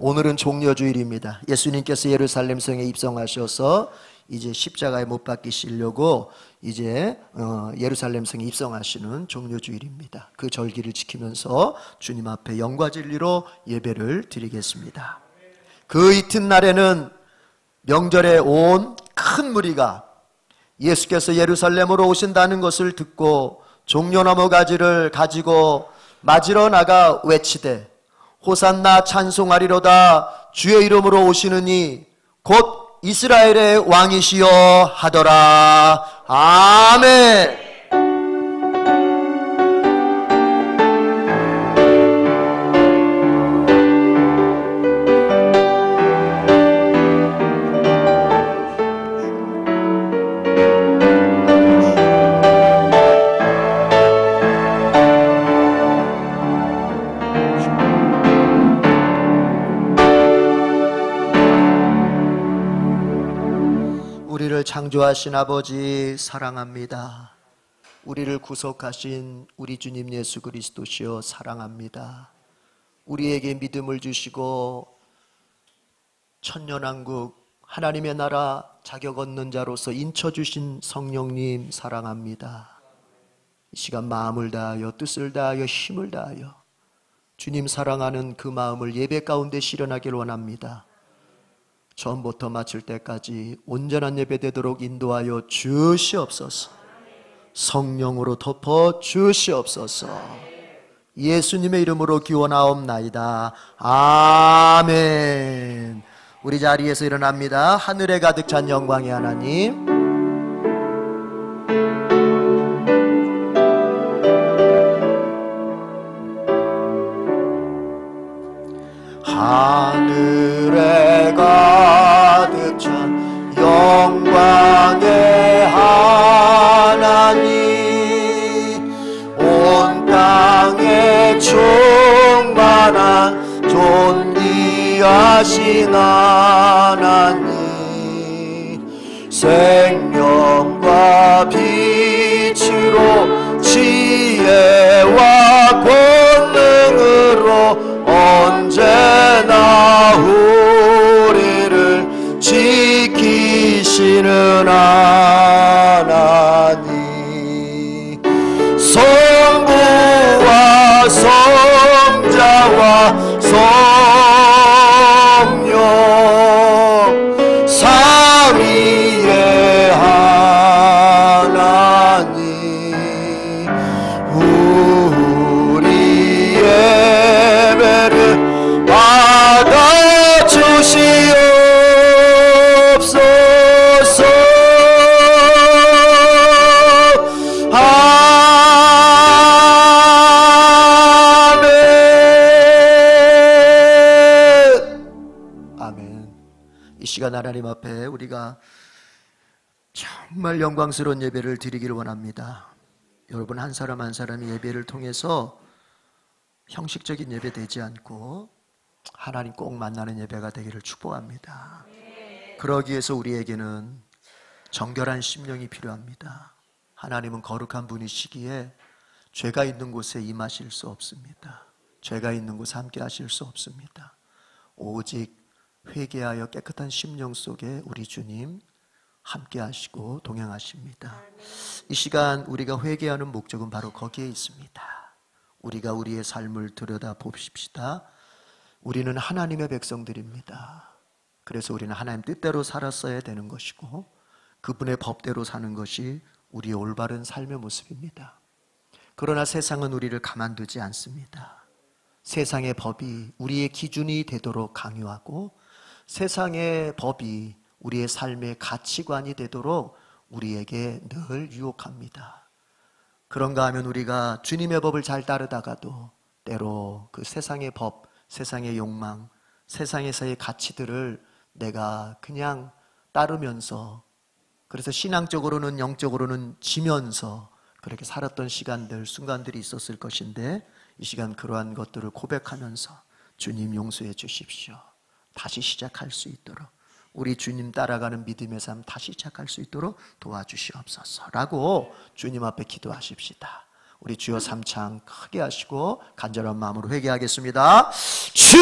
오늘은 종려주일입니다. 예수님께서 예루살렘 성에 입성하셔서 이제 십자가에 못 박히시려고 이제 예루살렘 성에 입성하시는 종려주일입니다. 그 절기를 지키면서 주님 앞에 영과 진리로 예배를 드리겠습니다. 그 이튿날에는 명절에 온 큰 무리가 예수께서 예루살렘으로 오신다는 것을 듣고 종려나무 가지를 가지고 맞으러 나가 외치되 호산나 찬송하리로다 주의 이름으로 오시느니 곧 이스라엘의 왕이시여 하더라. 아멘. 우리를 창조하신 아버지 사랑합니다. 우리를 구속하신 우리 주님 예수 그리스도시여 사랑합니다. 우리에게 믿음을 주시고 천년왕국 하나님의 나라 자격 얻는 자로서 인쳐주신 성령님 사랑합니다. 이 시간 마음을 다하여 뜻을 다하여 힘을 다하여 주님 사랑하는 그 마음을 예배 가운데 실현하길 원합니다. 처음부터 마칠 때까지 온전한 예배 되도록 인도하여 주시옵소서. 성령으로 덮어 주시옵소서. 예수님의 이름으로 기원하옵나이다. 아멘. 우리 자리에서 일어납니다. 하늘에 가득 찬 영광의 하나님, 하늘에 가득 찬 영광의 하나님, 온 땅에 충만한 존귀하신 하나님, 생명과 빛으로 지혜와 권능으로 언제나 우리를 지키시는 하나님, 성부와 성자와 성령 삼위의 하나님, 우리 예배를 받아주시옵소서. 아멘. 이 시간 하나님 앞에 우리가 정말 영광스러운 예배를 드리기를 원합니다. 여러분 한 사람 한 사람이 예배를 통해서 형식적인 예배 되지 않고 하나님 꼭 만나는 예배가 되기를 축복합니다. 그러기 위해서 우리에게는 정결한 심령이 필요합니다. 하나님은 거룩한 분이시기에 죄가 있는 곳에 임하실 수 없습니다. 죄가 있는 곳에 함께 하실 수 없습니다. 오직 회개하여 깨끗한 심령 속에 우리 주님 함께 하시고 동행하십니다. 이 시간 우리가 회개하는 목적은 바로 거기에 있습니다. 우리가 우리의 삶을 들여다 봅시다. 우리는 하나님의 백성들입니다. 그래서 우리는 하나님 뜻대로 살았어야 되는 것이고 그분의 법대로 사는 것이 우리의 올바른 삶의 모습입니다. 그러나 세상은 우리를 가만두지 않습니다. 세상의 법이 우리의 기준이 되도록 강요하고 세상의 법이 우리의 삶의 가치관이 되도록 우리에게 늘 유혹합니다. 그런가 하면 우리가 주님의 법을 잘 따르다가도 때로 그 세상의 법, 세상의 욕망, 세상에서의 가치들을 내가 그냥 따르면서, 그래서 신앙적으로는 영적으로는 지면서 그렇게 살았던 시간들, 순간들이 있었을 것인데 이 시간 그러한 것들을 고백하면서 주님 용서해 주십시오. 다시 시작할 수 있도록, 우리 주님 따라가는 믿음의 삶 다시 시작할 수 있도록 도와주시옵소서 라고 주님 앞에 기도하십시다. 우리 주여 삼창 크게 하시고 간절한 마음으로 회개하겠습니다. 주여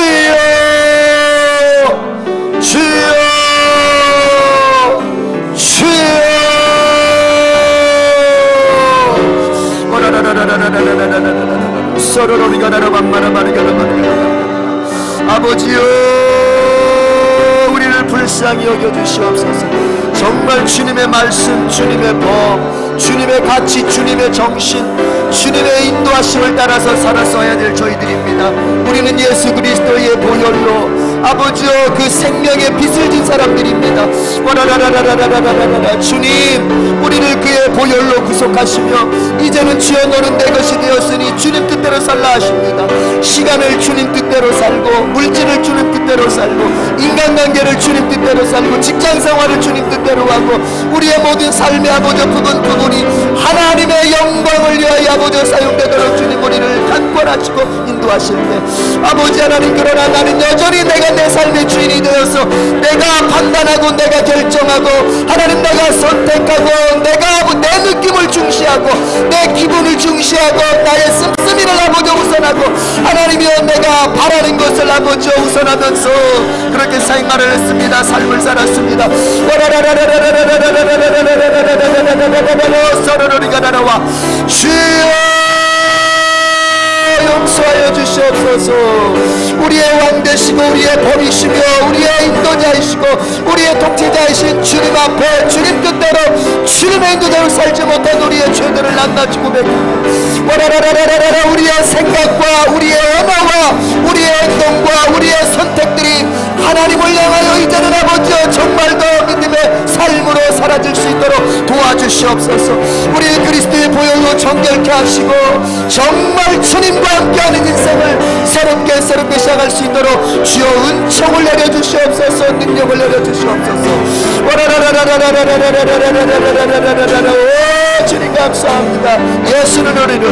아버지여, 우리를 불쌍히 여겨주시옵소서. 정말 주님의 말씀, 주님의 법, 주님의 가치, 주님의 정신, 주님의 인도하심을 따라서 살았어야 될 저희들입니다. 우리는 예수 그리스도의 보혈로 아버지여 그 생명의 빛을 진 사람들입니다. 와라라라라라라라라라. 주님, 우리를 그의 보혈로 구속하시며 이제는 주여 너는 내 것이 되었으니 주님 뜻대로 살라 하십니다. 시간을 주님 뜻대로 살고, 물질을 주님 뜻대로 살고, 인간관계를 주님 뜻대로 살고, 직장생활을 주님 뜻대로 하고, 우리의 모든 삶의 아버지 부분이 하나님의 영광을 위하여 아버지 사용되도록 주님 우리를 간권하시고 인도하실 때, 아버지 하나님, 그러나 나는 여전히 내가 내 삶의 주인이 되어서 내가 판단하고 내가 결정하고 하나님 내가 선택하고 내가 내 느낌을 중시하고 내 기분을 중시하고 나의 씀씀이를 아버지 우선하고 하나님이여 내가 바라는 것을 아버지 우선하면서 그렇게 생활을 했습니다. 삶을 살았습니다. 서로리가 날아와 주여 용서하여 주시옵소서. 우리의 왕 되시고 우리의 법이시며 우리의 인도자이시고 우리의 통치자이신 주님 앞에 주님 뜻대로 주님의 인도대로 살지 못한 우리의 죄들을 낱낱이 고백하며 와라라라라라 우리의 생각과 우리의 언어와 우리의 행동과 우리의 선택들이 하나님을 향하여 이제는 아버지여 정말 더 믿음의 삶으로 사라질 수 있도록 도와주시옵소서. 우리 그리스도의 보혈로 정결케 하시고 정말 주님과 함께하는 인생을 새롭게 시작할 수 있도록 주여 은총을 내려주시옵소서. 능력을 내려주시옵소서. 오 주님 감사합니다. 예수는 우리를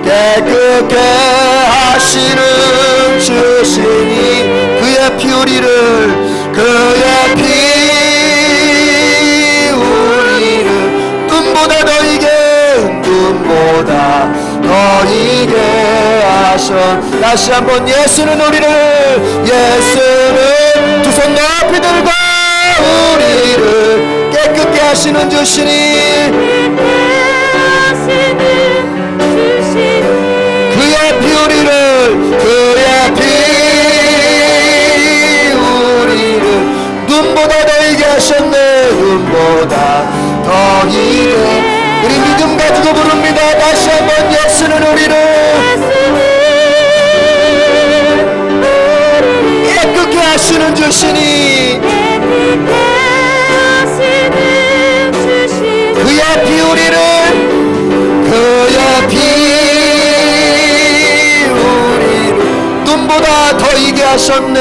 깨끗게 하시는 주시니 그의 피 우리를 눈보다 더 이게 하셔. 다시 한번 예수는 두 손 높이 들고 우리를 깨끗게 하시는 주시니 그의 피 우리를 눈보다 더 이게 하셨네. 눈보다 더 이게. 우리 믿음 가지고 부릅니다. 다시 한번 예수는 우리를 깨끗게 하시는 주시니 그의 피 우리를 눈보다 더 이게 하셨네.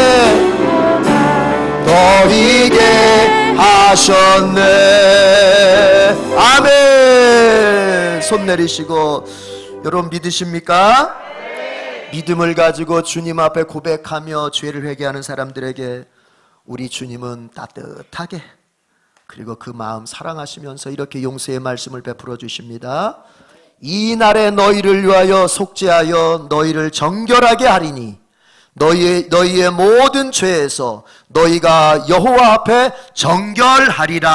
더 이게 하셨네. 아멘. 손 내리시고. 여러분 믿으십니까? 믿음을 가지고 주님 앞에 고백하며 죄를 회개하는 사람들에게 우리 주님은 따뜻하게 그리고 그 마음 사랑하시면서 이렇게 용서의 말씀을 베풀어 주십니다. 이 날에 너희를 위하여 속죄하여 너희를 정결하게 하리니 너희의 모든 죄에서 너희가 여호와 앞에 정결하리라.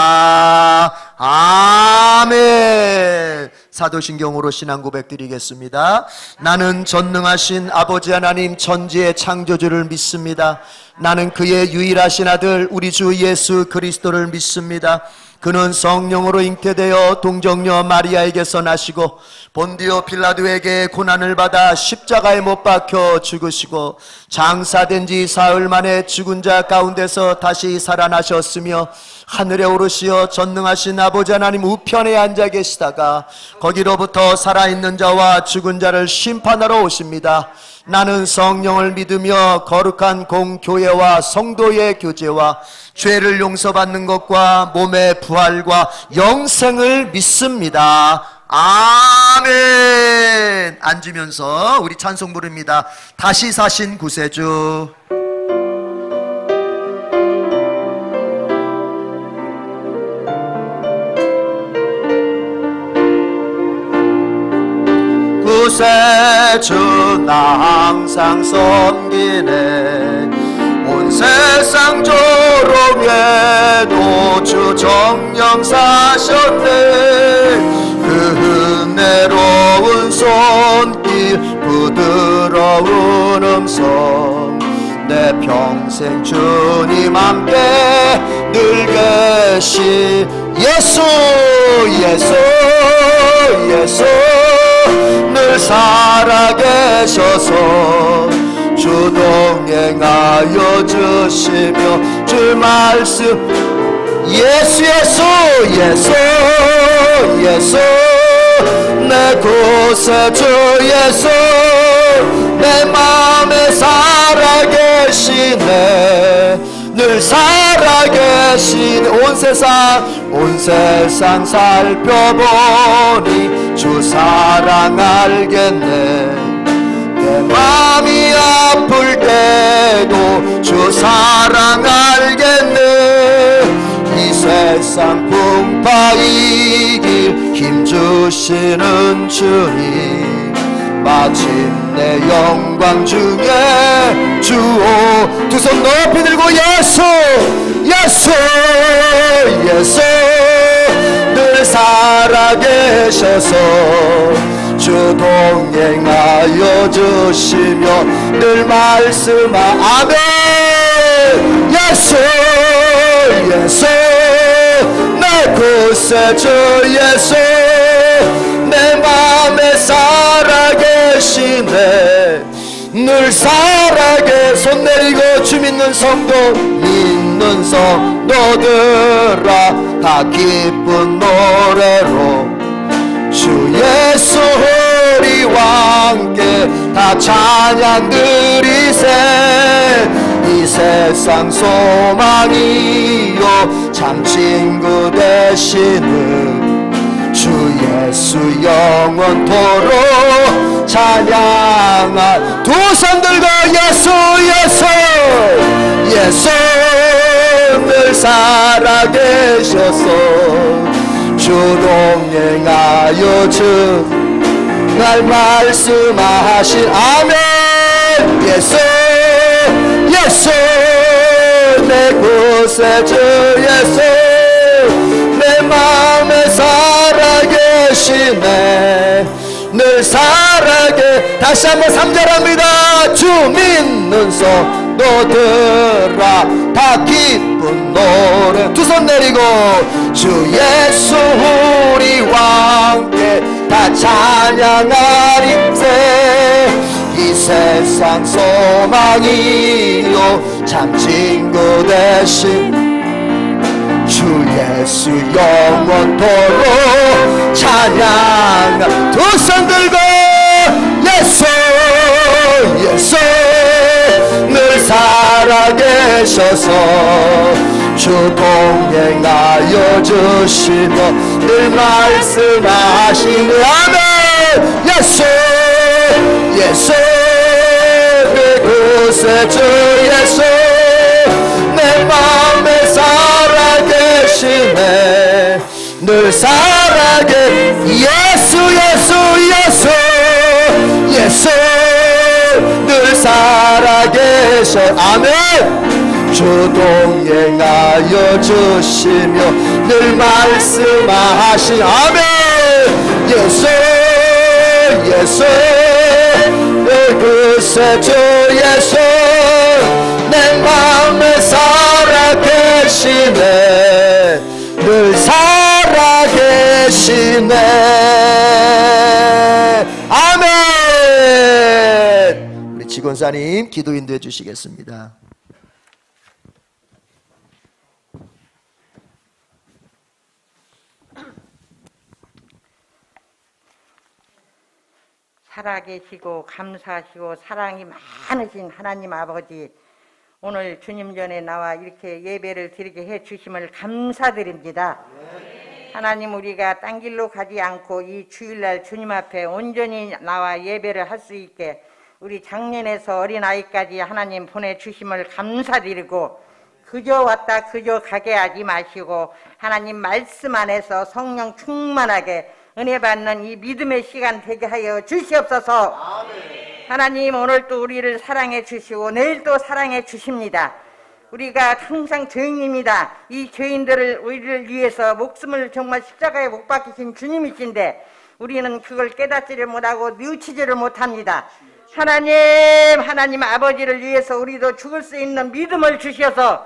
아멘. 사도신경으로 신앙 고백 드리겠습니다. 나는 전능하신 아버지 하나님 천지의 창조주를 믿습니다. 나는 그의 유일하신 아들 우리 주 예수 그리스도를 믿습니다. 그는 성령으로 잉태되어 동정녀 마리아에게서 나시고 본디오 빌라도에게 고난을 받아 십자가에 못 박혀 죽으시고 장사된 지 사흘 만에 죽은 자 가운데서 다시 살아나셨으며 하늘에 오르시어 전능하신 아버지 하나님 우편에 앉아 계시다가 거기로부터 살아있는 자와 죽은 자를 심판하러 오십니다. 나는 성령을 믿으며 거룩한 공교회와 성도의 교제와 죄를 용서받는 것과 몸의 부활과 영생을 믿습니다. 아멘. 앉으면서 우리 찬송 부릅니다. 다시 사신 구세주. 구세주 나 항상 섬기네. 온 세상 조롱에도 주 정령 사셨네. 그 은혜로 평생 주님 함께 늘 계신 예수 예수 예수 늘 살아계셔서 주 동행하여 주시며 주 말씀 예수 예수 예수 예수 내 구세주 예수 내 마음에 살아계시네 늘 살아계신 온 세상 살펴보니 주 사랑 알겠네 내 마음이 아플 때도 주 사랑 알겠네 이 세상 풍파 이길 힘주시는 주님 마침내 영광 중에 주오 두 손 높이 들고 예수 예수 예수 늘 살아계셔서 주 동행하여 주시며 늘 말씀하 아멘 예수 예수 내 구세주 예수 내 맘에 살아계시네 늘 살아계 손 내리고 주 믿는 성도들아 다 기쁜 노래로 주 예수 우리와 함께 다 찬양 드리세 이 세상 소망이요 참 친구 되시는 주 예수 영원토록 찬양할 두 손 들고 예수 예수 예수 늘 살아계셔서 주 동행하여 주 날 말씀하신 아멘 예수 예수 내 구세주 예수 내 마음에 살아계시네 늘 살아계 다시 한번 3절합니다 주 믿는 성도들아 다 기쁜 노래 두 손 내리고 주 예수 우리와 함께 다 찬양하리세 이 세상 소망이요 참 친구 되신 주 예수 영원토록 찬양 두 손 들고 예수 예수 늘 살아계셔서 주 동행하여 주시며 늘 말씀하시는 아멘 예수 예수 내 구세주 예수 내 맘에 살아계시네 늘 살아계 예수 예수 예수 예수 늘 살아계셔 아멘 주 동행하여 주시며 늘 말씀하신 아멘 예수 예수 내 구세주 예수 내 마음에 살아계시네 늘 살아계시네 아멘 우리 지권사님 기도 인도해 주시겠습니다. 살아계시고 감사하시고 사랑이 많으신 하나님 아버지 오늘 주님 전에 나와 이렇게 예배를 드리게 해주심을 감사드립니다. 하나님 우리가 딴 길로 가지 않고 이 주일날 주님 앞에 온전히 나와 예배를 할 수 있게 우리 작년에서 어린아이까지 하나님 보내주심을 감사드리고 그저 왔다 그저 가게 하지 마시고 하나님 말씀 안에서 성령 충만하게 은혜 받는 이 믿음의 시간 되게 하여 주시옵소서. 아멘. 하나님 오늘 또 우리를 사랑해 주시고 내일 또 사랑해 주십니다. 우리가 항상 죄인입니다. 이 죄인들을 우리를 위해서 목숨을 정말 십자가에 못 박히신 주님이신데 우리는 그걸 깨닫지를 못하고 뉘우치지를 못합니다. 하나님 아버지를 위해서 우리도 죽을 수 있는 믿음을 주셔서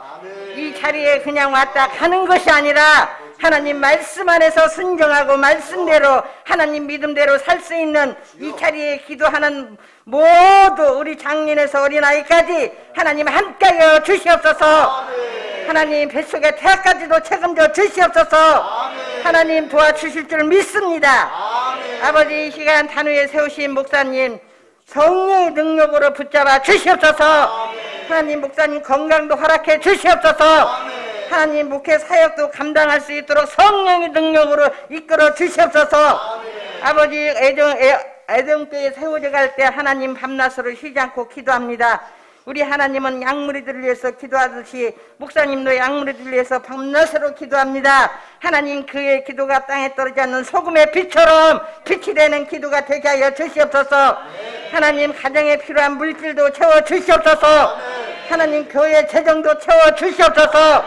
이 자리에 그냥 왔다 가는 것이 아니라 하나님 말씀 안에서 순종하고 말씀대로 하나님 믿음대로 살 수 있는 이 자리에 기도하는 모두 우리 장년에서 어린아이까지 하나님 함께하여 주시옵소서. 하나님 뱃속의 태아까지도 책임져 주시옵소서. 하나님 도와주실 줄 믿습니다. 아버지 이 시간 단위에 세우신 목사님 성령의 능력으로 붙잡아 주시옵소서. 하나님 목사님 건강도 허락해 주시옵소서. 하나님 목회 사역도 감당할 수 있도록 성령의 능력으로 이끌어 주시옵소서. 아버지 애정교회 세워져 갈 때 하나님 밤낮으로 쉬지 않고 기도합니다. 우리 하나님은 양무리들을 위해서 기도하듯이 목사님도 양무리들을 위해서 밤낮으로 기도합니다. 하나님 그의 기도가 땅에 떨어지지 않는 소금의 빛처럼 빛이 되는 기도가 되게 하여 주시옵소서. 하나님 가정에 필요한 물질도 채워 주시옵소서. 하나님 교회 재정도 채워 주시옵소서.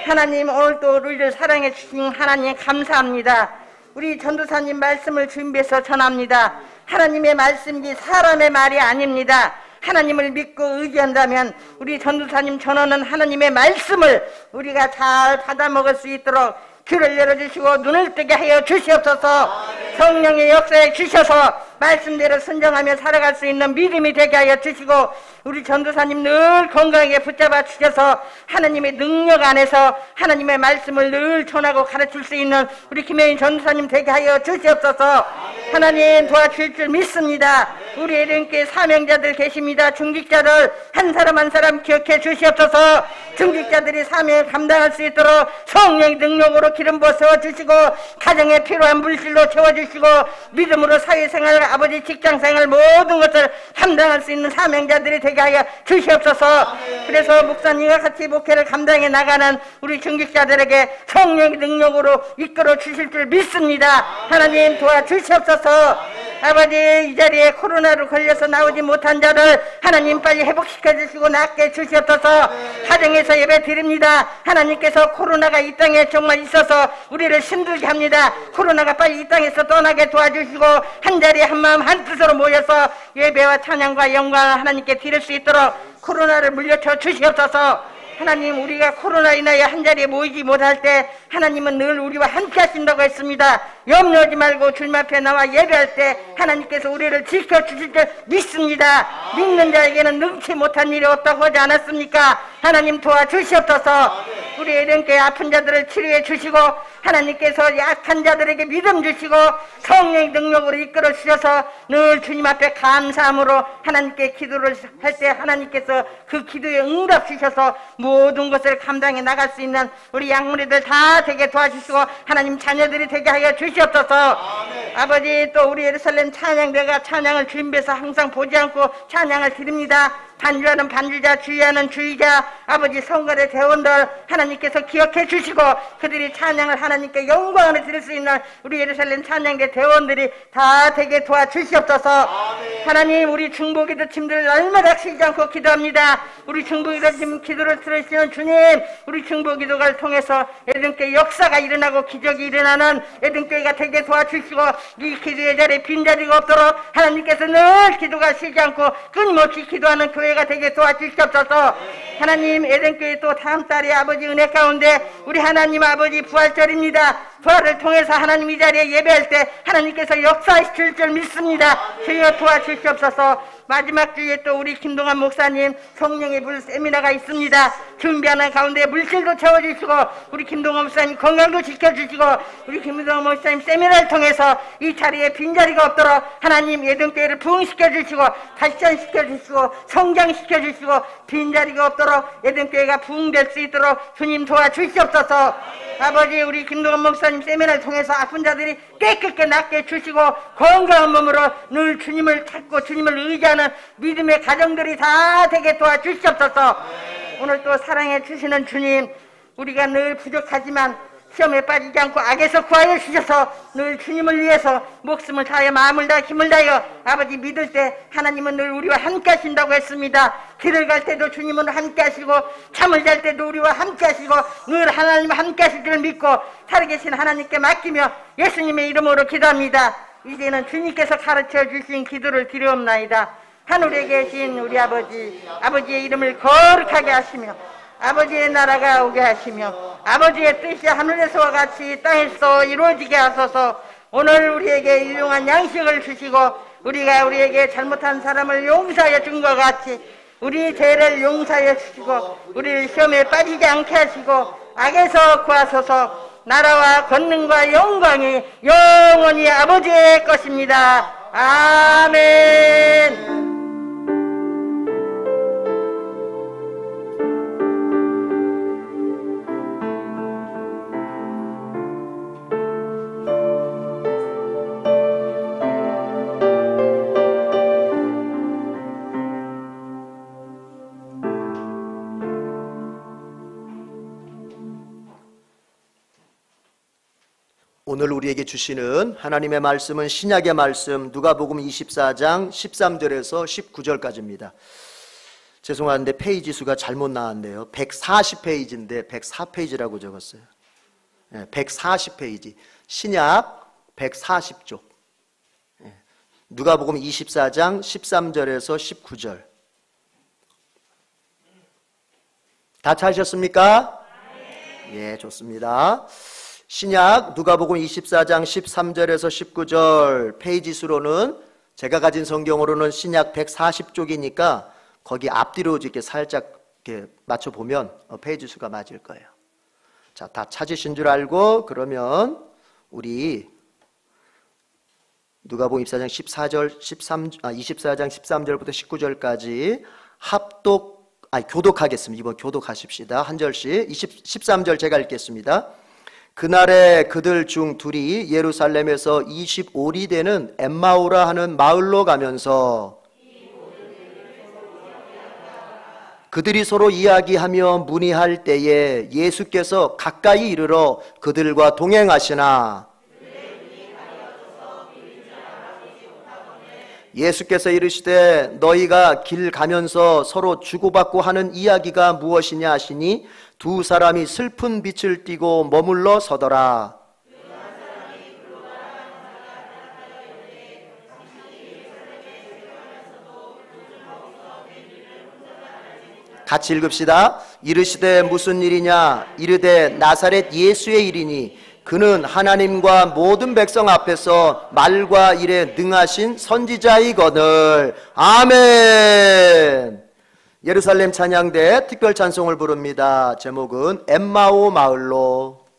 하나님 오늘 또 우리를 사랑해 주신 하나님 감사합니다. 우리 전도사님 말씀을 준비해서 전합니다. 하나님의 말씀이 사람의 말이 아닙니다. 하나님을 믿고 의지한다면 우리 전도사님 전하는 하나님의 말씀을 우리가 잘 받아먹을 수 있도록 귀를 열어주시고 눈을 뜨게 하여 주시옵소서. 성령의 역사에 주셔서 말씀대로 순종하며 살아갈 수 있는 믿음이 되게 하여 주시고 우리 전도사님 늘 건강하게 붙잡아 주셔서 하나님의 능력 안에서 하나님의 말씀을 늘 전하고 가르칠 수 있는 우리 김혜인 전도사님 되게 하여 주시옵소서. 하나님 도와주실 줄 믿습니다. 우리 에덴교회 사명자들 계십니다. 중직자들 한 사람 한 사람 기억해 주시옵소서. 중직자들이 사명을 감당할 수 있도록 성령의 능력으로 기름 부어 세워주시고 가정에 필요한 물질로 채워주시고 믿음으로 사회생활 아버지 직장생활 모든 것을 감당할 수 있는 사명자들이 되게 하여 주시옵소서. 그래서 목사님과 같이 목회를 감당해 나가는 우리 중직자들에게 성령의 능력으로 이끌어 주실 줄 믿습니다. 하나님 도와주시옵소서. 아버지 이 자리에 코로나로 걸려서 나오지 못한 자를 하나님 빨리 회복시켜 주시고 낫게 해 주시옵소서. 가정에서 예배 드립니다. 하나님께서 코로나가 이 땅에 정말 있어서 우리를 힘들게 합니다. 코로나가 빨리 이 땅에서 떠나게 도와주시고 한 자리에 한 마음 한 뜻으로 모여서 예배와 찬양과 영광을 하나님께 드릴 수 있도록 코로나를 물려쳐 주시옵소서. 하나님 우리가 코로나 인하여 한자리에 모이지 못할 때 하나님은 늘 우리와 함께 하신다고 했습니다. 염려하지 말고 주님 앞에 나와 예배할 때 하나님께서 우리를 지켜주실 줄 믿습니다. 믿는 자에게는 능치 못한 일이 없다고 하지 않았습니까? 하나님 도와주시옵소서. 우리 에덴교회 아픈 자들을 치료해 주시고 하나님께서 약한 자들에게 믿음 주시고 성령의 능력으로 이끌어 주셔서 늘 주님 앞에 감사함으로 하나님께 기도를 할 때 하나님께서 그 기도에 응답 주셔서 모든 것을 감당해 나갈 수 있는 우리 양무리들 다 되게 도와주시고 하나님 자녀들이 되게 하여 주시옵소서. 아버지 또 우리 예루살렘 찬양대가 찬양을 준비해서 항상 보지 않고 찬양을 드립니다. 반주하는 반주자, 주의하는 주의자, 아버지 성결의 대원들 하나님께서 기억해 주시고 그들이 찬양을 하나님께 영광을 드릴 수 있는 우리 예루살렘 찬양대 대원들이 다 되게 도와주시옵소서. 하나님 우리 중보기도 팀들 날마다 쉬지 않고 기도합니다. 우리 중보기도 팀 기도를 들으시는 주님, 우리 중보기도를 통해서 에덴교회 역사가 일어나고 기적이 일어나는 에덴교회가 되게 도와주시고 이 기도의 자리에 빈자리가 없도록 하나님께서 늘 기도가 쉬지 않고 끊임없이 기도하는 교회가 되게 도와주시옵소서. 하나님 에덴교회 또 다음 달에 아버지 은혜 가운데 우리 하나님 아버지 부활절입니다. 부활을 통해서 하나님 이 자리에 예배할 때 하나님께서 역사하실 줄 믿습니다. 주여 도와주시옵소서. 마지막 주에 또 우리 김동환 목사님 성령의 불 세미나가 있습니다. 준비하는 가운데 물질도 채워주시고 우리 김동환 목사님 건강도 지켜주시고 우리 김동환 목사님 세미나를 통해서 이 자리에 빈자리가 없도록 하나님 예등교회를 부흥시켜주시고 발전시켜주시고 성장시켜주시고 빈자리가 없도록 예등교회가 부흥될 수 있도록 주님 도와주시옵소서. 아버지 우리 김동환 목사님 세미나를 통해서 아픈 자들이 깨끗게 낫게 해주시고 건강한 몸으로 늘 주님을 찾고 주님을 의지하는 믿음의 가정들이 다 되게 도와주시옵소서. 오늘 또 사랑해 주시는 주님, 우리가 늘 부족하지만 시험에 빠지지 않고 악에서 구하여 주셔서 늘 주님을 위해서 목숨을 다하여 마음을 다하여 힘을 다하여 아버지 믿을 때 하나님은 늘 우리와 함께 하신다고 했습니다. 길을 갈 때도 주님은 함께 하시고 잠을 잘 때도 우리와 함께 하시고 늘 하나님 함께 하실 줄 믿고 살아계신 하나님께 맡기며 예수님의 이름으로 기도합니다. 이제는 주님께서 가르쳐 주신 기도를 드리옵나이다. 하늘에 계신 우리 아버지, 아버지의 이름을 거룩하게 하시며 아버지의 나라가 오게 하시며 아버지의 뜻이 하늘에서와 같이 땅에서 이루어지게 하소서. 오늘 우리에게 일용한 양식을 주시고 우리가 우리에게 잘못한 사람을 용서하여 준 것 같이 우리 죄를 용서하여 주시고 우리를 시험에 빠지지 않게 하시고 악에서 구하소서. 나라와 권능과 영광이 영원히 아버지의 것입니다. 아멘. 오늘 우리에게 주시는 하나님의 말씀은 신약의 말씀 누가복음 24장 13절에서 19절까지입니다. 죄송한데 페이지 수가 잘못 나왔네요. 140페이지인데 104페이지라고 적었어요. 140페이지. 신약 140쪽. 누가복음 24장 13절에서 19절. 다 찾으셨습니까? 예, 좋습니다. 신약 누가복음 24장 13절에서 19절 페이지 수로는 제가 가진 성경으로는 신약 140쪽이니까 거기 앞뒤로 이렇게 살짝 이렇게 맞춰보면 페이지 수가 맞을 거예요. 자, 다 찾으신 줄 알고 그러면 우리 누가복음 24장 24장 13절부터 19절까지 교독하겠습니다. 이번 교독하십시다. 한 절씩 13절 제가 읽겠습니다. 그날에 그들 중 둘이 예루살렘에서 25리 되는 엠마오라 하는 마을로 가면서 그들이 서로 이야기하며 문의할 때에 예수께서 가까이 이르러 그들과 동행하시나 예수께서 이르시되 너희가 길 가면서 서로 주고받고 하는 이야기가 무엇이냐 하시니 두 사람이 슬픈 빛을 띠고 머물러 서더라. 같이 읽읍시다. 이르시되 무슨 일이냐 이르되 나사렛 예수의 일이니 그는 하나님과 모든 백성 앞에서 말과 일에 능하신 선지자이거늘. 아멘. 예루살렘 찬양대 특별 찬송을 부릅니다. 제목은 엠마오 마을로.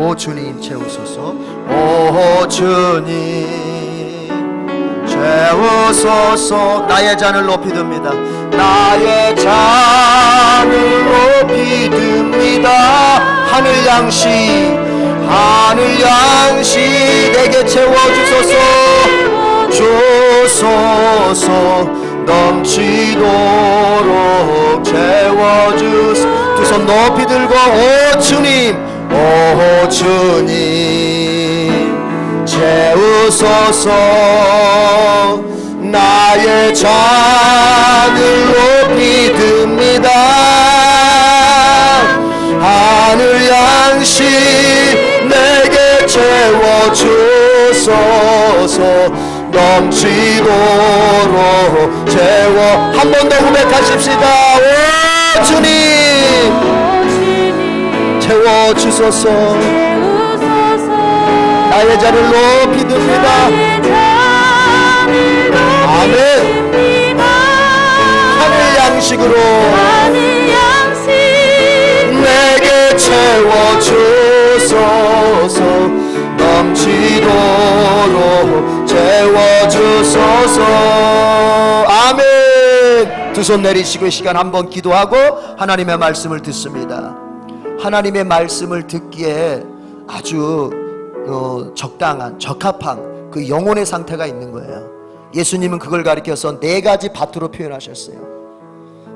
오 주님 채우소서. 오 주님 채우소서. 나의 잔을 높이 듭니다. 나의 잔을 높이 듭니다. 하늘 양식 내게 채워주소서. 주소서 넘치도록 채워주소서. 두 손 높이 들고 오 주님 채우소서. 나의 잔을 높이 듭니다. 하늘 양식 내게 채워주소서. 넘치도록 채워. 한 번 더 고백하십시다. 오 주님 채워주소서. 나의 잔을 높이 듭니다. 아멘. 하늘 양식으로 내게 채워주소서. 넘치도록 채워주소서. 아멘. 두 손 내리시고 이 시간 한번 기도하고 하나님의 말씀을 듣습니다. 하나님의 말씀을 듣기에 아주 적당한 적합한 그 영혼의 상태가 있는 거예요. 예수님은 그걸 가리켜서 네 가지 밭으로 표현하셨어요.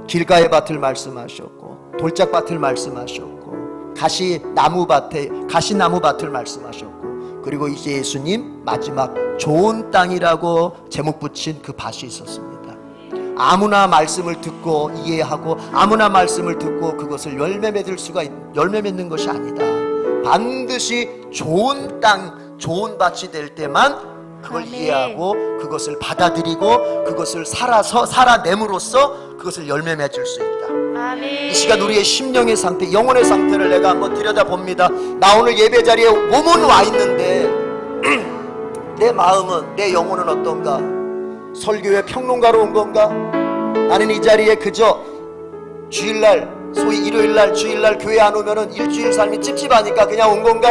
길가의 밭을 말씀하셨고, 돌짝밭을 말씀하셨고, 가시나무 밭을 말씀하셨고, 그리고 이제 예수님 마지막 좋은 땅이라고 제목 붙인 그 밭이 있었습니다. 아무나 말씀을 듣고 이해하고 아무나 말씀을 듣고 그것을 열매 맺는 것이 아니다. 반드시 좋은 땅, 좋은 밭이 될 때만 그걸 이해하고 그것을 받아들이고 그것을 살아냄으로써 그것을 열매 맺을 수 있다. 이 시간 우리의 심령의 상태, 영혼의 상태를 내가 한번 들여다봅니다. 나 오늘 예배 자리에 몸은 와 있는데 내 마음은, 내 영혼은 어떤가? 설교회 평론가로 온 건가? 나는 이 자리에 그저 주일날, 소위 일요일날, 주일날 교회 안 오면은 일주일 삶이 찝찝하니까 그냥 온 건가?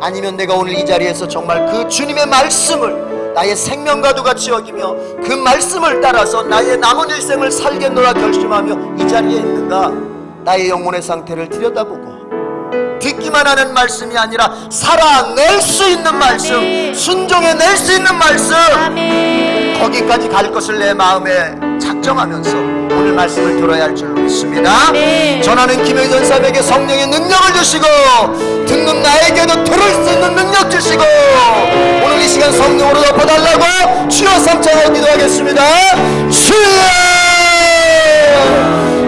아니면 내가 오늘 이 자리에서 정말 그 주님의 말씀을 나의 생명과도 같이 여기며 그 말씀을 따라서 나의 남은 일생을 살겠노라 결심하며 이 자리에 있는가? 나의 영혼의 상태를 들여다보고 듣기만 하는 말씀이 아니라 살아낼 수 있는 말씀, 순종해낼 수 있는 말씀, 거기까지 갈 것을 내 마음에 작정하면서 오늘 말씀을 들어야 할 줄로 믿습니다. 전하는 김영전 사람에게 성령의 능력을 주시고 듣는 나에게도 들을 수 있는 능력 주시고 오늘 이 시간 성령으로 덮어달라고 주여 삼창하고 기도하겠습니다. 주여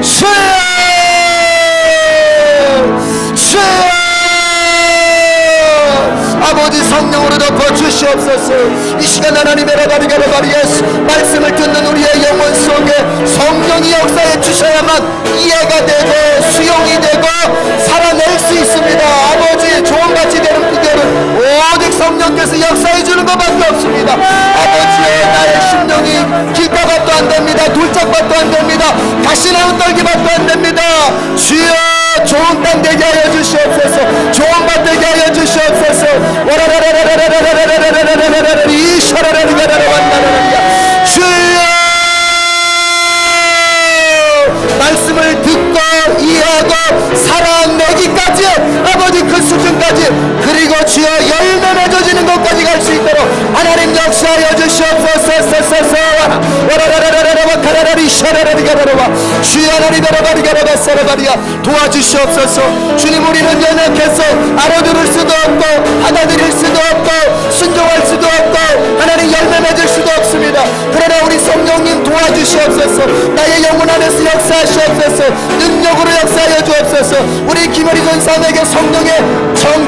주여 주여. 아버지 성령으로 덮어주시옵소서. 이 시간 하나님의 라바리가라바리에스 말씀을 듣는 우리의 영혼 속에 성령이 역사해 주셔야만 이해가 되고 수용이 되고 살아낼 수 있습니다. 아버지 좋은같이 되는 비결은 오직 성령께서 역사해 주는 것밖에 없습니다. 아버지의 나의 심령이 길가밭도 안 됩니다. 돌짝밭도 안 됩니다. 가시나무 떨기밭도 안 됩니다. 주여 좋은 땅 되게 하여 주시옵소서. 좋은 밭 되게 하여 주시옵소서. 주여 말씀을 듣고 이해하고 살아내기까지 아버지 그 수준까지 그리고 주여 열매 맺어지는 것까지 갈 수 있도록 하나님 역사하여 주시옵소서. 주여 하나님 도와주시옵소서. 주님 우리는 연약해서 알아들을 수도 없고 받아들일 수도 없고 순종할 수도 없고 하나님 열매 맺을 수도 없습니다. 그러나 우리 성령님 도와주시옵소서. 나의 영혼 안에서 역사하시옵소서. 능력으로 역사하여 주옵소서. 우리 김어리 권사님에게 성령의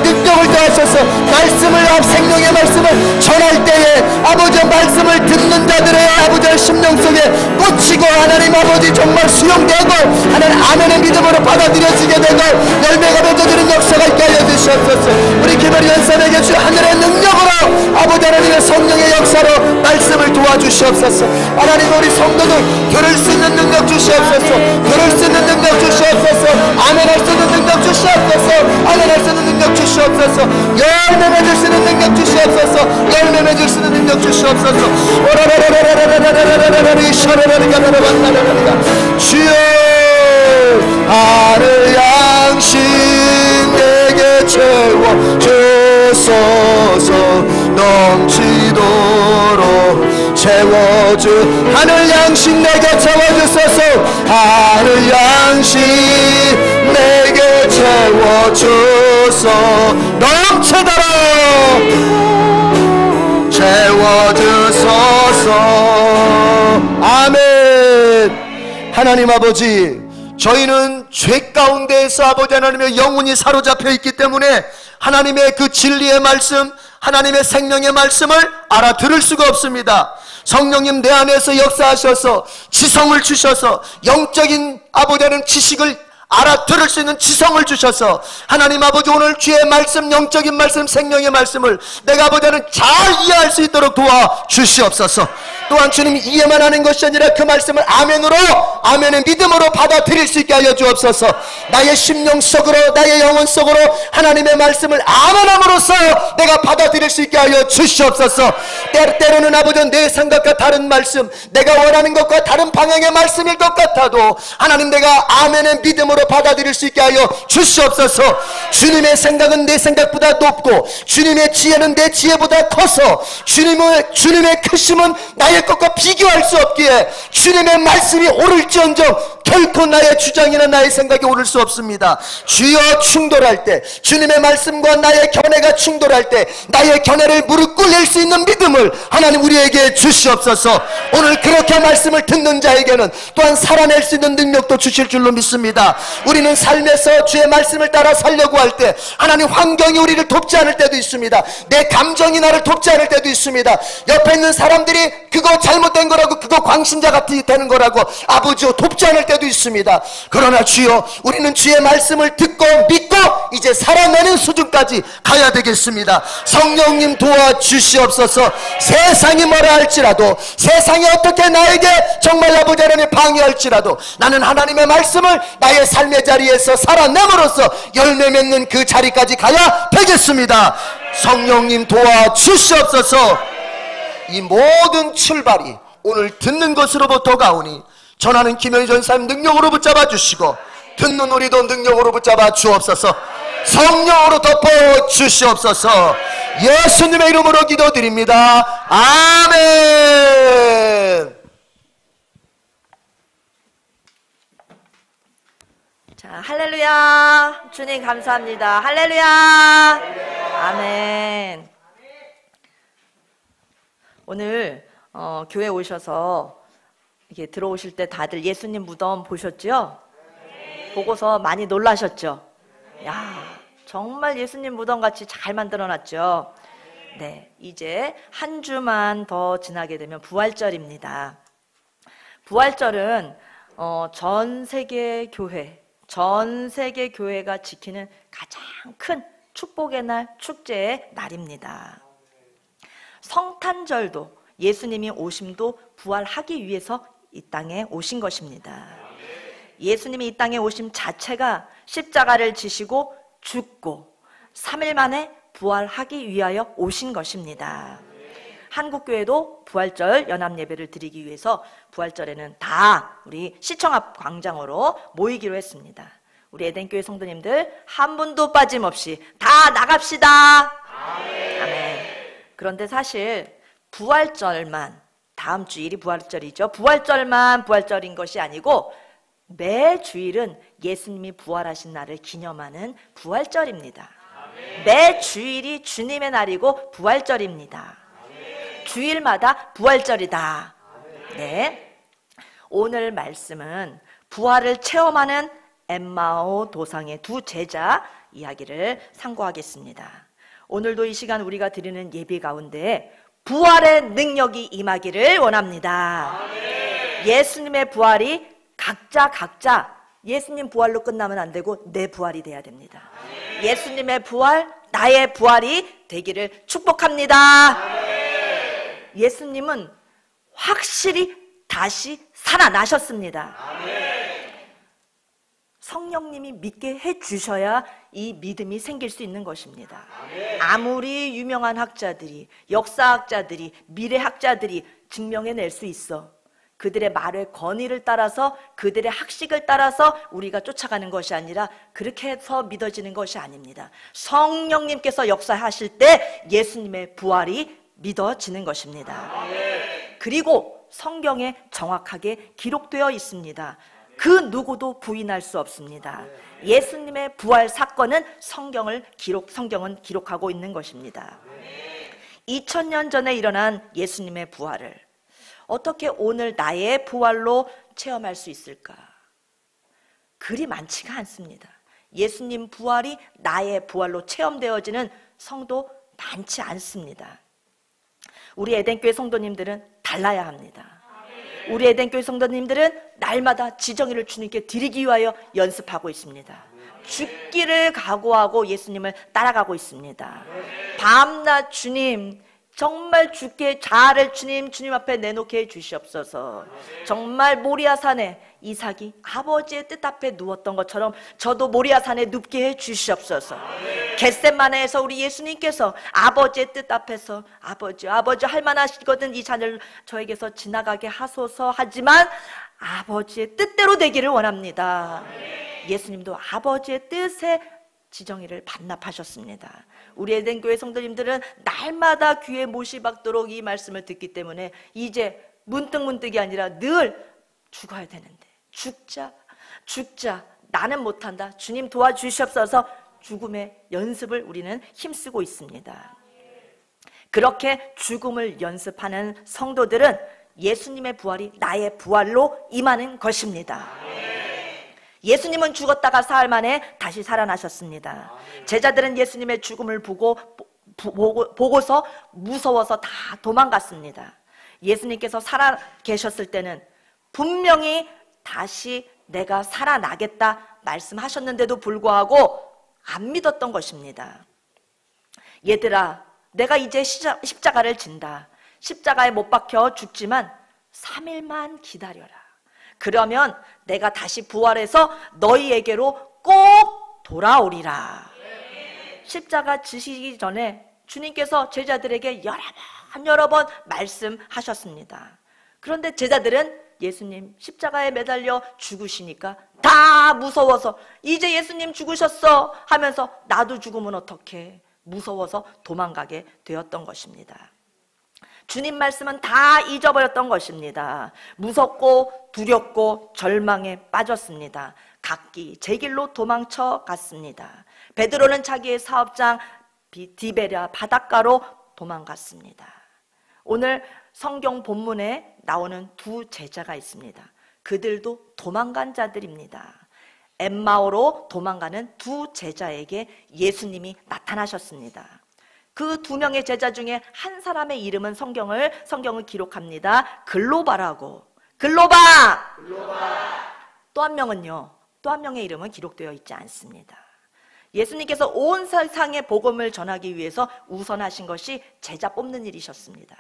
능력을 더하셔서 말씀을 생명의 말씀을 전할 때에 아버지의 말씀을 듣는 자들의 아버지의 심령 속에 꽂히고 하나님 아버지 정말 수용되고 하나님 아멘의 믿음으로 받아들여지게 되고 열매가 맺어지는 역사가 있게 하여 주시옵소서. 우리 김어리 권사님에게 주 하늘의 능력으로 아버지 하나님의 성령의 역사로 말씀을 도와주시옵소서. 하나님 우리 성도들 들을 수 있는 능력 주시옵소서. 들을 수 있는 능력 주시옵소서. 아멘할 수 있는 능력 주시옵소서. 아멘할 수 있는 능력 주시옵소서. 열매 맺을 수 있는 능력 주시옵소서. 열매 맺을 수 있는 능력 주시옵소서. 주여 하늘 양식 내게 채워 주소서. 넘치도록 채워주 하늘 양식 내게 채워주소서. 하늘 양식 내게 채워주소. 넘치도록 채워주소서. 아멘. 하나님 아버지, 저희는 죄 가운데에서 아버지 하나님의 영혼이 사로잡혀 있기 때문에 하나님의 그 진리의 말씀, 하나님의 생명의 말씀을 알아들을 수가 없습니다. 성령님 내 안에서 역사하셔서 지성을 주셔서 영적인 아버지 하나님 지식을 알아들을 수 있는 지성을 주셔서 하나님 아버지 오늘 주의 말씀, 영적인 말씀, 생명의 말씀을 내가 아버지 하나님 잘 이해할 수 있도록 도와주시옵소서. 또한 주님 이해만 하는 것이 아니라 그 말씀을 아멘으로, 아멘의 믿음으로 받아들일 수 있게 하여 주옵소서. 나의 심령 속으로, 나의 영혼 속으로 하나님의 말씀을 아멘함으로써 내가 받아들일 수 있게 하여 주시옵소서. 때로는 아버지 내 생각과 다른 말씀, 내가 원하는 것과 다른 방향의 말씀일 것 같아도 하나님 내가 아멘의 믿음으로 받아들일 수 있게 하여 주시옵소서. 주님의 생각은 내 생각보다 높고 주님의 지혜는 내 지혜보다 커서 주님의 크심은 나의 것과 비교할 수 없기에 주님의 말씀이 옳을지언정 결코 나의 주장이나 나의 생각이 옳을 수 없습니다. 주여 충돌할 때, 주님의 말씀과 나의 견해가 충돌할 때 나의 견해를 무릎 꿇릴 수 있는 믿음을 하나님 우리에게 주시옵소서. 오늘 그렇게 말씀을 듣는 자에게는 또한 살아낼 수 있는 능력도 주실 줄로 믿습니다. 우리는 삶에서 주의 말씀을 따라 살려고 할 때 하나님 환경이 우리를 돕지 않을 때도 있습니다. 내 감정이 나를 돕지 않을 때도 있습니다. 옆에 있는 사람들이 그거 잘못된 거라고, 그거 광신자 같이 되는 거라고 아버지요 돕지 않을 때도 있습니다. 그러나 주여 우리는 주의 말씀을 듣고 믿고 이제 살아내는 수준까지 가야 되겠습니다. 성령님 도와주시옵소서. 세상이 뭐라 할지라도, 세상이 어떻게 나에게 정말 아버지 하나님 방해할지라도 나는 하나님의 말씀을 나의 삶의 자리에서 살아남으로써 열매 맺는 그 자리까지 가야 되겠습니다. 성령님 도와주시옵소서. 이 모든 출발이 오늘 듣는 것으로부터 가오니 전하는 김현희 전사님 능력으로 붙잡아 주시고 듣는 우리도 능력으로 붙잡아 주옵소서. 성령으로 덮어 주시옵소서. 예수님의 이름으로 기도드립니다. 아멘. 자, 할렐루야. 주님 감사합니다. 할렐루야. 아멘. 오늘 교회 오셔서 이렇게 들어오실 때 다들 예수님 무덤 보셨죠? 보고서 많이 놀라셨죠? 야, 정말 예수님 무덤 같이 잘 만들어놨죠? 네, 이제 한 주만 더 지나게 되면 부활절입니다. 부활절은 전 세계 교회가 지키는 가장 큰 축복의 날, 축제의 날입니다. 성탄절도 예수님이 오심도 부활하기 위해서 이 땅에 오신 것입니다. 예수님이 이 땅에 오심 자체가 십자가를 지시고 죽고 3일 만에 부활하기 위하여 오신 것입니다. 한국교회도 부활절 연합예배를 드리기 위해서 부활절에는 다 우리 시청 앞 광장으로 모이기로 했습니다. 우리 에덴교회 성도님들 한 분도 빠짐없이 다 나갑시다. 아멘. 그런데 사실 부활절만, 다음 주일이 부활절이죠. 부활절만 부활절인 것이 아니고 매 주일은 예수님이 부활하신 날을 기념하는 부활절입니다. 매 주일이 주님의 날이고 부활절입니다. 주일마다 부활절이다. 네. 오늘 말씀은 부활을 체험하는 엠마오 도상의 두 제자 이야기를 상고하겠습니다. 오늘도 이 시간 우리가 드리는 예배 가운데 부활의 능력이 임하기를 원합니다. 예수님의 부활이 각자 예수님 부활로 끝나면 안 되고 내 부활이 돼야 됩니다. 예수님의 부활, 나의 부활이 되기를 축복합니다. 예수님은 확실히 다시 살아나셨습니다. 성령님이 믿게 해주셔야 이 믿음이 생길 수 있는 것입니다. 아무리 유명한 학자들이, 역사학자들이, 미래학자들이 증명해낼 수 있어. 그들의 말의 권위를 따라서, 그들의 학식을 따라서 우리가 쫓아가는 것이 아니라 그렇게 해서 믿어지는 것이 아닙니다. 성령님께서 역사하실 때 예수님의 부활이 믿어지는 것입니다. 그리고 성경에 정확하게 기록되어 있습니다. 그 누구도 부인할 수 없습니다. 예수님의 부활 사건은 성경은 기록하고 있는 것입니다. 2000년 전에 일어난 예수님의 부활을 어떻게 오늘 나의 부활로 체험할 수 있을까? 그리 많지가 않습니다. 예수님 부활이 나의 부활로 체험되어지는 성도 많지 않습니다. 우리 에덴교회 성도님들은 달라야 합니다. 우리 에덴교회 성도님들은 날마다 지정의를 주님께 드리기 위하여 연습하고 있습니다. 죽기를 각오하고 예수님을 따라가고 있습니다. 밤낮 주님, 정말 죽게 자아를 주님 앞에 내놓게 해주시옵소서. 정말 모리아산에 이삭이 아버지의 뜻 앞에 누웠던 것처럼 저도 모리아산에 눕게 해주시옵소서. 겟세마네에서 우리 예수님께서 아버지의 뜻 앞에서 아버지 할만하시거든 이 잔을 저에게서 지나가게 하소서 하지만 아버지의 뜻대로 되기를 원합니다. 예수님도 아버지의 뜻에 지정의를 반납하셨습니다. 우리 에덴교회 성도님들은 날마다 귀에 못이 박도록 이 말씀을 듣기 때문에 이제 문득문득이 아니라 늘 죽어야 되는데 죽자 나는 못한다. 주님 도와주시옵소서. 죽음의 연습을 우리는 힘쓰고 있습니다. 그렇게 죽음을 연습하는 성도들은 예수님의 부활이 나의 부활로 임하는 것입니다. 예수님은 죽었다가 사흘 만에 다시 살아나셨습니다. 제자들은 예수님의 죽음을 보고서 무서워서 다 도망갔습니다. 예수님께서 살아 계셨을 때는 분명히 다시 내가 살아나겠다 말씀하셨는데도 불구하고 안 믿었던 것입니다. 얘들아, 내가 이제 십자가를 진다. 십자가에 못 박혀 죽지만 3일만 기다려라. 그러면 내가 다시 부활해서 너희에게로 꼭 돌아오리라. 십자가 지시기 전에 주님께서 제자들에게 여러 번 말씀하셨습니다. 그런데 제자들은 예수님 십자가에 매달려 죽으시니까 다 무서워서 이제 예수님 죽으셨어 하면서 나도 죽으면 어떡해 무서워서 도망가게 되었던 것입니다. 주님 말씀은 다 잊어버렸던 것입니다. 무섭고 두렵고 절망에 빠졌습니다. 각기 제 길로 도망쳐 갔습니다. 베드로는 자기의 사업장 디베랴 바닷가로 도망갔습니다. 오늘 성경 본문에 나오는 두 제자가 있습니다. 그들도 도망간 자들입니다. 엠마오로 도망가는 두 제자에게 예수님이 나타나셨습니다. 그 두 명의 제자 중에 한 사람의 이름은 성경을 기록합니다. 글로바라고. 글로바! 또 한 명은요. 또 한 명의 이름은 기록되어 있지 않습니다. 예수님께서 온 세상에 복음을 전하기 위해서 우선하신 것이 제자 뽑는 일이셨습니다.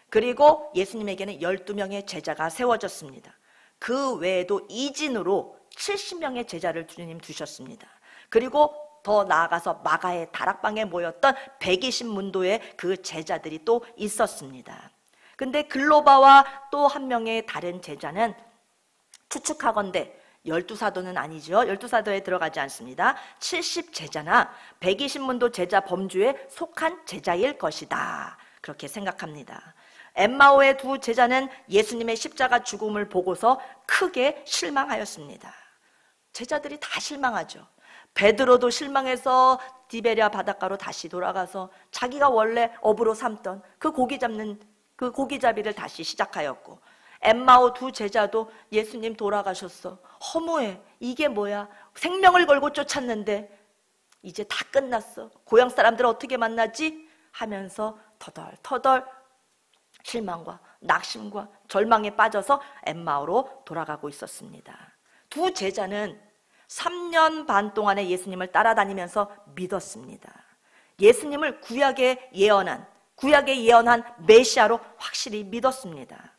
그리고 예수님에게는 12명의 제자가 세워졌습니다. 그 외에도 이진으로 70명의 제자를 주님 두셨습니다. 그리고 더 나아가서 마가의 다락방에 모였던 120문도의 그 제자들이 또 있었습니다. 근데 글로바와 또 한 명의 다른 제자는 추측하건대 12사도는 아니죠. 12사도에 들어가지 않습니다. 70제자나 120문도 제자 범주에 속한 제자일 것이다. 그렇게 생각합니다. 엠마오의 두 제자는 예수님의 십자가 죽음을 보고서 크게 실망하였습니다. 제자들이 다 실망하죠. 베드로도 실망해서 디베랴 바닷가로 다시 돌아가서 자기가 원래 업으로 삼던 그 고기잡이를 다시 시작하였고, 엠마오 두 제자도 예수님 돌아가셨어. 허무해. 이게 뭐야? 생명을 걸고 쫓았는데 이제 다 끝났어. 고향 사람들 어떻게 만나지? 하면서 터덜터덜 실망과 낙심과 절망에 빠져서 엠마오로 돌아가고 있었습니다. 두 제자는 3년 반 동안에 예수님을 따라다니면서 믿었습니다. 예수님을 구약에 예언한 메시아로 확실히 믿었습니다.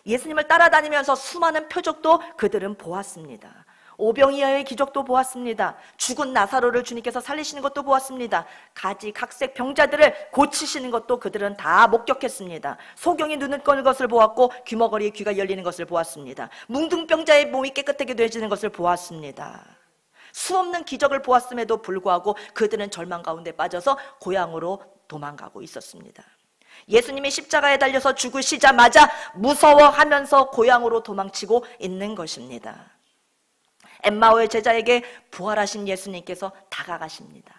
예수님을 따라다니면서 수많은 표적도 그들은 보았습니다. 오병이어의 기적도 보았습니다. 죽은 나사로를 주님께서 살리시는 것도 보았습니다. 가지각색 병자들을 고치시는 것도 그들은 다 목격했습니다. 소경이 눈을 꺼는 것을 보았고 귀머거리의 귀가 열리는 것을 보았습니다. 뭉둥병자의 몸이 깨끗하게 되어지는 것을 보았습니다. 수없는 기적을 보았음에도 불구하고 그들은 절망 가운데 빠져서 고향으로 도망가고 있었습니다. 예수님이 십자가에 달려서 죽으시자마자 무서워하면서 고향으로 도망치고 있는 것입니다. 엠마오의 제자에게 부활하신 예수님께서 다가가십니다.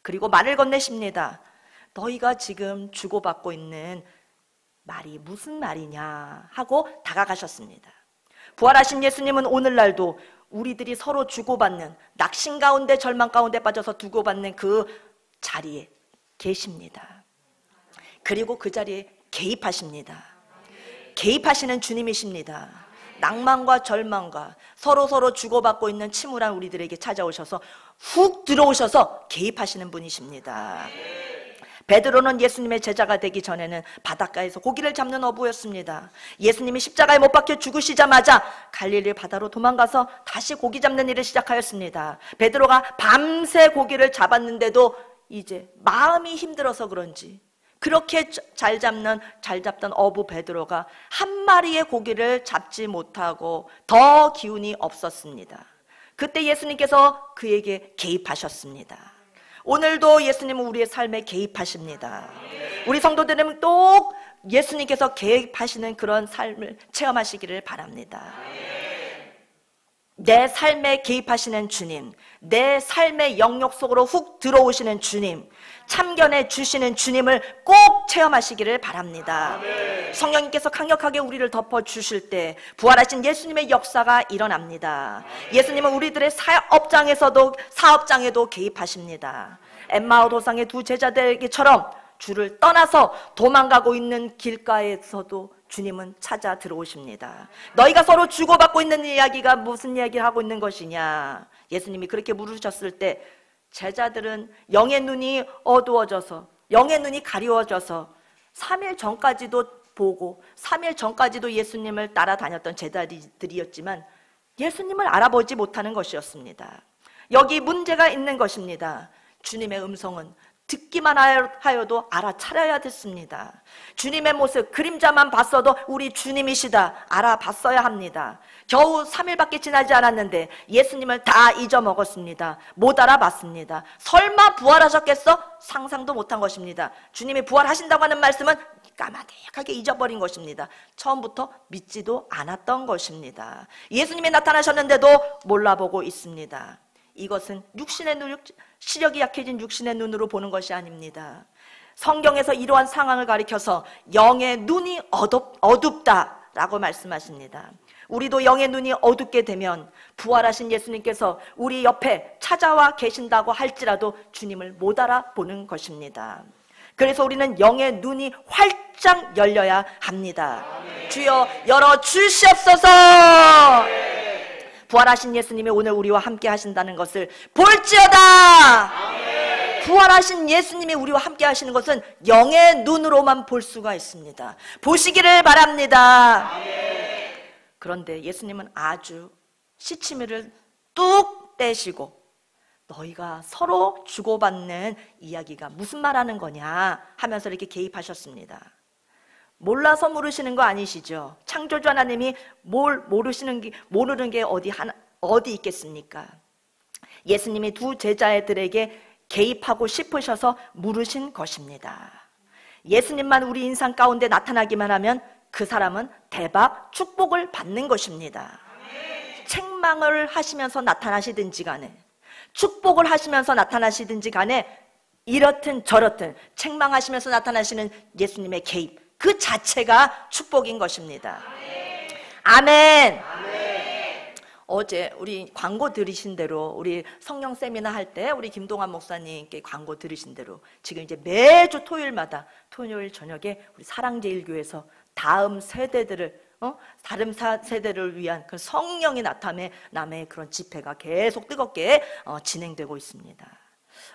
그리고 말을 건네십니다. 너희가 지금 주고받고 있는 말이 무슨 말이냐 하고 다가가셨습니다. 부활하신 예수님은 오늘날도 우리들이 서로 주고받는, 낙심 가운데 절망 가운데 빠져서 두고받는 그 자리에 계십니다. 그리고 그 자리에 개입하십니다. 개입하시는 주님이십니다. 낭만과 절망과 서로 주고받고 있는 침울한 우리들에게 찾아오셔서 훅 들어오셔서 개입하시는 분이십니다. 베드로는 예수님의 제자가 되기 전에는 바닷가에서 고기를 잡는 어부였습니다. 예수님이 십자가에 못 박혀 죽으시자마자 갈릴리 바다로 도망가서 다시 고기 잡는 일을 시작하였습니다. 베드로가 밤새 고기를 잡았는데도 이제 마음이 힘들어서 그런지 그렇게 잘 잡던 어부 베드로가 한 마리의 고기를 잡지 못하고 더 기운이 없었습니다. 그때 예수님께서 그에게 개입하셨습니다. 오늘도 예수님은 우리의 삶에 개입하십니다. 우리 성도들은 또 예수님께서 개입하시는 그런 삶을 체험하시기를 바랍니다. 내 삶에 개입하시는 주님, 내 삶의 영역 속으로 훅 들어오시는 주님, 참견해 주시는 주님을 꼭 체험하시기를 바랍니다. 성령님께서 강력하게 우리를 덮어주실 때 부활하신 예수님의 역사가 일어납니다. 예수님은 우리들의 사업장에도 개입하십니다. 엠마오 도상의 두 제자들에게처럼 주를 떠나서 도망가고 있는 길가에서도 주님은 찾아 들어오십니다. 너희가 서로 주고받고 있는 이야기가 무슨 이야기를 하고 있는 것이냐? 예수님이 그렇게 물으셨을 때 제자들은 영의 눈이 어두워져서, 영의 눈이 가리워져서 3일 전까지도 보고 3일 전까지도 예수님을 따라다녔던 제자들이었지만 예수님을 알아보지 못하는 것이었습니다. 여기 문제가 있는 것입니다. 주님의 음성은 듣기만 하여도 알아차려야 됐습니다. 주님의 모습, 그림자만 봤어도 우리 주님이시다 알아봤어야 합니다. 겨우 3일밖에 지나지 않았는데 예수님을 다 잊어먹었습니다. 못 알아봤습니다. 설마 부활하셨겠어? 상상도 못한 것입니다. 주님이 부활하신다고 하는 말씀은 까마득하게 잊어버린 것입니다. 처음부터 믿지도 않았던 것입니다. 예수님이 나타나셨는데도 몰라보고 있습니다. 이것은 육신의 눈, 시력이 약해진 육신의 눈으로 보는 것이 아닙니다. 성경에서 이러한 상황을 가리켜서 영의 눈이 어둡다라고 말씀하십니다. 우리도 영의 눈이 어둡게 되면 부활하신 예수님께서 우리 옆에 찾아와 계신다고 할지라도 주님을 못 알아보는 것입니다. 그래서 우리는 영의 눈이 활짝 열려야 합니다. 주여 열어 주시옵소서. 부활하신 예수님이 오늘 우리와 함께 하신다는 것을 볼지어다. 부활하신 예수님이 우리와 함께 하시는 것은 영의 눈으로만 볼 수가 있습니다. 보시기를 바랍니다. 그런데 예수님은 아주 시치미를 뚝 떼시고 너희가 서로 주고받는 이야기가 무슨 말하는 거냐 하면서 이렇게 개입하셨습니다. 몰라서 물으시는 거 아니시죠? 창조주 하나님이 모르는 게 어디 있겠습니까? 예수님이 두 제자들에게 개입하고 싶으셔서 물으신 것입니다. 예수님만 우리 인상 가운데 나타나기만 하면 그 사람은 대박 축복을 받는 것입니다. 책망을 하시면서 나타나시든지 간에, 축복을 하시면서 나타나시든지 간에, 이렇든 저렇든 책망하시면서 나타나시는 예수님의 개입, 그 자체가 축복인 것입니다. 아멘. 어제 우리 광고 들으신 대로, 우리 성령 세미나 할 때 우리 김동환 목사님께 광고 들으신 대로 지금 이제 매주 토요일마다 토요일 저녁에 우리 사랑제일교회에서 다음 세대들을 다른 세대를 위한 그 성령의 나타남의 그런 집회가 계속 뜨겁게 진행되고 있습니다.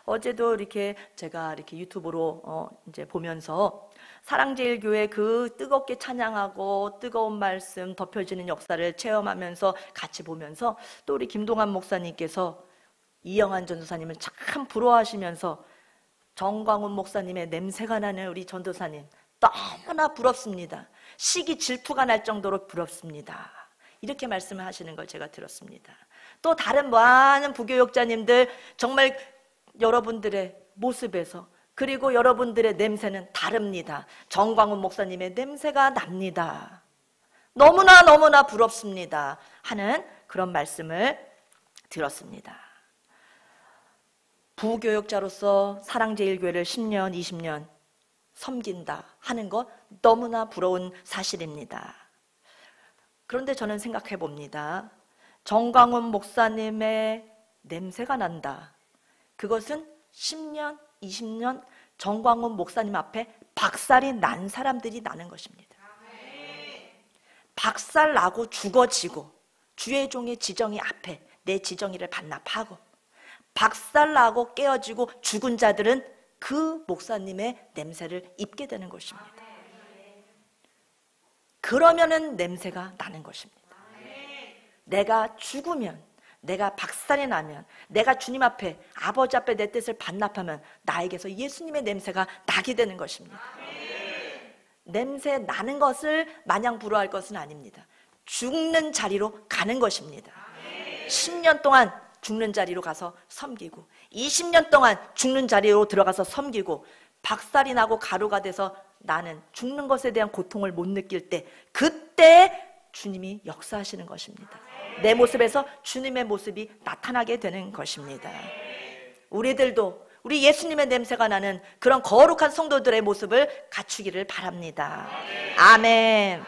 어제도 이렇게 제가 이렇게 유튜브로 이제 보면서 사랑제일교회 그 뜨겁게 찬양하고 뜨거운 말씀 덮여지는 역사를 체험하면서 같이 보면서 또 우리 김동환 목사님께서 이영환 전도사님을 참 부러워하시면서 정광훈 목사님의 냄새가 나는 우리 전도사님 너무나 부럽습니다. 시기 질투가 날 정도로 부럽습니다. 이렇게 말씀을 하시는 걸 제가 들었습니다. 또 다른 많은 부교육자님들 정말 여러분들의 모습에서 그리고 여러분들의 냄새는 다릅니다. 정광훈 목사님의 냄새가 납니다. 너무나 부럽습니다. 하는 그런 말씀을 들었습니다. 부교육자로서 사랑제일교회를 10년, 20년 섬긴다 하는 것 너무나 부러운 사실입니다. 그런데 저는 생각해 봅니다. 정광훈 목사님의 냄새가 난다. 그것은 10년, 20년 정광훈 목사님 앞에 박살이 난 사람들이 나는 것입니다. 박살 나고 죽어지고 주의 종의 지정이 앞에 내 지정의를 반납하고 박살 나고 깨어지고 죽은 자들은 그 목사님의 냄새를 입게 되는 것입니다. 그러면은 냄새가 나는 것입니다. 내가 죽으면, 내가 박살이 나면, 내가 주님 앞에, 아버지 앞에 내 뜻을 반납하면 나에게서 예수님의 냄새가 나게 되는 것입니다. 냄새 나는 것을 마냥 부러워할 것은 아닙니다. 죽는 자리로 가는 것입니다. 10년 동안 죽는 자리로 가서 섬기고 20년 동안 죽는 자리로 들어가서 섬기고 박살이 나고 가루가 돼서 나는 죽는 것에 대한 고통을 못 느낄 때 그때 주님이 역사하시는 것입니다. 내 모습에서 주님의 모습이 나타나게 되는 것입니다. 우리들도 우리 예수님의 냄새가 나는 그런 거룩한 성도들의 모습을 갖추기를 바랍니다. 아멘.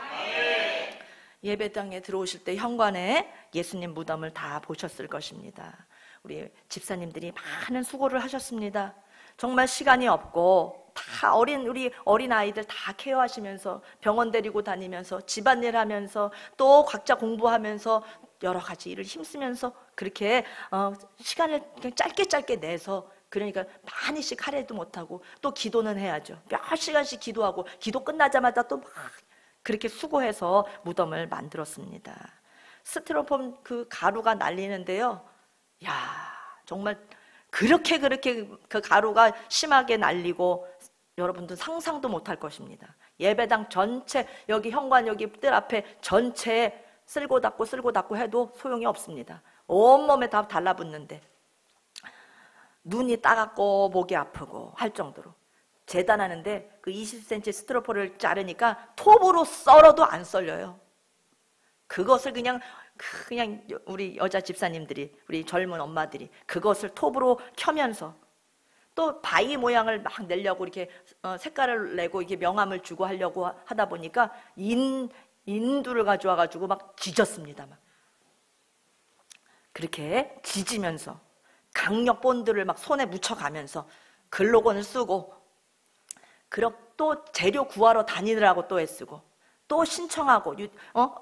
예배당에 들어오실 때 현관에 예수님 무덤을 다 보셨을 것입니다. 우리 집사님들이 많은 수고를 하셨습니다. 정말 시간이 없고 다 우리 어린 아이들 다 케어하시면서 병원 데리고 다니면서 집안일 하면서 또 각자 공부하면서 여러 가지 일을 힘쓰면서 그렇게 시간을 그냥 짧게 내서 그러니까 많이씩 하려도 못하고 또 기도는 해야죠. 몇 시간씩 기도하고 기도 끝나자마자 또 막 그렇게 수고해서 무덤을 만들었습니다. 스티로폼 그 가루가 날리는데요. 야, 정말 그렇게 그 가루가 심하게 날리고 여러분들 상상도 못할 것입니다. 예배당 전체 여기 현관 여기 뜰 앞에 전체에 쓸고 닦고 해도 소용이 없습니다. 온몸에 다 달라붙는데 눈이 따갑고 목이 아프고 할 정도로 재단하는데 그 20cm 스티로폼을 자르니까 톱으로 썰어도 안 썰려요. 그것을 그냥 우리 여자 집사님들이 우리 젊은 엄마들이 그것을 톱으로 켜면서 또 바위 모양을 막 내려고 이렇게 색깔을 내고 이렇게 명암을 주고 하려고 하다 보니까 인두를 가져와 가지고 막 지졌습니다. 막 그렇게 지지면서 강력 본드를 막 손에 묻혀가면서 글로건을 쓰고 또 재료 구하러 다니느라고 또 애쓰고 또 신청하고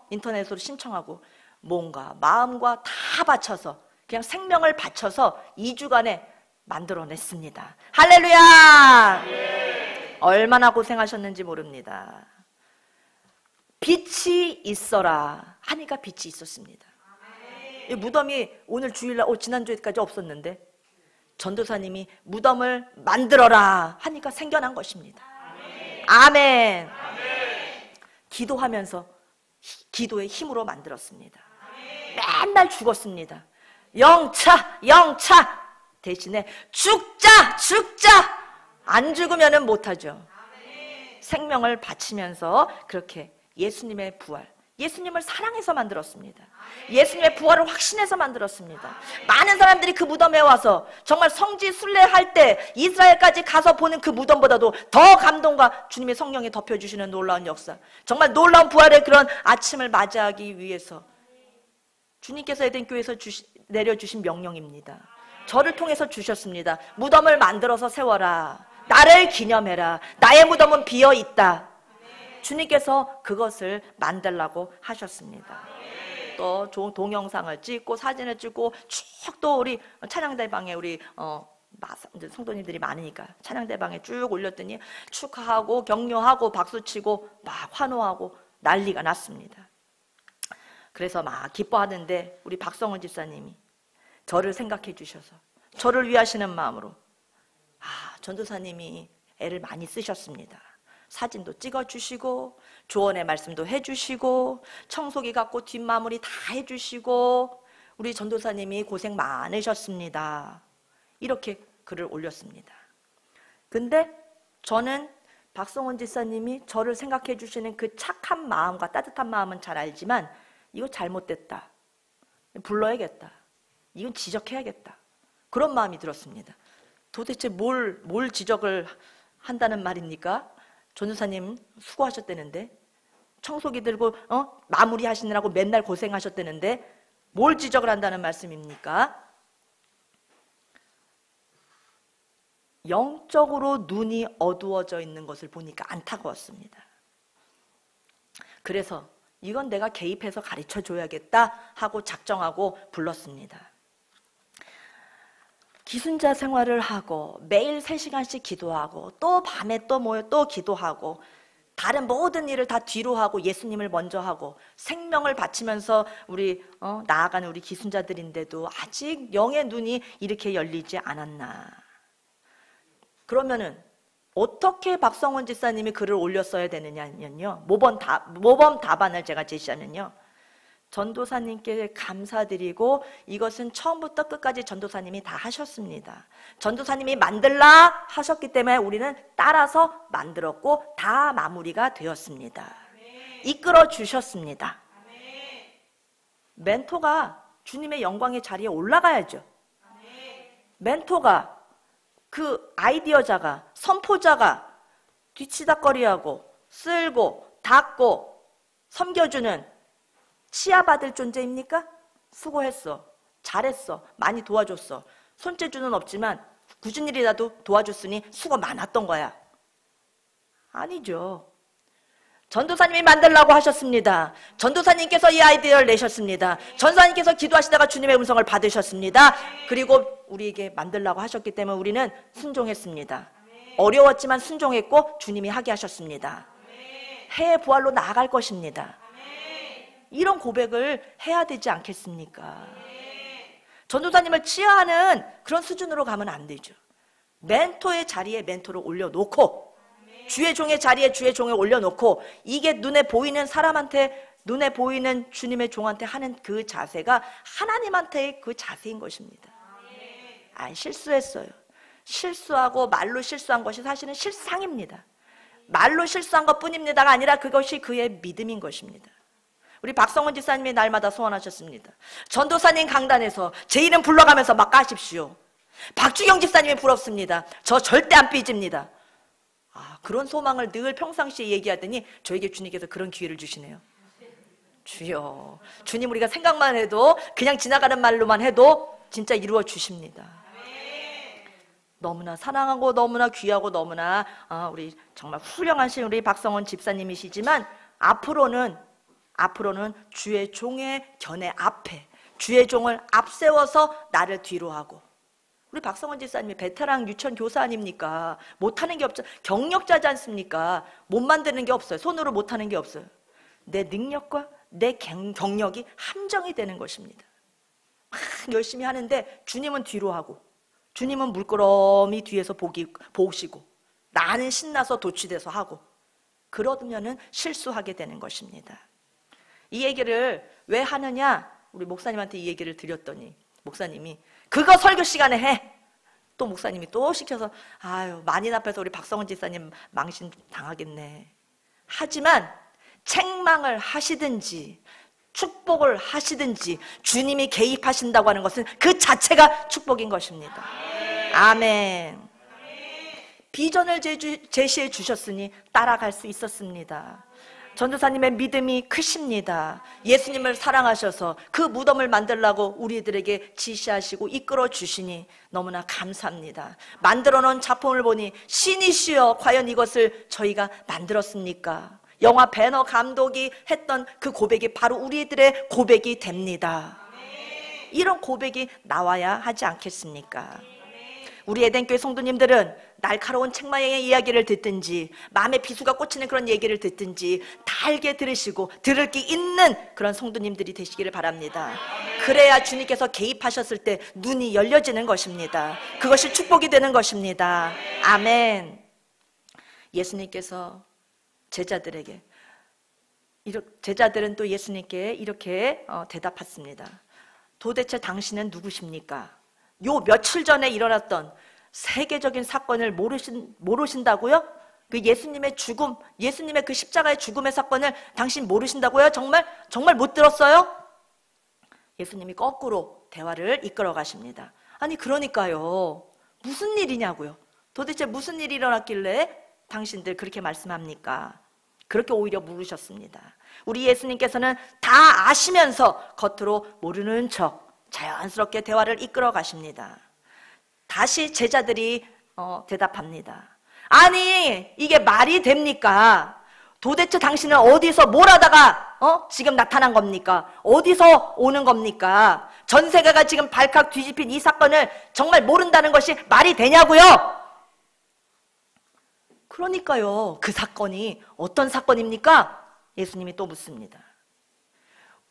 인터넷으로 신청하고 뭔가 마음과 다 바쳐서 그냥 생명을 바쳐서 2주간에 만들어냈습니다. 할렐루야! 얼마나 고생하셨는지 모릅니다. 빛이 있어라 하니까 빛이 있었습니다. 이 무덤이 오늘 주일날 지난주에까지 없었는데 전도사님이 무덤을 만들어라 하니까 생겨난 것입니다. 아멘. 기도하면서 기도의 힘으로 만들었습니다. 맨날 죽었습니다. 영차 대신에 죽자 안 죽으면 못하죠. 생명을 바치면서 그렇게 예수님의 부활, 예수님을 사랑해서 만들었습니다. 예수님의 부활을 확신해서 만들었습니다. 많은 사람들이 그 무덤에 와서 정말 성지 순례할 때 이스라엘까지 가서 보는 그 무덤보다도 더 감동과 주님의 성령이 덮여주시는 놀라운 역사, 정말 놀라운 부활의 그런 아침을 맞이하기 위해서 주님께서 에덴 교회에서 내려주신 명령입니다. 저를 통해서 주셨습니다. 무덤을 만들어서 세워라. 나를 기념해라. 나의 무덤은 비어있다. 주님께서 그것을 만들라고 하셨습니다. 또 동영상을 찍고 사진을 찍고 쭉 또 우리 찬양대방에 우리 이제 성도님들이 많으니까 찬양대방에 쭉 올렸더니 축하하고 격려하고 박수치고 막 환호하고 난리가 났습니다. 그래서 막 기뻐하는데 우리 박성원 집사님이 저를 생각해 주셔서 저를 위하시는 마음으로 전도사님이 애를 많이 쓰셨습니다. 사진도 찍어주시고 조언의 말씀도 해주시고 청소기 갖고 뒷마무리 다 해주시고 우리 전도사님이 고생 많으셨습니다. 이렇게 글을 올렸습니다. 근데 저는 박성원 집사님이 저를 생각해 주시는 그 착한 마음과 따뜻한 마음은 잘 알지만 이거 잘못됐다, 불러야겠다, 이건 지적해야겠다, 그런 마음이 들었습니다. 도대체 뭘 지적을 한다는 말입니까? 전도사님 수고하셨다는데, 청소기 들고 마무리 하시느라고 맨날 고생하셨다는데 뭘 지적을 한다는 말씀입니까? 영적으로 눈이 어두워져 있는 것을 보니까 안타까웠습니다. 그래서 이건 내가 개입해서 가르쳐 줘야겠다 하고 작정하고 불렀습니다. 기순자 생활을 하고 매일 3시간씩 기도하고 또 밤에 또 모여 또 기도하고 다른 모든 일을 다 뒤로 하고 예수님을 먼저 하고 생명을 바치면서 우리 나아가는 우리 기순자들인데도 아직 영의 눈이 이렇게 열리지 않았나. 그러면은 어떻게 박성원 집사님이 글을 올렸어야 되느냐면요, 모범 답안을 제가 제시하면요, 전도사님께 감사드리고 이것은 처음부터 끝까지 전도사님이 다 하셨습니다. 전도사님이 만들라 하셨기 때문에 우리는 따라서 만들었고 다 마무리가 되었습니다. 이끌어 주셨습니다. 멘토가 주님의 영광의 자리에 올라가야죠. 멘토가, 그 아이디어자가, 선포자가 뒤치다거리하고 쓸고 닦고 섬겨주는 치아받을 존재입니까? 수고했어, 잘했어, 많이 도와줬어, 손재주는 없지만 굳은 일이라도 도와줬으니 수고 많았던 거야. 아니죠. 전도사님이 만들라고 하셨습니다. 전도사님께서 이 아이디어를 내셨습니다. 전도사님께서 기도하시다가 주님의 음성을 받으셨습니다. 그리고 우리에게 만들라고 하셨기 때문에 우리는 순종했습니다. 어려웠지만 순종했고 주님이 하게 하셨습니다. 해의 부활로 나아갈 것입니다. 이런 고백을 해야 되지 않겠습니까? 전도사님을 치하하는 그런 수준으로 가면 안 되죠. 멘토의 자리에 멘토를 올려놓고, 주의 종의 자리에 주의 종을 올려놓고, 이게 눈에 보이는 사람한테, 눈에 보이는 주님의 종한테 하는 그 자세가 하나님한테의 그 자세인 것입니다. 실수했어요. 실수하고 말로 실수한 것이 사실은 실상입니다. 말로 실수한 것뿐입니다가 아니라 그것이 그의 믿음인 것입니다. 우리 박성원 집사님이 날마다 소원하셨습니다. 전도사님 강단에서 제 이름 불러가면서 막 까십시오. 박주경 집사님이 부럽습니다. 저 절대 안 삐집니다. 그런 소망을 늘 평상시에 얘기하더니 저에게 주님께서 그런 기회를 주시네요. 주여, 주님 우리가 생각만 해도, 그냥 지나가는 말로만 해도 진짜 이루어 주십니다. 너무나 사랑하고 너무나 귀하고 너무나 우리 정말 훌륭하신 우리 박성원 집사님이시지만 앞으로는 주의 종의 견해 앞에 주의 종을 앞세워서 나를 뒤로 하고, 우리 박성원 집사님이 베테랑 유치원 교사 아닙니까? 못하는 게 없죠. 경력자지 않습니까? 못 만드는 게 없어요. 손으로 못하는 게 없어요. 내 능력과 내 경력이 함정이 되는 것입니다. 열심히 하는데 주님은 뒤로 하고, 주님은 물끄러미 뒤에서 보시고, 나는 신나서 도취돼서 하고, 그러면은 실수하게 되는 것입니다. 이 얘기를 왜 하느냐? 우리 목사님한테 이 얘기를 드렸더니 목사님이 그거 설교 시간에 해. 또 목사님이 또 시켜서 많이 앞에서 우리 박성원 집사님 망신 당하겠네. 하지만 책망을 하시든지 축복을 하시든지 주님이 개입하신다고 하는 것은 그 자체가 축복인 것입니다. 아멘. 비전을 제시해 주셨으니 따라갈 수 있었습니다. 전도사님의 믿음이 크십니다. 예수님을 사랑하셔서 그 무덤을 만들라고 우리들에게 지시하시고 이끌어 주시니 너무나 감사합니다. 만들어 놓은 작품을 보니 신이시여 과연 이것을 저희가 만들었습니까? 영화 배너 감독이 했던 그 고백이 바로 우리들의 고백이 됩니다. 이런 고백이 나와야 하지 않겠습니까? 우리 에덴교회 성도님들은 날카로운 책망의 이야기를 듣든지 마음에 비수가 꽂히는 그런 얘기를 듣든지 달게 들으시고 들을 게 있는 그런 성도님들이 되시기를 바랍니다. 그래야 주님께서 개입하셨을 때 눈이 열려지는 것입니다. 그것이 축복이 되는 것입니다. 아멘. 예수님께서 제자들에게, 제자들은 또 예수님께 이렇게 대답했습니다. 도대체 당신은 누구십니까? 요 며칠 전에 일어났던 세계적인 사건을 모르신다고요? 그 예수님의 죽음, 예수님의 그 십자가의 죽음의 사건을 당신 모르신다고요? 정말 못 들었어요? 예수님이 거꾸로 대화를 이끌어 가십니다. 아니 그러니까요, 무슨 일이냐고요? 도대체 무슨 일이 일어났길래 당신들 그렇게 말씀합니까? 그렇게 오히려 물으셨습니다. 우리 예수님께서는 다 아시면서 겉으로 모르는 척 자연스럽게 대화를 이끌어 가십니다. 다시 제자들이 대답합니다. 아니 이게 말이 됩니까? 도대체 당신은 어디서 뭘 하다가 지금 나타난 겁니까? 어디서 오는 겁니까? 전 세계가 지금 발칵 뒤집힌 이 사건을 정말 모른다는 것이 말이 되냐고요? 그러니까요, 그 사건이 어떤 사건입니까? 예수님이 또 묻습니다.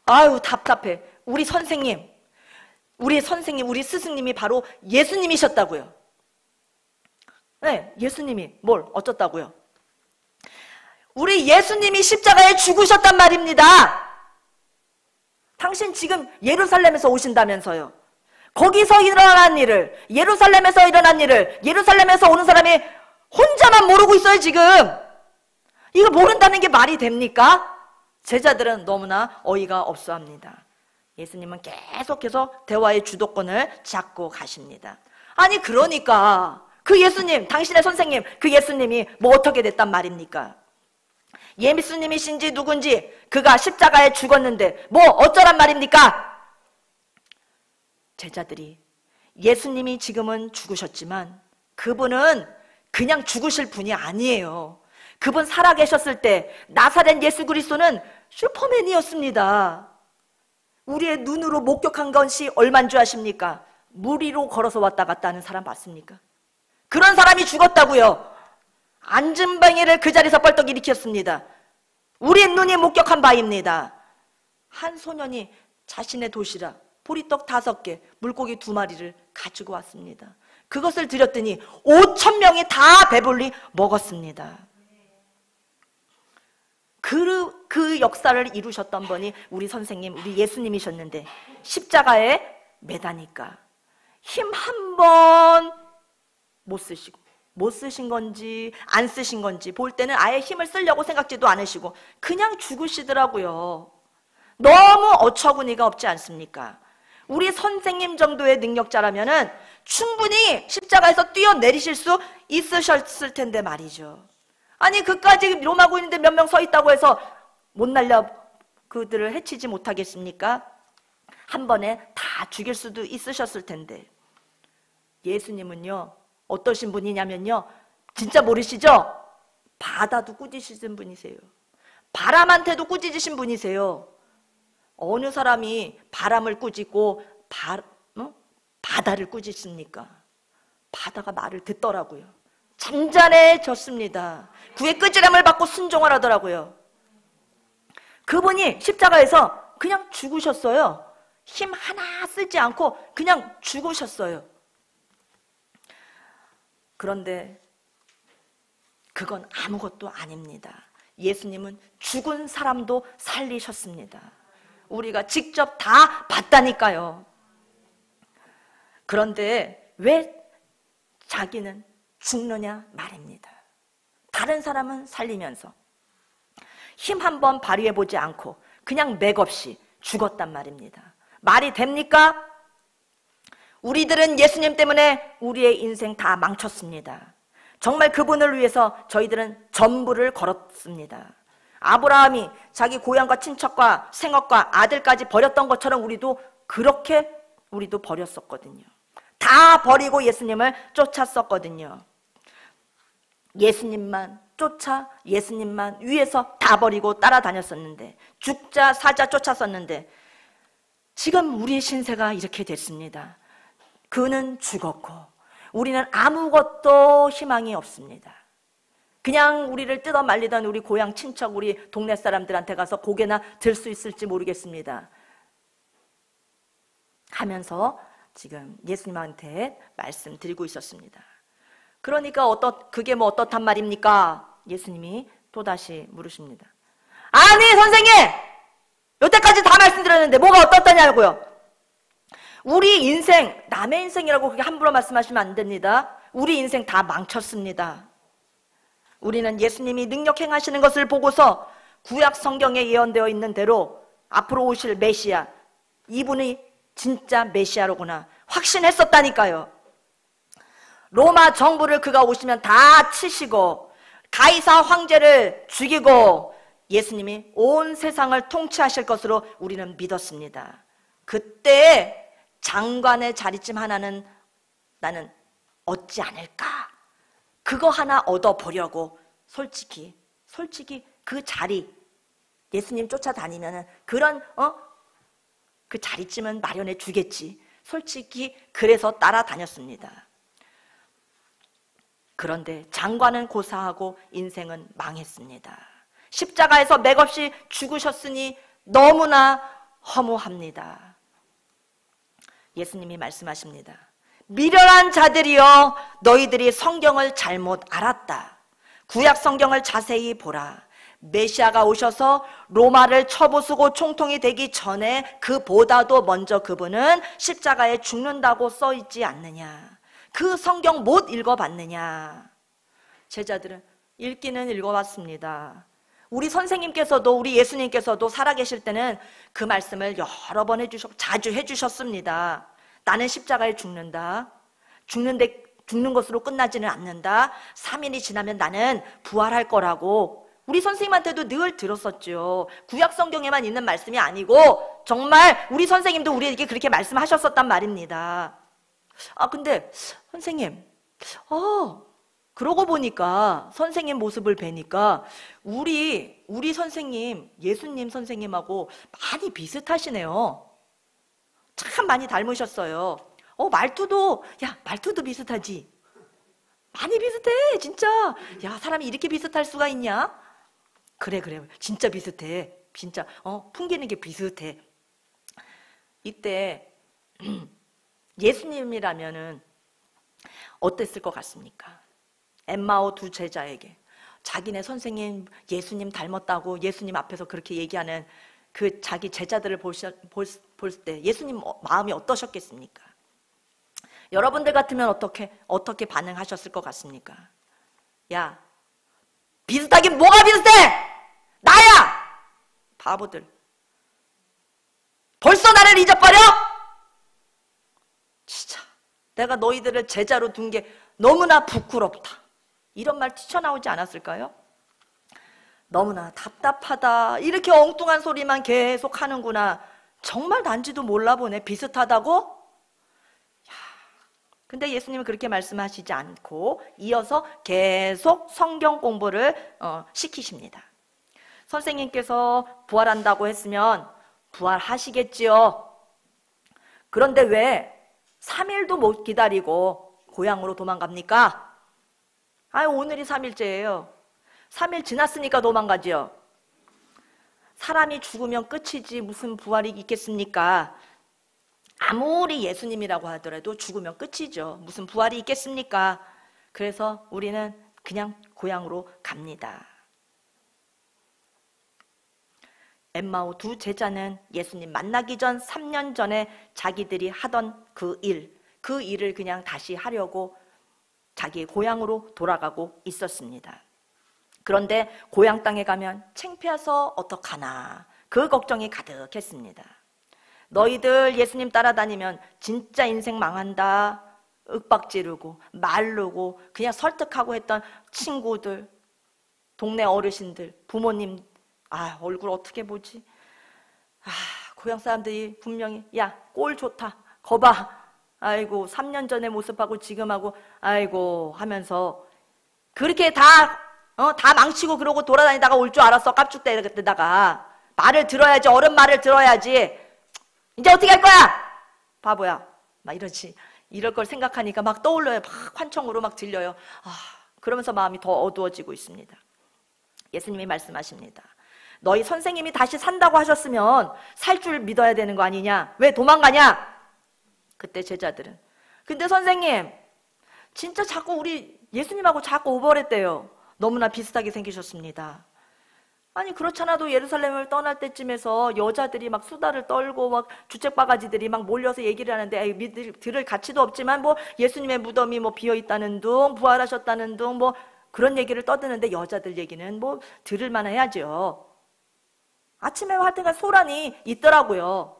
아유 답답해. 우리 선생님, 우리 스승님이 바로 예수님이셨다고요. 네, 예수님이 뭘 어쩌다고요? 우리 예수님이 십자가에 죽으셨단 말입니다. 당신 지금 예루살렘에서 오신다면서요. 거기서 일어난 일을, 예루살렘에서 일어난 일을 예루살렘에서 오는 사람이 혼자만 모르고 있어요 지금. 이거 모른다는 게 말이 됩니까? 제자들은 너무나 어이가 없어합니다. 예수님은 계속해서 대화의 주도권을 잡고 가십니다. 아니 그러니까 그 예수님, 당신의 선생님, 그 예수님이 뭐 어떻게 됐단 말입니까? 예수님이신지 누군지, 그가 십자가에 죽었는데 뭐 어쩌란 말입니까? 제자들이 예수님이 지금은 죽으셨지만 그분은 그냥 죽으실 분이 아니에요. 그분 살아계셨을 때 나사렛 예수 그리스도는 슈퍼맨이었습니다. 우리의 눈으로 목격한 것이 얼만 줄 아십니까? 물 위로 걸어서 왔다 갔다 하는 사람 봤습니까? 그런 사람이 죽었다고요. 안진뱅이를 그 자리에서 벌떡 일으켰습니다. 우리의 눈이 목격한 바입니다. 한 소년이 자신의 도시락 보리떡 5개, 물고기 2마리를 가지고 왔습니다. 그것을 드렸더니 5,000명이 다 배불리 먹었습니다. 그 역사를 이루셨던 분이 우리 선생님, 우리 예수님이셨는데 십자가에 매다니까 힘 한 번 못 쓰신 건지 안 쓰신 건지 볼 때는 아예 힘을 쓰려고 생각지도 않으시고 그냥 죽으시더라고요. 너무 어처구니가 없지 않습니까? 우리 선생님 정도의 능력자라면은 충분히 십자가에서 뛰어내리실 수 있으셨을 텐데 말이죠. 아니 그까지 로마고 있는데 몇 명 서 있다고 해서 못 날려 그들을 해치지 못하겠습니까? 한 번에 다 죽일 수도 있으셨을 텐데 예수님은요 어떠신 분이냐면요, 진짜 모르시죠? 바다도 꾸짖으신 분이세요. 바람한테도 꾸짖으신 분이세요. 어느 사람이 바람을 꾸짖고 바다를 꾸짖습니까? 바다가 말을 듣더라고요. 잔잔해졌습니다. 그의 끄지람을 받고 순종을 하더라고요. 그분이 십자가에서 그냥 죽으셨어요. 힘 하나 쓰지 않고 그냥 죽으셨어요. 그런데 그건 아무것도 아닙니다. 예수님은 죽은 사람도 살리셨습니다. 우리가 직접 다 봤다니까요. 그런데 왜 자기는 죽느냐 말입니다. 다른 사람은 살리면서 힘 한번 발휘해보지 않고 그냥 맥없이 죽었단 말입니다. 말이 됩니까? 우리들은 예수님 때문에 우리의 인생 다 망쳤습니다. 정말 그분을 위해서 저희들은 전부를 걸었습니다. 아브라함이 자기 고향과 친척과 생업과 아들까지 버렸던 것처럼 우리도 그렇게 우리도 버렸었거든요. 다 버리고 예수님을 쫓았었거든요. 예수님만 쫓아 예수님만 위해서 다 버리고 따라다녔었는데 죽자 사자 쫓았었는데 지금 우리의 신세가 이렇게 됐습니다. 그는 죽었고 우리는 아무것도 희망이 없습니다. 그냥 우리를 뜯어 말리던 우리 고향 친척, 우리 동네 사람들한테 가서 고개나 들 수 있을지 모르겠습니다 하면서 지금 예수님한테 말씀드리고 있었습니다. 그러니까 그게 뭐 어떻단 말입니까? 예수님이 또다시 물으십니다. 아니 선생님! 여태까지 다 말씀드렸는데 뭐가 어떻다냐고요. 우리 인생, 남의 인생이라고 그렇게 함부로 말씀하시면 안 됩니다. 우리 인생 다 망쳤습니다. 우리는 예수님이 능력 행하시는 것을 보고서 구약 성경에 예언되어 있는 대로 앞으로 오실 메시아, 이분이 진짜 메시아로구나 확신했었다니까요. 로마 정부를 그가 오시면 다 치시고 가이사 황제를 죽이고 예수님이 온 세상을 통치하실 것으로 우리는 믿었습니다. 그때 장관의 자리쯤 하나는 나는 얻지 않을까? 그거 하나 얻어보려고 솔직히 그 자리, 예수님 쫓아다니면은 그런 그 자리쯤은 마련해 주겠지. 솔직히 그래서 따라다녔습니다. 그런데 장관은 고사하고 인생은 망했습니다. 십자가에서 맥없이 죽으셨으니 너무나 허무합니다. 예수님이 말씀하십니다. 미련한 자들이여, 너희들이 성경을 잘못 알았다. 구약 성경을 자세히 보라. 메시아가 오셔서 로마를 쳐부수고 총통이 되기 전에 그보다도 먼저 그분은 십자가에 죽는다고 써있지 않느냐. 그 성경 못 읽어봤느냐. 제자들은 읽기는 읽어봤습니다. 우리 선생님께서도 우리 예수님께서도 살아계실 때는 그 말씀을 여러 번 자주 해주셨습니다. 나는 십자가에 죽는다. 죽는 것으로 끝나지는 않는다. 3일이 지나면 나는 부활할 거라고 우리 선생님한테도 늘 들었었죠. 구약 성경에만 있는 말씀이 아니고 정말 우리 선생님도 우리에게 그렇게 말씀하셨었단 말입니다. 근데 선생님, 그러고 보니까 선생님 모습을 뵈니까 우리 선생님, 예수님 선생님하고 많이 비슷하시네요. 참 많이 닮으셨어요. 말투도 비슷하지. 많이 비슷해, 진짜. 야, 사람이 이렇게 비슷할 수가 있냐? 그래, 진짜 비슷해. 진짜, 풍기는 게 비슷해. 이때 예수님이라면은 어땠을 것 같습니까? 엠마오 두 제자에게 자기네 선생님 예수님 닮았다고 예수님 앞에서 그렇게 얘기하는 그 자기 제자들을 볼 때 예수님 마음이 어떠셨겠습니까? 여러분들 같으면 어떻게 반응하셨을 것 같습니까? 야, 비슷하긴 뭐가 비슷해? 나야! 바보들. 벌써 나를 잊어버려? 진짜 내가 너희들을 제자로 둔 게 너무나 부끄럽다. 이런 말 튀쳐나오지 않았을까요? 너무나 답답하다. 이렇게 엉뚱한 소리만 계속 하는구나. 정말 난지도 몰라보네. 비슷하다고? 근데 예수님은 그렇게 말씀하시지 않고 이어서 계속 성경 공부를 시키십니다. 선생님께서 부활한다고 했으면 부활하시겠지요. 그런데 왜 3일도 못 기다리고 고향으로 도망갑니까? 오늘이 3일째예요. 3일 지났으니까 도망가지요. 사람이 죽으면 끝이지 무슨 부활이 있겠습니까? 아무리 예수님이라고 하더라도 죽으면 끝이죠. 무슨 부활이 있겠습니까? 그래서 우리는 그냥 고향으로 갑니다. 엠마오 두 제자는 예수님 만나기 전 3년 전에 자기들이 하던 그 일을 그냥 다시 하려고 자기의 고향으로 돌아가고 있었습니다. 그런데 고향 땅에 가면 창피해서 어떡하나 그 걱정이 가득했습니다. 너희들 예수님 따라다니면 진짜 인생 망한다. 윽박지르고 말르고 그냥 설득하고 했던 친구들, 동네 어르신들, 부모님 얼굴 어떻게 보지? 고향 사람들이 분명히 야, 꼴 좋다. 거봐. 아이고 3년 전의 모습하고 지금하고 아이고 하면서 그렇게 다 망치고 그러고 돌아다니다가 올 줄 알았어. 깝죽대다가 말을 들어야지. 어른 말을 들어야지. 이제 어떻게 할 거야? 바보야. 막 이러지. 이럴 걸 생각하니까 막 떠올려요. 막 환청으로 막 들려요. 그러면서 마음이 더 어두워지고 있습니다. 예수님이 말씀하십니다. 너희 선생님이 다시 산다고 하셨으면 살 줄 믿어야 되는 거 아니냐? 왜 도망가냐? 그때 제자들은, 근데 선생님 진짜 자꾸 우리 예수님하고 자꾸 오버랩돼요. 너무나 비슷하게 생기셨습니다. 아니 그렇잖아도 예루살렘을 떠날 때쯤에서 여자들이 막 수다를 떨고 막 주책바가지들이 막 몰려서 얘기를 하는데 들을 가치도 없지만 뭐 예수님의 무덤이 뭐 비어있다는 둥, 부활하셨다는 둥, 뭐 그런 얘기를 떠드는데 여자들 얘기는 뭐 들을 만해야죠. 아침에 하여튼간 소란이 있더라고요.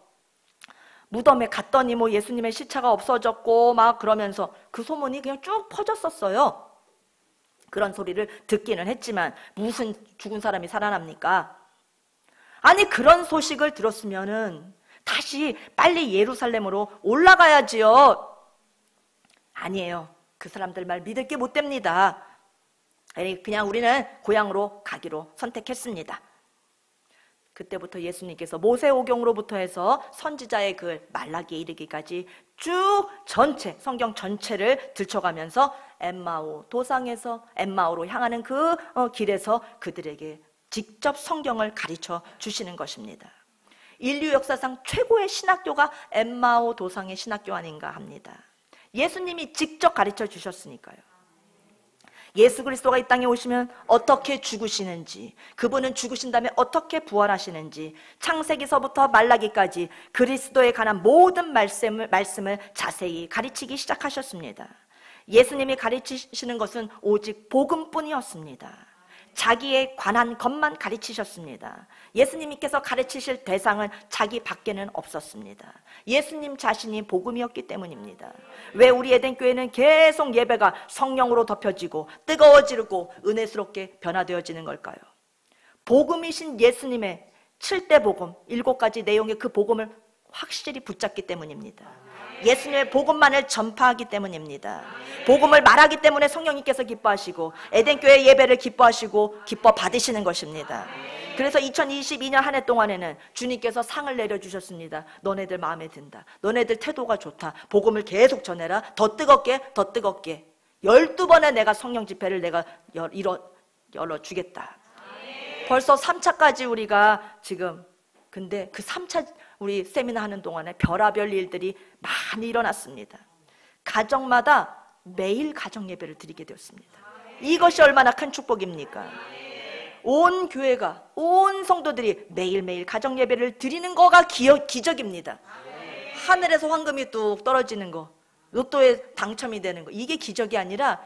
무덤에 갔더니 뭐 예수님의 시체가 없어졌고 막 그러면서 그 소문이 그냥 쭉 퍼졌었어요. 그런 소리를 듣기는 했지만 무슨 죽은 사람이 살아납니까? 아니 그런 소식을 들었으면은 다시 빨리 예루살렘으로 올라가야지요. 아니에요. 그 사람들 말 믿을 게 못 됩니다. 그냥 우리는 고향으로 가기로 선택했습니다. 그때부터 예수님께서 모세오경으로부터 해서 선지자의 글 말라기에 이르기까지 쭉 전체 성경 전체를 들춰가면서 엠마오 도상에서 엠마오로 향하는 그 길에서 그들에게 직접 성경을 가르쳐 주시는 것입니다. 인류 역사상 최고의 신학교가 엠마오 도상의 신학교 아닌가 합니다. 예수님이 직접 가르쳐 주셨으니까요. 예수 그리스도가 이 땅에 오시면 어떻게 죽으시는지, 그분은 죽으신 다음에 어떻게 부활하시는지, 창세기서부터 말라기까지 그리스도에 관한 모든 말씀을 자세히 가르치기 시작하셨습니다. 예수님이 가르치시는 것은 오직 복음뿐이었습니다. 자기에 관한 것만 가르치셨습니다. 예수님께서 가르치실 대상은 자기 밖에는 없었습니다. 예수님 자신이 복음이었기 때문입니다. 왜 우리 에덴교회는 계속 예배가 성령으로 덮여지고 뜨거워지고 은혜스럽게 변화되어지는 걸까요? 복음이신 예수님의 7대 복음, 7가지 내용의 그 복음을 확실히 붙잡기 때문입니다. 예수님의 복음만을 전파하기 때문입니다. 복음을 말하기 때문에 성령님께서 기뻐하시고 에덴교회 예배를 기뻐하시고 기뻐 받으시는 것입니다. 그래서 2022년 한 해 동안에는 주님께서 상을 내려주셨습니다. 너네들 마음에 든다. 너네들 태도가 좋다. 복음을 계속 전해라. 더 뜨겁게 더 뜨겁게 12번의 내가 성령 집회를 내가 열어주겠다. 벌써 3차까지 우리가 지금, 근데 그 3차 우리 세미나 하는 동안에 별의별 일들이 많이 일어났습니다. 가정마다 매일 가정 예배를 드리게 되었습니다. 이것이 얼마나 큰 축복입니까? 온 교회가, 온 성도들이 매일매일 가정 예배를 드리는 거가 기적입니다. 하늘에서 황금이 뚝 떨어지는 거, 로또에 당첨이 되는 거, 이게 기적이 아니라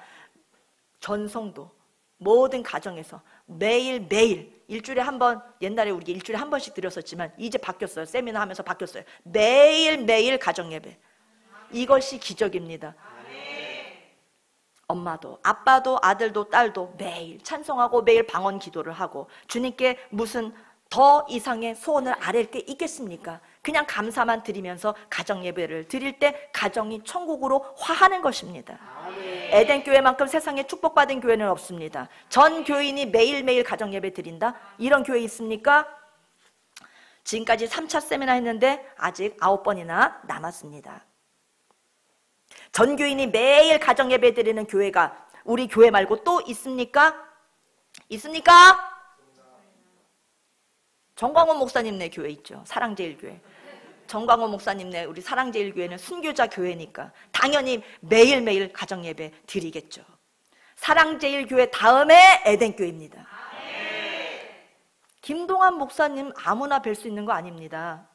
전 성도 모든 가정에서 매일매일 일주일에 한 번, 옛날에 우리 일주일에 한 번씩 드렸었지만 이제 바뀌었어요. 세미나 하면서 바뀌었어요. 매일매일 가정예배. 이것이 기적입니다. 엄마도 아빠도 아들도 딸도 매일 찬송하고 매일 방언 기도를 하고 주님께 무슨 더 이상의 소원을 아랠 게 있겠습니까? 그냥 감사만 드리면서 가정예배를 드릴 때 가정이 천국으로 화하는 것입니다. 에덴교회만큼 세상에 축복받은 교회는 없습니다. 전 교인이 매일매일 가정예배 드린다? 이런 교회 있습니까? 지금까지 3차 세미나 했는데 아직 9번이나 남았습니다. 전 교인이 매일 가정예배 드리는 교회가 우리 교회 말고 또 있습니까? 있습니까? 정광훈 목사님네 교회 있죠. 사랑제일교회. 정광훈 목사님네 우리 사랑제일교회는 순교자 교회니까 당연히 매일매일 가정예배 드리겠죠. 사랑제일교회 다음에 에덴교회입니다. 김동환 목사님 아무나 뵐 수 있는 거 아닙니다.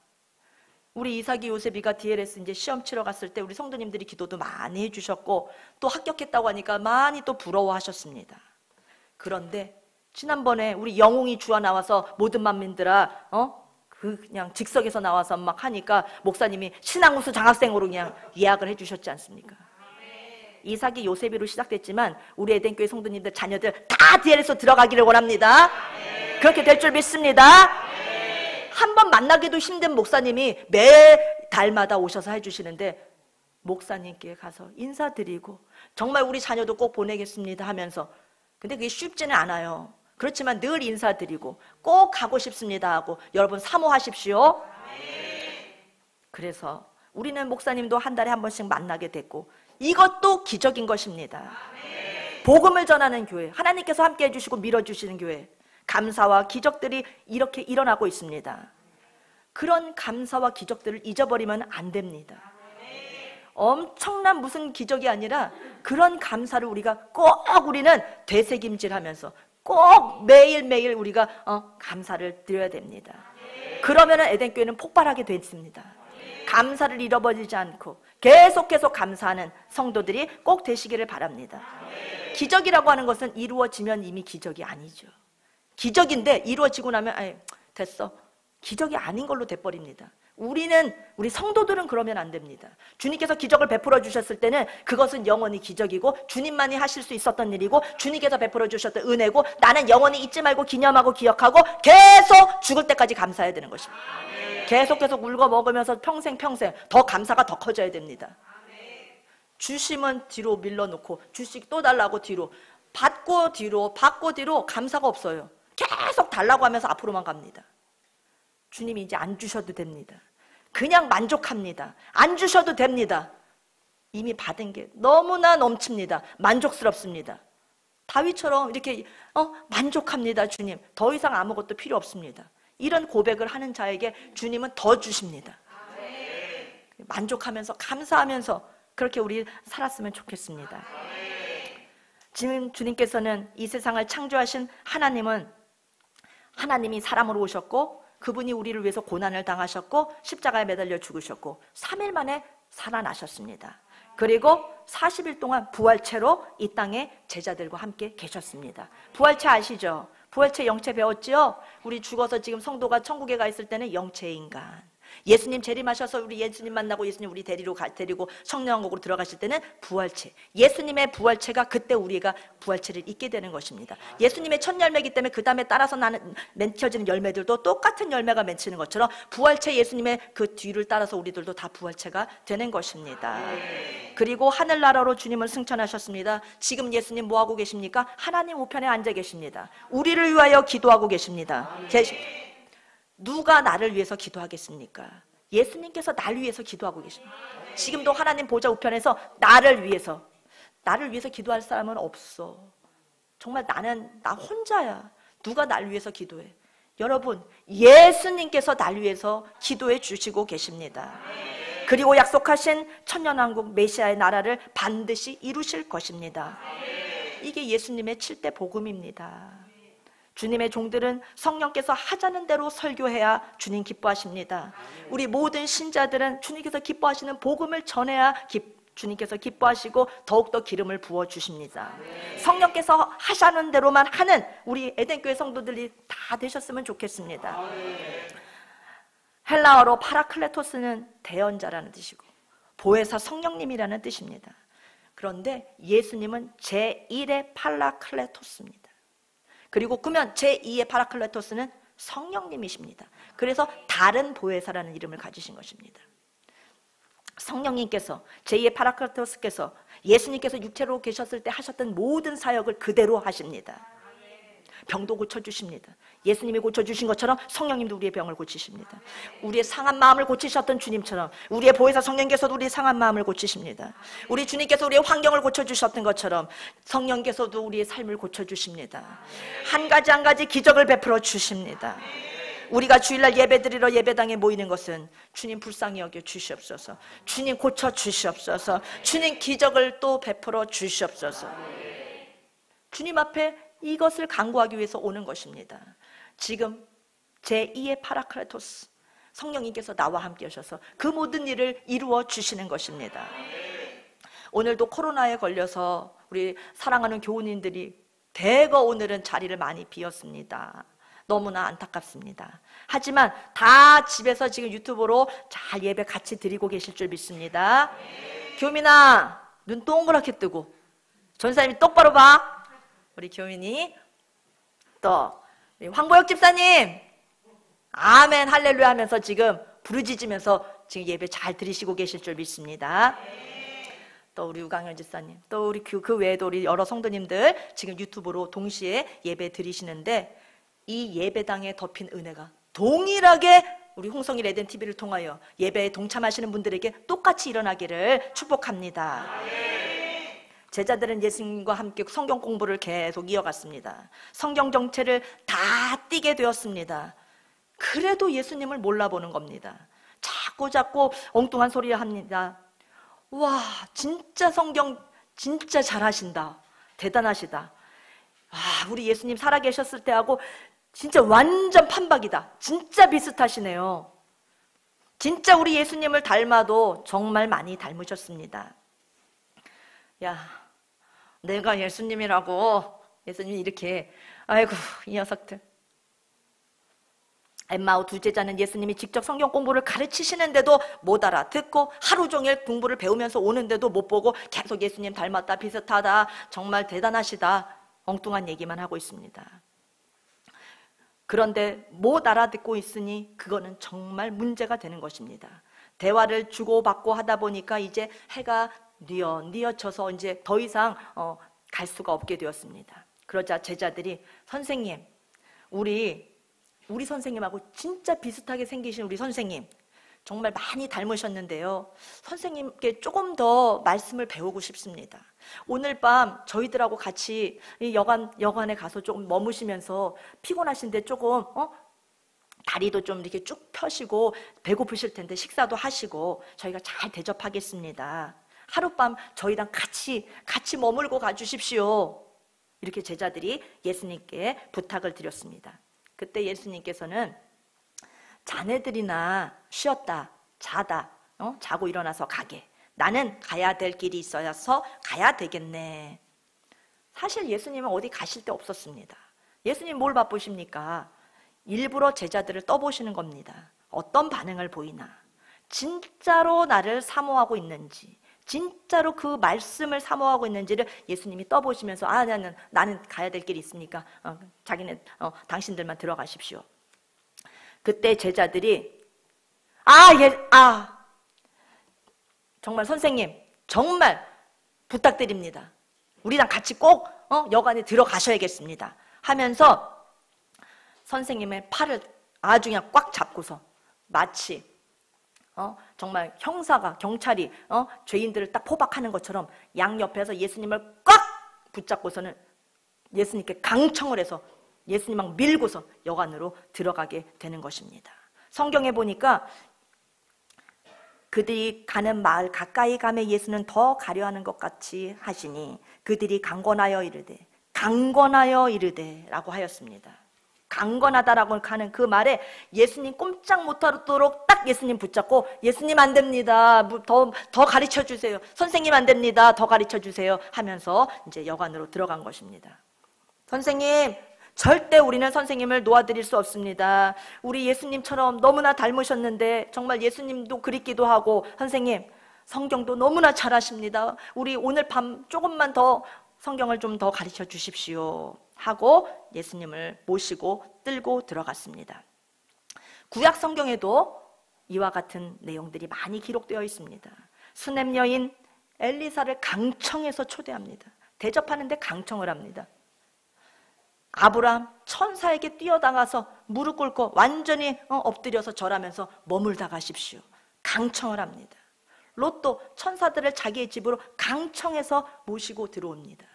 우리 이삭이 요셉이가 DLS 이제 시험 치러 갔을 때 우리 성도님들이 기도도 많이 해주셨고 또 합격했다고 하니까 많이 또 부러워하셨습니다. 그런데 지난번에 우리 영웅이 주와 나와서 모든 만민들아 그냥 즉석에서 나와서 막 하니까 목사님이 신앙우수 장학생으로 그냥 예약을 해주셨지 않습니까? 이삭이 요셉이로 시작됐지만 우리 에덴교회 성도님들 자녀들 다 DLS 들어가기를 원합니다. 그렇게 될 줄 믿습니다. 한 번 만나기도 힘든 목사님이 매 달마다 오셔서 해주시는데 목사님께 가서 인사드리고 정말 우리 자녀도 꼭 보내겠습니다 하면서 근데 그게 쉽지는 않아요. 그렇지만 늘 인사드리고 꼭 가고 싶습니다 하고 여러분 사모하십시오. 그래서 우리는 목사님도 한 달에 한 번씩 만나게 됐고, 이것도 기적인 것입니다. 복음을 전하는 교회, 하나님께서 함께 해주시고 밀어주시는 교회, 감사와 기적들이 이렇게 일어나고 있습니다. 그런 감사와 기적들을 잊어버리면 안 됩니다. 엄청난 무슨 기적이 아니라 그런 감사를 우리가 꼭 우리는 되새김질하면서 꼭 매일매일 우리가 감사를 드려야 됩니다. 그러면 에덴교회는 폭발하게 됐습니다. 감사를 잃어버리지 않고 계속해서 감사하는 성도들이 꼭 되시기를 바랍니다. 기적이라고 하는 것은 이루어지면 이미 기적이 아니죠. 기적인데 이루어지고 나면 아이, 됐어. 기적이 아닌 걸로 돼버립니다. 우리 성도들은 그러면 안 됩니다. 주님께서 기적을 베풀어 주셨을 때는 그것은 영원히 기적이고 주님만이 하실 수 있었던 일이고 주님께서 베풀어 주셨던 은혜고 나는 영원히 잊지 말고 기념하고 기억하고 계속 죽을 때까지 감사해야 되는 것입니다. 계속 울고 먹으면서 평생 더 감사가 더 커져야 됩니다. 주시면 뒤로 밀러놓고 주식 또 달라고 뒤로 받고 뒤로 감사가 없어요. 계속 달라고 하면서 앞으로만 갑니다. 주님이 이제 안 주셔도 됩니다. 그냥 만족합니다. 안 주셔도 됩니다. 이미 받은 게 너무나 넘칩니다. 만족스럽습니다. 다윗처럼 이렇게 만족합니다. 주님 더 이상 아무것도 필요 없습니다. 이런 고백을 하는 자에게 주님은 더 주십니다. 만족하면서 감사하면서 그렇게 우리 살았으면 좋겠습니다. 지금 주님께서는 이 세상을 창조하신 하나님이 사람으로 오셨고 그분이 우리를 위해서 고난을 당하셨고 십자가에 매달려 죽으셨고 3일 만에 살아나셨습니다. 그리고 40일 동안 부활체로 이 땅에 제자들과 함께 계셨습니다. 부활체 아시죠? 부활체 영체 배웠죠? 우리 죽어서 지금 성도가 천국에 가 있을 때는 영체 인간. 예수님 재림하셔서 우리 예수님 만나고 예수님 우리 데리고 성령왕국으로 들어가실 때는 부활체, 예수님의 부활체가 그때 우리가 부활체를 잊게 되는 것입니다. 예수님의 첫 열매이기 때문에 그 다음에 따라서 맺혀지는 열매들도 똑같은 열매가 맺히는 것처럼 부활체 예수님의 그 뒤를 따라서 우리들도 다 부활체가 되는 것입니다. 그리고 하늘나라로 주님을 승천하셨습니다. 지금 예수님 뭐하고 계십니까? 하나님 우편에 앉아 계십니다. 우리를 위하여 기도하고 계십니다. 누가 나를 위해서 기도하겠습니까? 예수님께서 나를 위해서 기도하고 계십니다. 지금도 하나님 보좌 우편에서 나를 위해서 기도할 사람은 없어. 정말 나 혼자야. 누가 나를 위해서 기도해? 여러분, 예수님께서 나를 위해서 기도해 주시고 계십니다. 그리고 약속하신 천년왕국 메시아의 나라를 반드시 이루실 것입니다. 이게 예수님의 7대 복음입니다. 주님의 종들은 성령께서 하자는 대로 설교해야 주님 기뻐하십니다. 우리 모든 신자들은 주님께서 기뻐하시는 복음을 전해야 주님께서 기뻐하시고 더욱더 기름을 부어주십니다. 성령께서 하자는 대로만 하는 우리 에덴교회 성도들이 다 되셨으면 좋겠습니다. 헬라어로 파라클레토스는 대언자라는 뜻이고 보혜사 성령님이라는 뜻입니다. 그런데 예수님은 제1의 파라클레토스입니다. 그리고 그러면 제2의 파라클레토스는 성령님이십니다. 그래서 다른 보혜사라는 이름을 가지신 것입니다. 성령님께서 제2의 파라클레토스께서 예수님께서 육체로 계셨을 때 하셨던 모든 사역을 그대로 하십니다. 병도 고쳐주십니다. 예수님이 고쳐주신 것처럼 성령님도 우리의 병을 고치십니다. 우리의 상한 마음을 고치셨던 주님처럼 우리의 보혜사 성령께서도 우리의 상한 마음을 고치십니다. 우리 주님께서 우리의 환경을 고쳐주셨던 것처럼 성령께서도 우리의 삶을 고쳐주십니다. 한 가지 한 가지 기적을 베풀어 주십니다. 우리가 주일날 예배드리러 예배당에 모이는 것은 주님 불쌍히 여겨 주시옵소서, 주님 고쳐 주시옵소서, 주님 기적을 또 베풀어 주시옵소서. 주님 앞에 이것을 간구하기 위해서 오는 것입니다. 지금 제2의 파라클레토스 성령님께서 나와 함께 하셔서 그 모든 일을 이루어 주시는 것입니다. 오늘도 코로나에 걸려서 우리 사랑하는 교우님들이 대거 오늘은 자리를 많이 비웠습니다. 너무나 안타깝습니다. 하지만 다 집에서 지금 유튜브로 잘 예배 같이 드리고 계실 줄 믿습니다. 교민아, 눈 동그랗게 뜨고 전사님이 똑바로 봐. 우리 교민이 또 황보혁 집사님 아멘 할렐루야 하면서 지금 부르짖으면서 지금 예배 잘 드리시고 계실 줄 믿습니다. 또 우리 우강현 집사님, 또 우리 그 외에도 우리 여러 성도님들 지금 유튜브로 동시에 예배 드리시는데 이 예배당에 덮인 은혜가 동일하게 우리 홍성일 에덴 TV를 통하여 예배에 동참하시는 분들에게 똑같이 일어나기를 축복합니다. 제자들은 예수님과 함께 성경 공부를 계속 이어갔습니다. 성경 정체를 다 띄게 되었습니다. 그래도 예수님을 몰라보는 겁니다. 자꾸 엉뚱한 소리를 합니다. 와, 진짜 성경 진짜 잘하신다. 대단하시다. 아, 우리 예수님 살아계셨을 때하고 진짜 완전 판박이다. 진짜 비슷하시네요. 진짜 우리 예수님을 닮아도 정말 많이 닮으셨습니다. 야, 내가 예수님이라고. 예수님이 이렇게, 아이고 이 녀석들. 엠마오 두 제자는 예수님이 직접 성경 공부를 가르치시는데도 못 알아듣고 하루 종일 공부를 배우면서 오는데도 못 보고 계속 예수님 닮았다, 비슷하다, 정말 대단하시다, 엉뚱한 얘기만 하고 있습니다. 그런데 못 알아듣고 있으니 그거는 정말 문제가 되는 것입니다. 대화를 주고받고 하다 보니까 이제 해가 뉘어쳐서 이제 더 이상 갈 수가 없게 되었습니다. 그러자 제자들이 선생님, 우리 선생님하고 진짜 비슷하게 생기신 우리 선생님 정말 많이 닮으셨는데요, 선생님께 조금 더 말씀을 배우고 싶습니다. 오늘 밤 저희들하고 같이 여관에 가서 조금 머무시면서 피곤하신데 조금 다리도 좀 이렇게 쭉 펴시고 배고프실 텐데 식사도 하시고 저희가 잘 대접하겠습니다. 하룻밤 저희랑 같이 머물고 가주십시오. 이렇게 제자들이 예수님께 부탁을 드렸습니다. 그때 예수님께서는 자네들이나 쉬었다, 자다, 자고 일어나서 가게. 나는 가야 될 길이 있어서 가야 되겠네. 사실 예수님은 어디 가실 데 없었습니다. 예수님 뭘 바쁘십니까? 일부러 제자들을 떠보시는 겁니다. 어떤 반응을 보이나? 진짜로 나를 사모하고 있는지, 진짜로 그 말씀을 사모하고 있는지를 예수님이 떠보시면서 나는 가야 될 길이 있으니까 당신들만 들어가십시오. 그때 제자들이 정말 선생님 정말 부탁드립니다. 우리랑 같이 꼭 여관에 들어가셔야겠습니다 하면서 선생님의 팔을 아주 그냥 꽉 잡고서 마치 정말 형사가, 경찰이 죄인들을 딱 포박하는 것처럼 양옆에서 예수님을 꽉 붙잡고서는 예수님께 강청을 해서 예수님 막 밀고서 여관으로 들어가게 되는 것입니다. 성경에 보니까 그들이 가는 마을 가까이 가매 예수는 더 가려하는 것 같이 하시니 그들이 강권하여 이르되 라고 하였습니다. 강건하다라고 하는 그 말에 예수님 꼼짝 못하도록 딱 예수님 붙잡고, 예수님 안 됩니다, 더 가르쳐 주세요, 선생님 안 됩니다, 더 가르쳐 주세요 하면서 이제 여관으로 들어간 것입니다. 선생님, 절대 우리는 선생님을 놓아드릴 수 없습니다. 우리 예수님처럼 너무나 닮으셨는데 정말 예수님도 그립기도 하고, 선생님 성경도 너무나 잘하십니다. 우리 오늘 밤 조금만 더 성경을 좀 더 가르쳐 주십시오 하고 예수님을 모시고 끌고 들어갔습니다. 구약 성경에도 이와 같은 내용들이 많이 기록되어 있습니다. 수넴 여인 엘리사를 강청해서 초대합니다. 대접하는데 강청을 합니다. 아브라함 천사에게 뛰어나가서 무릎 꿇고 완전히 엎드려서 절하면서 머물다 가십시오. 강청을 합니다. 롯도 천사들을 자기의 집으로 강청해서 모시고 들어옵니다.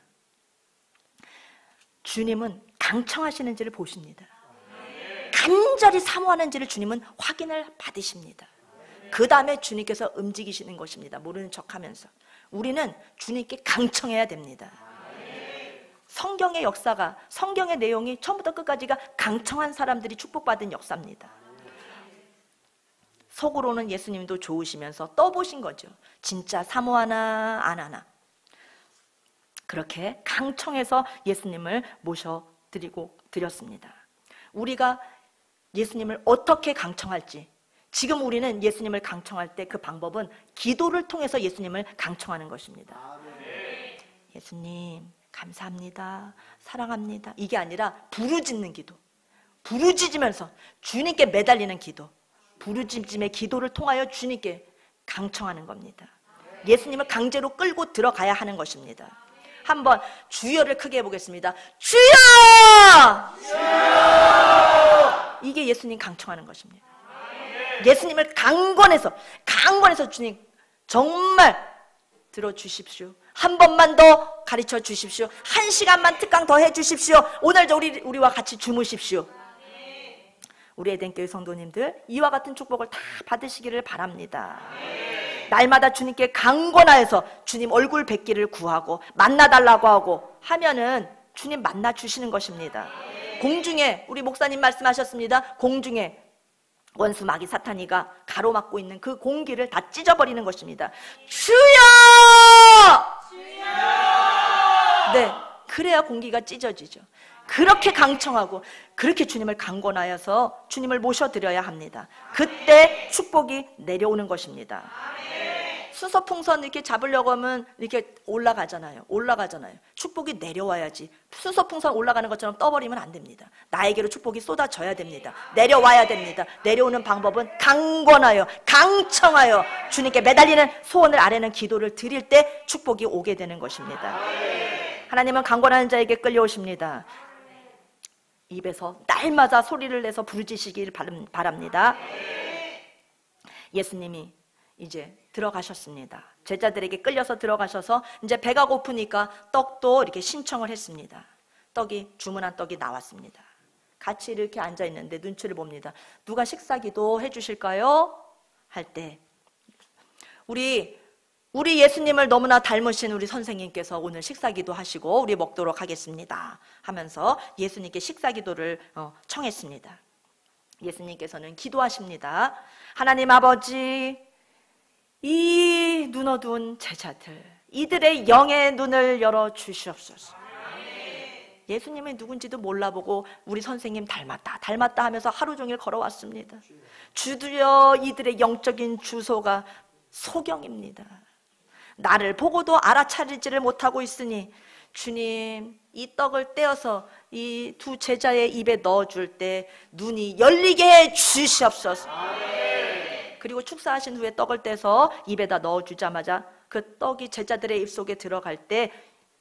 주님은 강청하시는지를 보십니다. 간절히 사모하는지를 주님은 확인을 받으십니다. 그 다음에 주님께서 움직이시는 것입니다. 모르는 척하면서. 우리는 주님께 강청해야 됩니다. 성경의 역사가, 성경의 내용이 처음부터 끝까지가 강청한 사람들이 축복받은 역사입니다. 속으로는 예수님도 좋으시면서 떠보신 거죠. 진짜 사모하나 안 하나. 그렇게 강청해서 예수님을 드렸습니다. 우리가 예수님을 어떻게 강청할지, 지금 우리는 예수님을 강청할 때 그 방법은 기도를 통해서 예수님을 강청하는 것입니다. 예수님 감사합니다, 사랑합니다, 이게 아니라 부르짖는 기도, 부르짖으면서 주님께 매달리는 기도, 부르짖음의 기도를 통하여 주님께 강청하는 겁니다. 예수님을 강제로 끌고 들어가야 하는 것입니다. 한번 주여를 크게 해보겠습니다. 주여! 주여! 이게 예수님 강청하는 것입니다. 예수님을 강권해서 주님 정말 들어주십시오. 한 번만 더 가르쳐 주십시오. 1시간만 특강 더 해주십시오. 오늘도 우리와 같이 주무십시오. 우리 에덴교회 성도님들 이와 같은 축복을 다 받으시기를 바랍니다. 날마다 주님께 강권하여서 주님 얼굴 뵙기를 구하고 만나달라고 하고 하면은 주님 만나 주시는 것입니다. 공중에 우리 목사님 말씀하셨습니다. 공중에 원수 마귀 사탄이가 가로막고 있는 그 공기를 다 찢어버리는 것입니다. 주여! 네, 그래야 공기가 찢어지죠. 그렇게 강청하고 그렇게 주님을 강권하여서 주님을 모셔드려야 합니다. 그때 축복이 내려오는 것입니다. 수소풍선 이렇게 잡으려고 하면 이렇게 올라가잖아요. 축복이 내려와야지. 수소풍선 올라가는 것처럼 떠버리면 안 됩니다. 나에게로 축복이 쏟아져야 됩니다. 내려와야 됩니다. 내려오는 방법은 강권하여 강청하여 주님께 매달리는 소원을 아뢰는 기도를 드릴 때 축복이 오게 되는 것입니다. 하나님은 강권하는 자에게 끌려오십니다. 입에서 날마다 소리를 내서 부르짖으시길 바랍니다. 예수님이 이제 들어가셨습니다. 제자들에게 끌려서 들어가셔서 이제 배가 고프니까 떡도 이렇게 신청을 했습니다. 주문한 떡이 나왔습니다. 같이 이렇게 앉아 있는데 눈치를 봅니다. 누가 식사기도 해주실까요? 할 때 우리 예수님을 너무나 닮으신 우리 선생님께서 오늘 식사기도 하시고 우리 먹도록 하겠습니다 하면서 예수님께 식사기도를 청했습니다. 예수님께서는 기도하십니다. 하나님 아버지, 이 눈 어두운 제자들 이들의 영의 눈을 열어 주시옵소서. 예수님이 누군지도 몰라보고 우리 선생님 닮았다 하면서 하루 종일 걸어왔습니다. 주여, 이들의 영적인 주소가 소경입니다. 나를 보고도 알아차리지를 못하고 있으니 주님, 이 떡을 떼어서 이 두 제자의 입에 넣어줄 때 눈이 열리게 해 주시옵소서. 그리고 축사하신 후에 떡을 떼서 입에다 넣어주자마자 그 떡이 제자들의 입속에 들어갈 때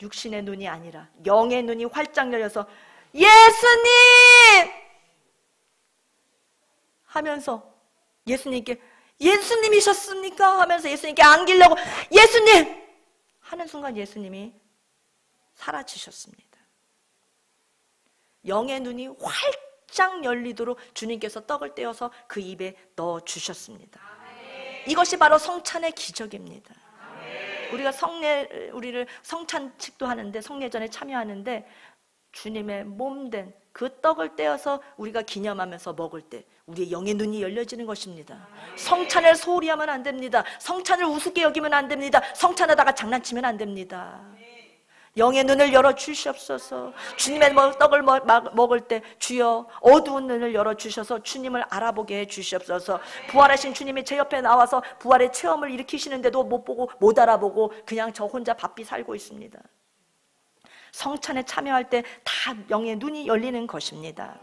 육신의 눈이 아니라 영의 눈이 활짝 열려서 예수님! 하면서 예수님께 예수님이셨습니까? 하면서 예수님께 안기려고 예수님! 하는 순간 예수님이 사라지셨습니다. 영의 눈이 활짝 열리도록 주님께서 떡을 떼어서 그 입에 넣어주셨습니다. 이것이 바로 성찬의 기적입니다. 우리가 우리를 성찬식도 하는데 성례전에 참여하는데 주님의 몸된 그 떡을 떼어서 우리가 기념하면서 먹을 때 우리의 영의 눈이 열려지는 것입니다. 성찬을 소홀히 하면 안 됩니다. 성찬을 우습게 여기면 안 됩니다. 성찬하다가 장난치면 안 됩니다. 영의 눈을 열어 주시옵소서. 주님의 떡을 먹을 때 주여 어두운 눈을 열어 주셔서 주님을 알아보게 해 주시옵소서. 부활하신 주님이 제 옆에 나와서 부활의 체험을 일으키시는데도 못 보고 못 알아보고 그냥 저 혼자 바삐 살고 있습니다. 성찬에 참여할 때 다 영의 눈이 열리는 것입니다.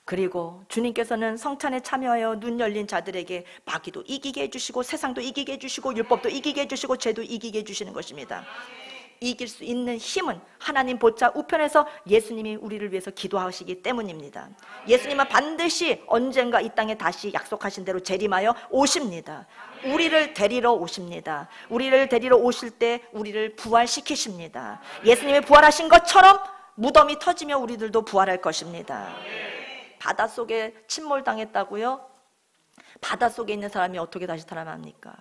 그리고 주님께서는 성찬에 참여하여 눈 열린 자들에게 마귀도 이기게 해주시고 세상도 이기게 해주시고 율법도 이기게 해주시고 죄도 이기게 해주시는 것입니다. 이길 수 있는 힘은 하나님 보좌 우편에서 예수님이 우리를 위해서 기도하시기 때문입니다. 예수님은 반드시 언젠가 이 땅에 다시 약속하신 대로 재림하여 오십니다. 우리를 데리러 오십니다. 우리를 데리러 오실 때 우리를 부활시키십니다. 예수님이 부활하신 것처럼 무덤이 터지며 우리들도 부활할 것입니다. 바닷속에 침몰당했다고요? 바닷속에 있는 사람이 어떻게 다시 살아납니까?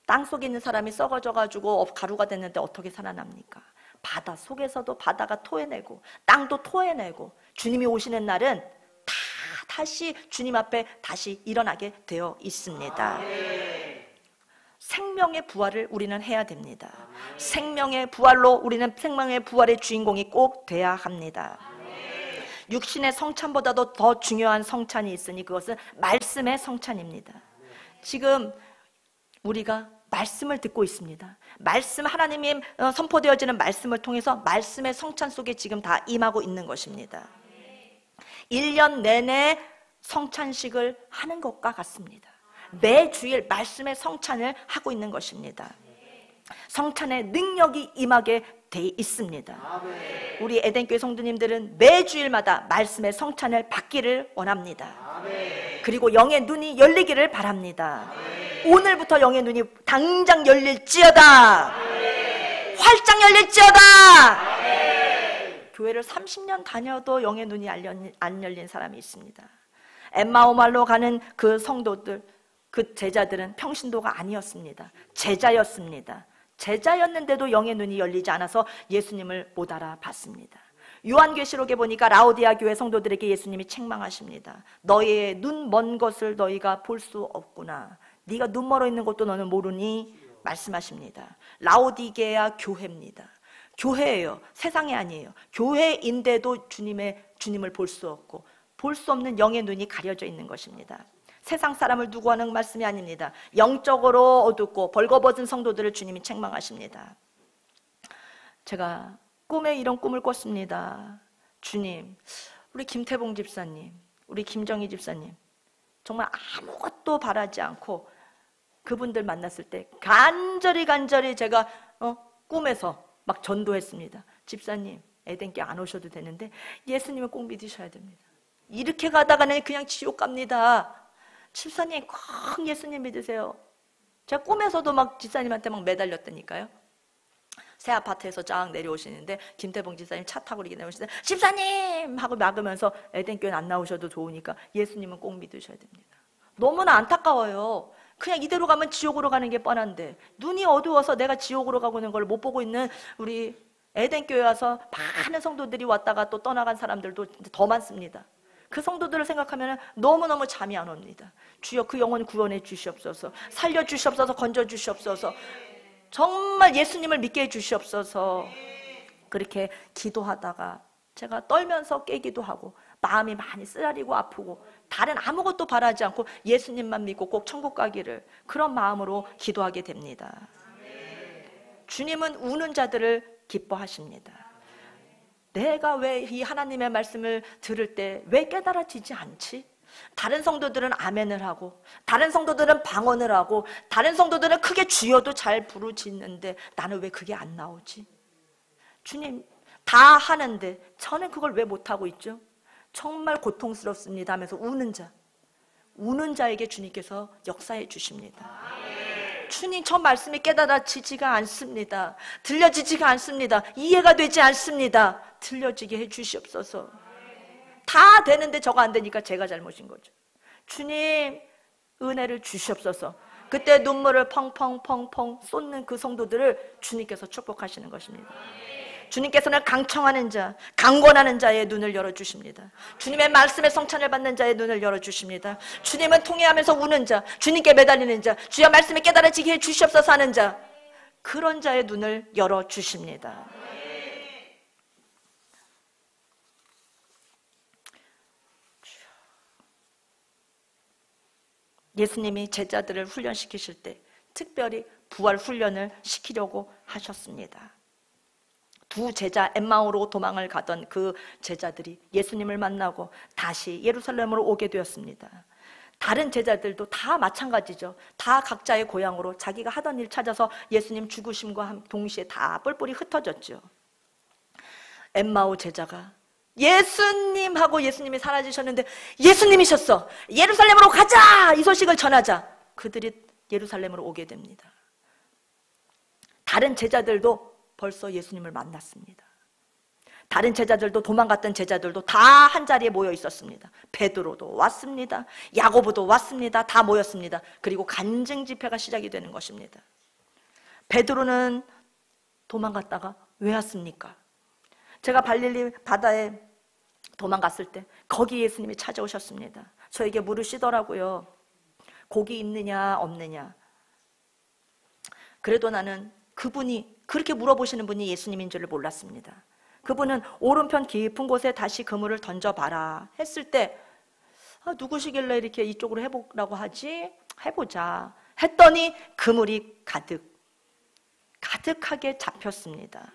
땅속에 있는 사람이 썩어져가지고 가루가 됐는데 어떻게 살아납니까? 바닷속에서도 바다가 토해내고 땅도 토해내고 주님이 오시는 날은 다 다시 주님 앞에 다시 일어나게 되어 있습니다. 생명의 부활을 우리는 해야 됩니다. 생명의 부활로 우리는 생명의 부활의 주인공이 꼭 돼야 합니다. 육신의 성찬보다도 더 중요한 성찬이 있으니 그것은 말씀의 성찬입니다. 지금 우리가 말씀을 듣고 있습니다. 말씀, 하나님이 선포되어지는 말씀을 통해서 말씀의 성찬 속에 지금 다 임하고 있는 것입니다. 1년 내내 성찬식을 하는 것과 같습니다. 매주일 말씀의 성찬을 하고 있는 것입니다. 성찬의 능력이 임하게 돼 있습니다. 우리 에덴교회 성도님들은 매주일마다 말씀의 성찬을 받기를 원합니다. 그리고 영의 눈이 열리기를 바랍니다. 오늘부터 영의 눈이 당장 열릴지어다. 활짝 열릴지어다. 교회를 30년 다녀도 영의 눈이 안 열린 사람이 있습니다. 엠마오말로 가는 그 성도들, 그 제자들은 평신도가 아니었습니다. 제자였습니다. 제자였는데도 영의 눈이 열리지 않아서 예수님을 못 알아봤습니다. 요한계시록에 보니까 라오디아 교회 성도들에게 예수님이 책망하십니다. 너희의 눈 먼 것을 너희가 볼 수 없구나. 네가 눈 멀어 있는 것도 너는 모르니 말씀하십니다. 라오디게아 교회입니다. 교회예요. 세상이 아니에요. 교회인데도 주님을 볼 수 없고 볼 수 없는 영의 눈이 가려져 있는 것입니다. 세상 사람을 두고 하는 말씀이 아닙니다. 영적으로 어둡고 벌거벗은 성도들을 주님이 책망하십니다. 제가 꿈에 이런 꿈을 꿨습니다. 주님, 우리 김태봉 집사님, 우리 김정희 집사님, 정말 아무것도 바라지 않고 그분들 만났을 때 간절히 제가 꿈에서 막 전도했습니다. 집사님, 에덴께 안 오셔도 되는데 예수님을 꼭 믿으셔야 됩니다. 이렇게 가다가는 그냥 지옥 갑니다. 집사님 꼭 예수님 믿으세요. 제가 꿈에서도 막 집사님한테 막 매달렸다니까요. 새 아파트에서 쫙 내려오시는데 김태봉 집사님 차 타고 이렇게 내려오시는데 집사님 하고 막으면서 에덴교회는 안 나오셔도 좋으니까 예수님은 꼭 믿으셔야 됩니다. 너무나 안타까워요. 그냥 이대로 가면 지옥으로 가는 게 뻔한데 눈이 어두워서 내가 지옥으로 가고 있는 걸 못 보고 있는 우리 에덴교회 와서 많은 성도들이 왔다가 또 떠나간 사람들도 더 많습니다. 그 성도들을 생각하면 너무너무 잠이 안 옵니다. 주여 그 영혼 구원해 주시옵소서. 살려 주시옵소서. 건져 주시옵소서. 정말 예수님을 믿게 해 주시옵소서. 그렇게 기도하다가 제가 떨면서 깨기도 하고 마음이 많이 쓰라리고 아프고 다른 아무것도 바라지 않고 예수님만 믿고 꼭 천국 가기를 그런 마음으로 기도하게 됩니다. 주님은 우는 자들을 기뻐하십니다. 내가 왜 이 하나님의 말씀을 들을 때 왜 깨달아지지 않지? 다른 성도들은 아멘을 하고 다른 성도들은 방언을 하고 다른 성도들은 크게 주여도 잘 부르짖는데 나는 왜 그게 안 나오지? 주님 다 하는데 저는 그걸 왜 못하고 있죠? 정말 고통스럽습니다 하면서 우는 자에게 주님께서 역사해 주십니다. 주님 저 말씀이 깨달아지지가 않습니다. 들려지지가 않습니다. 이해가 되지 않습니다. 들려지게 해 주시옵소서. 다 되는데 저거 안 되니까 제가 잘못인 거죠. 주님 은혜를 주시옵소서. 그때 눈물을 펑펑펑펑 쏟는 그 성도들을 주님께서 축복하시는 것입니다. 주님께서는 강청하는 자, 강권하는 자의 눈을 열어주십니다. 주님의 말씀에 성찬을 받는 자의 눈을 열어주십니다. 주님은 통회하면서 우는 자, 주님께 매달리는 자, 주여 말씀에 깨달아지게 해 주시옵소서 하는 자, 그런 자의 눈을 열어주십니다. 예수님이 제자들을 훈련시키실 때 특별히 부활 훈련을 시키려고 하셨습니다. 두 제자 엠마오로 도망을 가던 그 제자들이 예수님을 만나고 다시 예루살렘으로 오게 되었습니다. 다른 제자들도 다 마찬가지죠. 다 각자의 고향으로 자기가 하던 일 찾아서 예수님 죽으심과 동시에 다 뿔뿔이 흩어졌죠. 엠마오 제자가 예수님 하고 예수님이 사라지셨는데 예수님이셨어. 예루살렘으로 가자. 이 소식을 전하자. 그들이 예루살렘으로 오게 됩니다. 다른 제자들도 벌써 예수님을 만났습니다. 다른 제자들도 도망갔던 제자들도 다 한자리에 모여 있었습니다. 베드로도 왔습니다. 야고보도 왔습니다. 다 모였습니다. 그리고 간증 집회가 시작이 되는 것입니다. 베드로는 도망갔다가 왜 왔습니까? 제가 갈릴리 바다에 도망갔을 때 거기 예수님이 찾아오셨습니다. 저에게 물으시더라고요. 고기 있느냐 없느냐. 그래도 나는 그분이 그렇게 물어보시는 분이 예수님인 줄을 몰랐습니다. 그분은 오른편 깊은 곳에 다시 그물을 던져봐라 했을 때 누구시길래 이렇게 이쪽으로 해보라고 하지? 해보자 했더니 그물이 가득하게 잡혔습니다.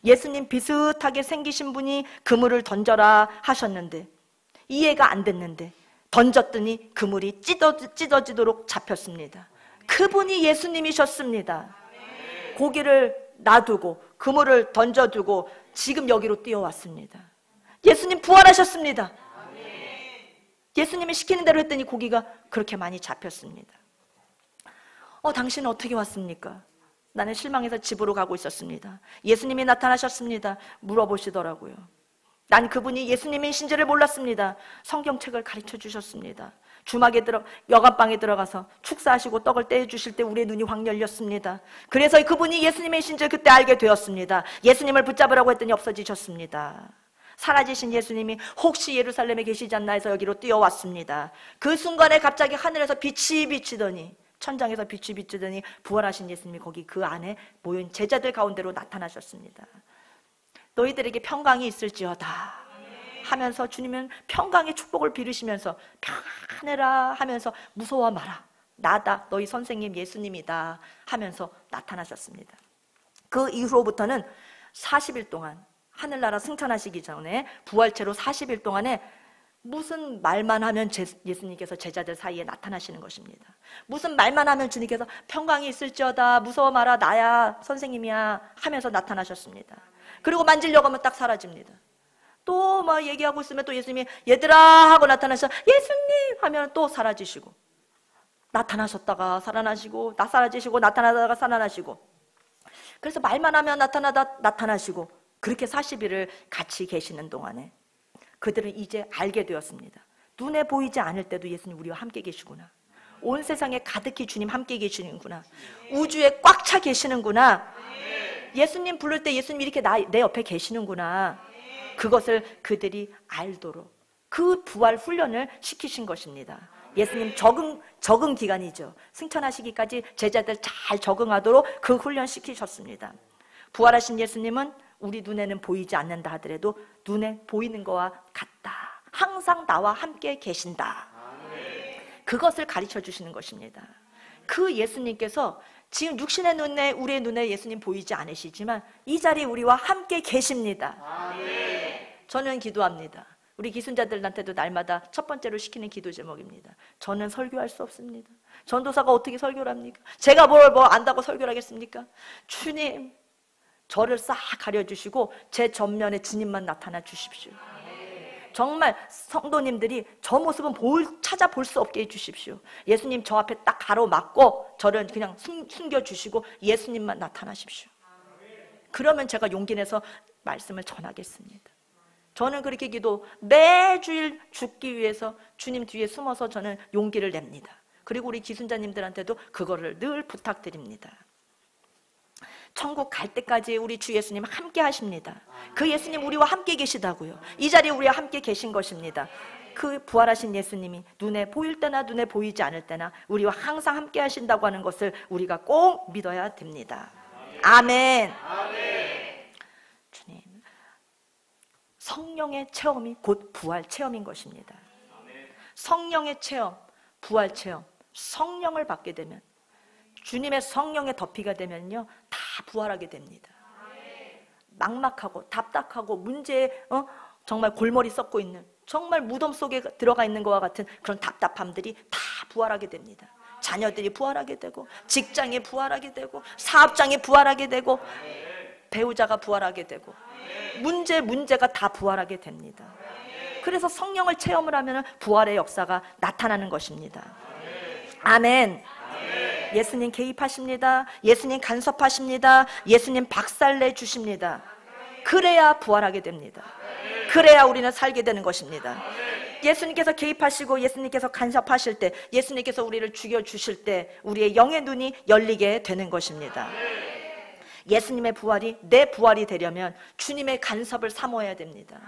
예수님 비슷하게 생기신 분이 그물을 던져라 하셨는데 이해가 안 됐는데 던졌더니 그물이 찢어지도록 잡혔습니다. 그분이 예수님이셨습니다. 고기를 놔두고 그물을 던져두고 지금 여기로 뛰어왔습니다. 예수님 부활하셨습니다. 예수님이 시키는 대로 했더니 고기가 그렇게 많이 잡혔습니다. 당신은 어떻게 왔습니까? 나는 실망해서 집으로 가고 있었습니다. 예수님이 나타나셨습니다. 물어보시더라고요. 난 그분이 예수님이신지를 몰랐습니다. 성경책을 가르쳐 주셨습니다. 주막에 여간방에 들어가서 축사하시고 떡을 떼어 주실 때 우리의 눈이 확 열렸습니다. 그래서 그분이 예수님이신지를 그때 알게 되었습니다. 예수님을 붙잡으라고 했더니 없어지셨습니다. 사라지신 예수님이 혹시 예루살렘에 계시지 않나 해서 여기로 뛰어왔습니다. 그 순간에 갑자기 하늘에서 빛이 비치더니, 천장에서 빛이 비치더니 부활하신 예수님이 거기 그 안에 모인 제자들 가운데로 나타나셨습니다. 너희들에게 평강이 있을지어다 하면서 주님은 평강의 축복을 빌으시면서 평안해라 하면서 무서워 마라, 나다, 너희 선생님 예수님이다 하면서 나타나셨습니다. 그 이후로부터는 40일 동안, 하늘나라 승천하시기 전에 부활체로 40일 동안에 무슨 말만 하면 예수님께서 제자들 사이에 나타나시는 것입니다. 무슨 말만 하면 주님께서 평강이 있을지어다, 무서워 마라, 나야, 선생님이야 하면서 나타나셨습니다. 그리고 만지려고 하면 딱 사라집니다. 또 막 얘기하고 있으면 또 예수님이 얘들아 하고 나타나셔 예수님 하면 또 사라지시고, 나타나셨다가 살아나시고, 사라지시고, 나타나다가 살아나시고, 그래서 말만 하면 나타나시고, 그렇게 40일을 같이 계시는 동안에 그들은 이제 알게 되었습니다. 눈에 보이지 않을 때도 예수님 우리와 함께 계시구나. 온 세상에 가득히 주님 함께 계시는구나. 우주에 꽉 차 계시는구나. 예수님 부를 때 예수님 이렇게 내 옆에 계시는구나. 그것을 그들이 알도록 그 부활 훈련을 시키신 것입니다. 예수님 적응 기간이죠. 승천하시기까지 제자들 잘 적응하도록 그 훈련 시키셨습니다. 부활하신 예수님은 우리 눈에는 보이지 않는다 하더라도 눈에 보이는 거와 같다. 항상 나와 함께 계신다. 그것을 가르쳐 주시는 것입니다. 그 예수님께서 지금 육신의 눈에, 우리의 눈에 예수님 보이지 않으시지만 이 자리에 우리와 함께 계십니다. 저는 기도합니다. 우리 기순자들한테도 날마다 첫 번째로 시키는 기도 제목입니다. 저는 설교할 수 없습니다. 전도사가 어떻게 설교를 합니까? 제가 뭘 안다고 설교를 하겠습니까? 주님, 저를 싹 가려주시고 제 전면에 주님만 나타나 주십시오. 정말 성도님들이 저 모습은 찾아볼 수 없게 해주십시오. 예수님 저 앞에 딱 가로막고 저를 그냥 숨겨주시고 예수님만 나타나십시오. 그러면 제가 용기 내서 말씀을 전하겠습니다. 저는 그렇게 매주일 죽기 위해서 주님 뒤에 숨어서 저는 용기를 냅니다. 그리고 우리 기순자님들한테도 그거를 늘 부탁드립니다. 천국 갈 때까지 우리 주 예수님 함께 하십니다. 그 예수님 우리와 함께 계시다고요. 이 자리에 우리와 함께 계신 것입니다. 그 부활하신 예수님이 눈에 보일 때나 눈에 보이지 않을 때나 우리와 항상 함께 하신다고 하는 것을 우리가 꼭 믿어야 됩니다. 아멘. 주님, 성령의 체험이 곧 부활 체험인 것입니다. 성령의 체험, 부활 체험, 성령을 받게 되면, 주님의 성령의 덮이가 되면요 다 부활하게 됩니다. 막막하고 답답하고 문제에 정말 골머리 썩고 있는, 정말 무덤 속에 들어가 있는 것과 같은 그런 답답함들이 다 부활하게 됩니다. 자녀들이 부활하게 되고, 직장이 부활하게 되고, 사업장이 부활하게 되고, 배우자가 부활하게 되고, 문제가 다 부활하게 됩니다. 그래서 성령을 체험을 하면 부활의 역사가 나타나는 것입니다. 아멘. 예수님 개입하십니다. 예수님 간섭하십니다. 예수님 박살내 주십니다. 그래야 부활하게 됩니다. 그래야 우리는 살게 되는 것입니다. 예수님께서 개입하시고 예수님께서 간섭하실 때, 예수님께서 우리를 죽여주실 때 우리의 영의 눈이 열리게 되는 것입니다. 예수님의 부활이 내 부활이 되려면 주님의 간섭을 사모해야 됩니다.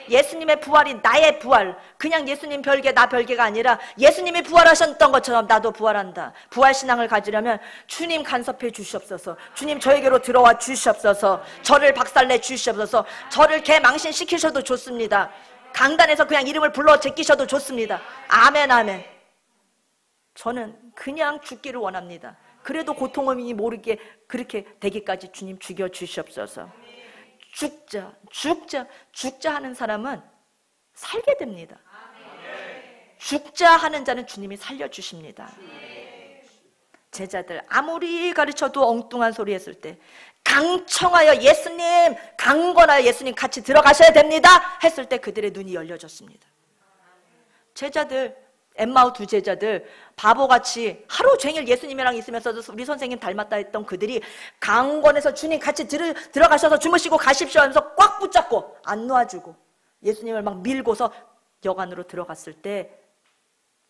예수님의 부활이 나의 부활, 그냥 예수님 별개 나 별개가 아니라 예수님이 부활하셨던 것처럼 나도 부활한다. 부활신앙을 가지려면 주님 간섭해 주시옵소서, 주님 저에게로 들어와 주시옵소서, 저를 박살내 주시옵소서, 저를 개망신시키셔도 좋습니다. 강단에서 그냥 이름을 불러 제끼셔도 좋습니다. 아멘 아멘. 저는 그냥 죽기를 원합니다. 그래도 고통을 모르게 그렇게 되기까지 주님 죽여 주시옵소서. 죽자 하는 사람은 살게 됩니다. 죽자 하는 자는 주님이 살려주십니다. 제자들 아무리 가르쳐도 엉뚱한 소리 했을 때 강청하여 예수님, 강권하여 예수님 같이 들어가셔야 됩니다 했을 때 그들의 눈이 열려졌습니다. 제자들, 엠마오 두 제자들 바보같이 하루 종일 예수님이랑 있으면서도 우리 선생님 닮았다 했던 그들이 강권에서 주님 같이 들어가셔서 주무시고 가십시오 하면서 꽉 붙잡고 안 놓아주고 예수님을 막 밀고서 역 안으로 들어갔을 때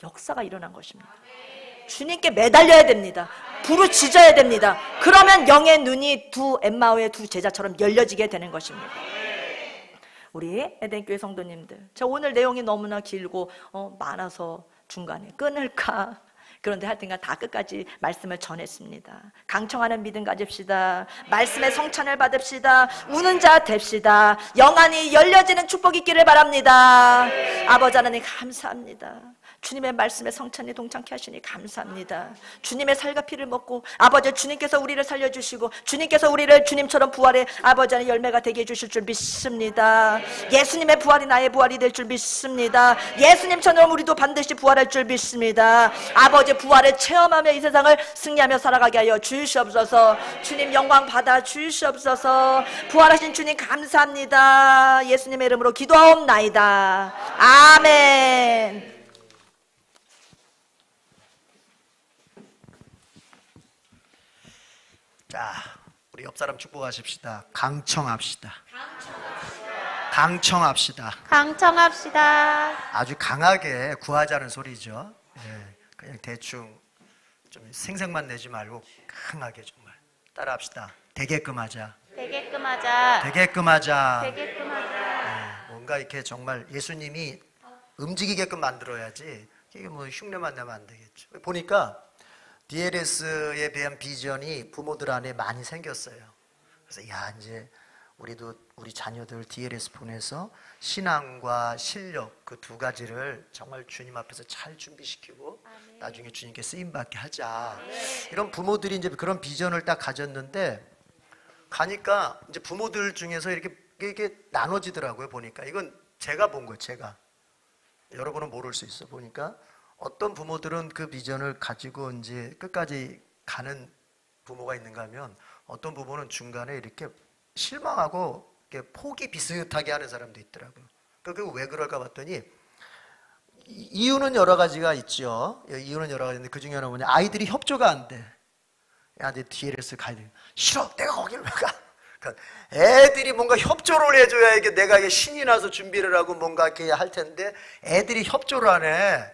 역사가 일어난 것입니다. 주님께 매달려야 됩니다. 부르짖어야 됩니다. 그러면 영의 눈이 두 엠마오의 두 제자처럼 열려지게 되는 것입니다. 우리 에덴교회 성도님들, 저 오늘 내용이 너무나 길고 많아서 중간에 끊을까? 그런데 하여튼간 다 끝까지 말씀을 전했습니다. 강청하는 믿음 가집시다. 말씀의 성찬을 받읍시다. 우는 자 됩시다. 영안이 열려지는 축복이 있기를 바랍니다. 아버지 하나님 감사합니다. 주님의 말씀에 성찬에 동참케 하시니 감사합니다. 주님의 살과 피를 먹고 아버지 주님께서 우리를 살려주시고 주님께서 우리를 주님처럼 부활의 아버지 하나님 열매가 되게 해주실 줄 믿습니다. 예수님의 부활이 나의 부활이 될 줄 믿습니다. 예수님처럼 우리도 반드시 부활할 줄 믿습니다. 아버지 부활을 체험하며 이 세상을 승리하며 살아가게 하여 주시옵소서. 주님 영광 받아 주시옵소서. 부활하신 주님 감사합니다. 예수님의 이름으로 기도하옵나이다. 아멘. 자, 우리 옆 사람 축복하십시다. 강청합시다. 강청합시다. 강청합시다. 아주 강하게 구하자는 소리죠. 예, 그냥 대충 좀 생색만 내지 말고 강하게 정말 따라합시다. 되게끔 하자. 되게끔 하자. 되게끔 하자. 되게끔 하자. 예, 뭔가 이렇게 정말 예수님이 움직이게끔 만들어야지. 이게 뭐 흉내만 내면 안 되겠죠. 보니까 DLS에 대한 비전이 부모들 안에 많이 생겼어요. 그래서 야, 이제 우리도 우리 자녀들 DLS 보내서 신앙과 실력 그 두 가지를 정말 주님 앞에서 잘 준비시키고 나중에 주님께 쓰임받게 하자. 이런 부모들이 이제 그런 비전을 딱 가졌는데 가니까 이제 부모들 중에서 이렇게 나눠지더라고요. 보니까 이건 제가 본 거예요. 제가. 여러분은 모를 수 있어. 보니까 어떤 부모들은 그 비전을 가지고 이제 끝까지 가는 부모가 있는가 하면 어떤 부모는 중간에 이렇게 실망하고 이렇게 포기 비슷하게 하는 사람도 있더라고요. 그게 왜 그럴까 봤더니 이유는 여러 가지가 있죠. 이유는 여러 가지인데 그 중에 하나는 뭐냐, 아이들이 협조가 안 돼. 야, 내 DLS 가야 돼. 싫어, 내가 거기를 왜 가? 그러니까 애들이 뭔가 협조를 해줘야 이게 내가 이게 신이 나서 준비를 하고 뭔가 이렇게 할 텐데 애들이 협조를 안 해.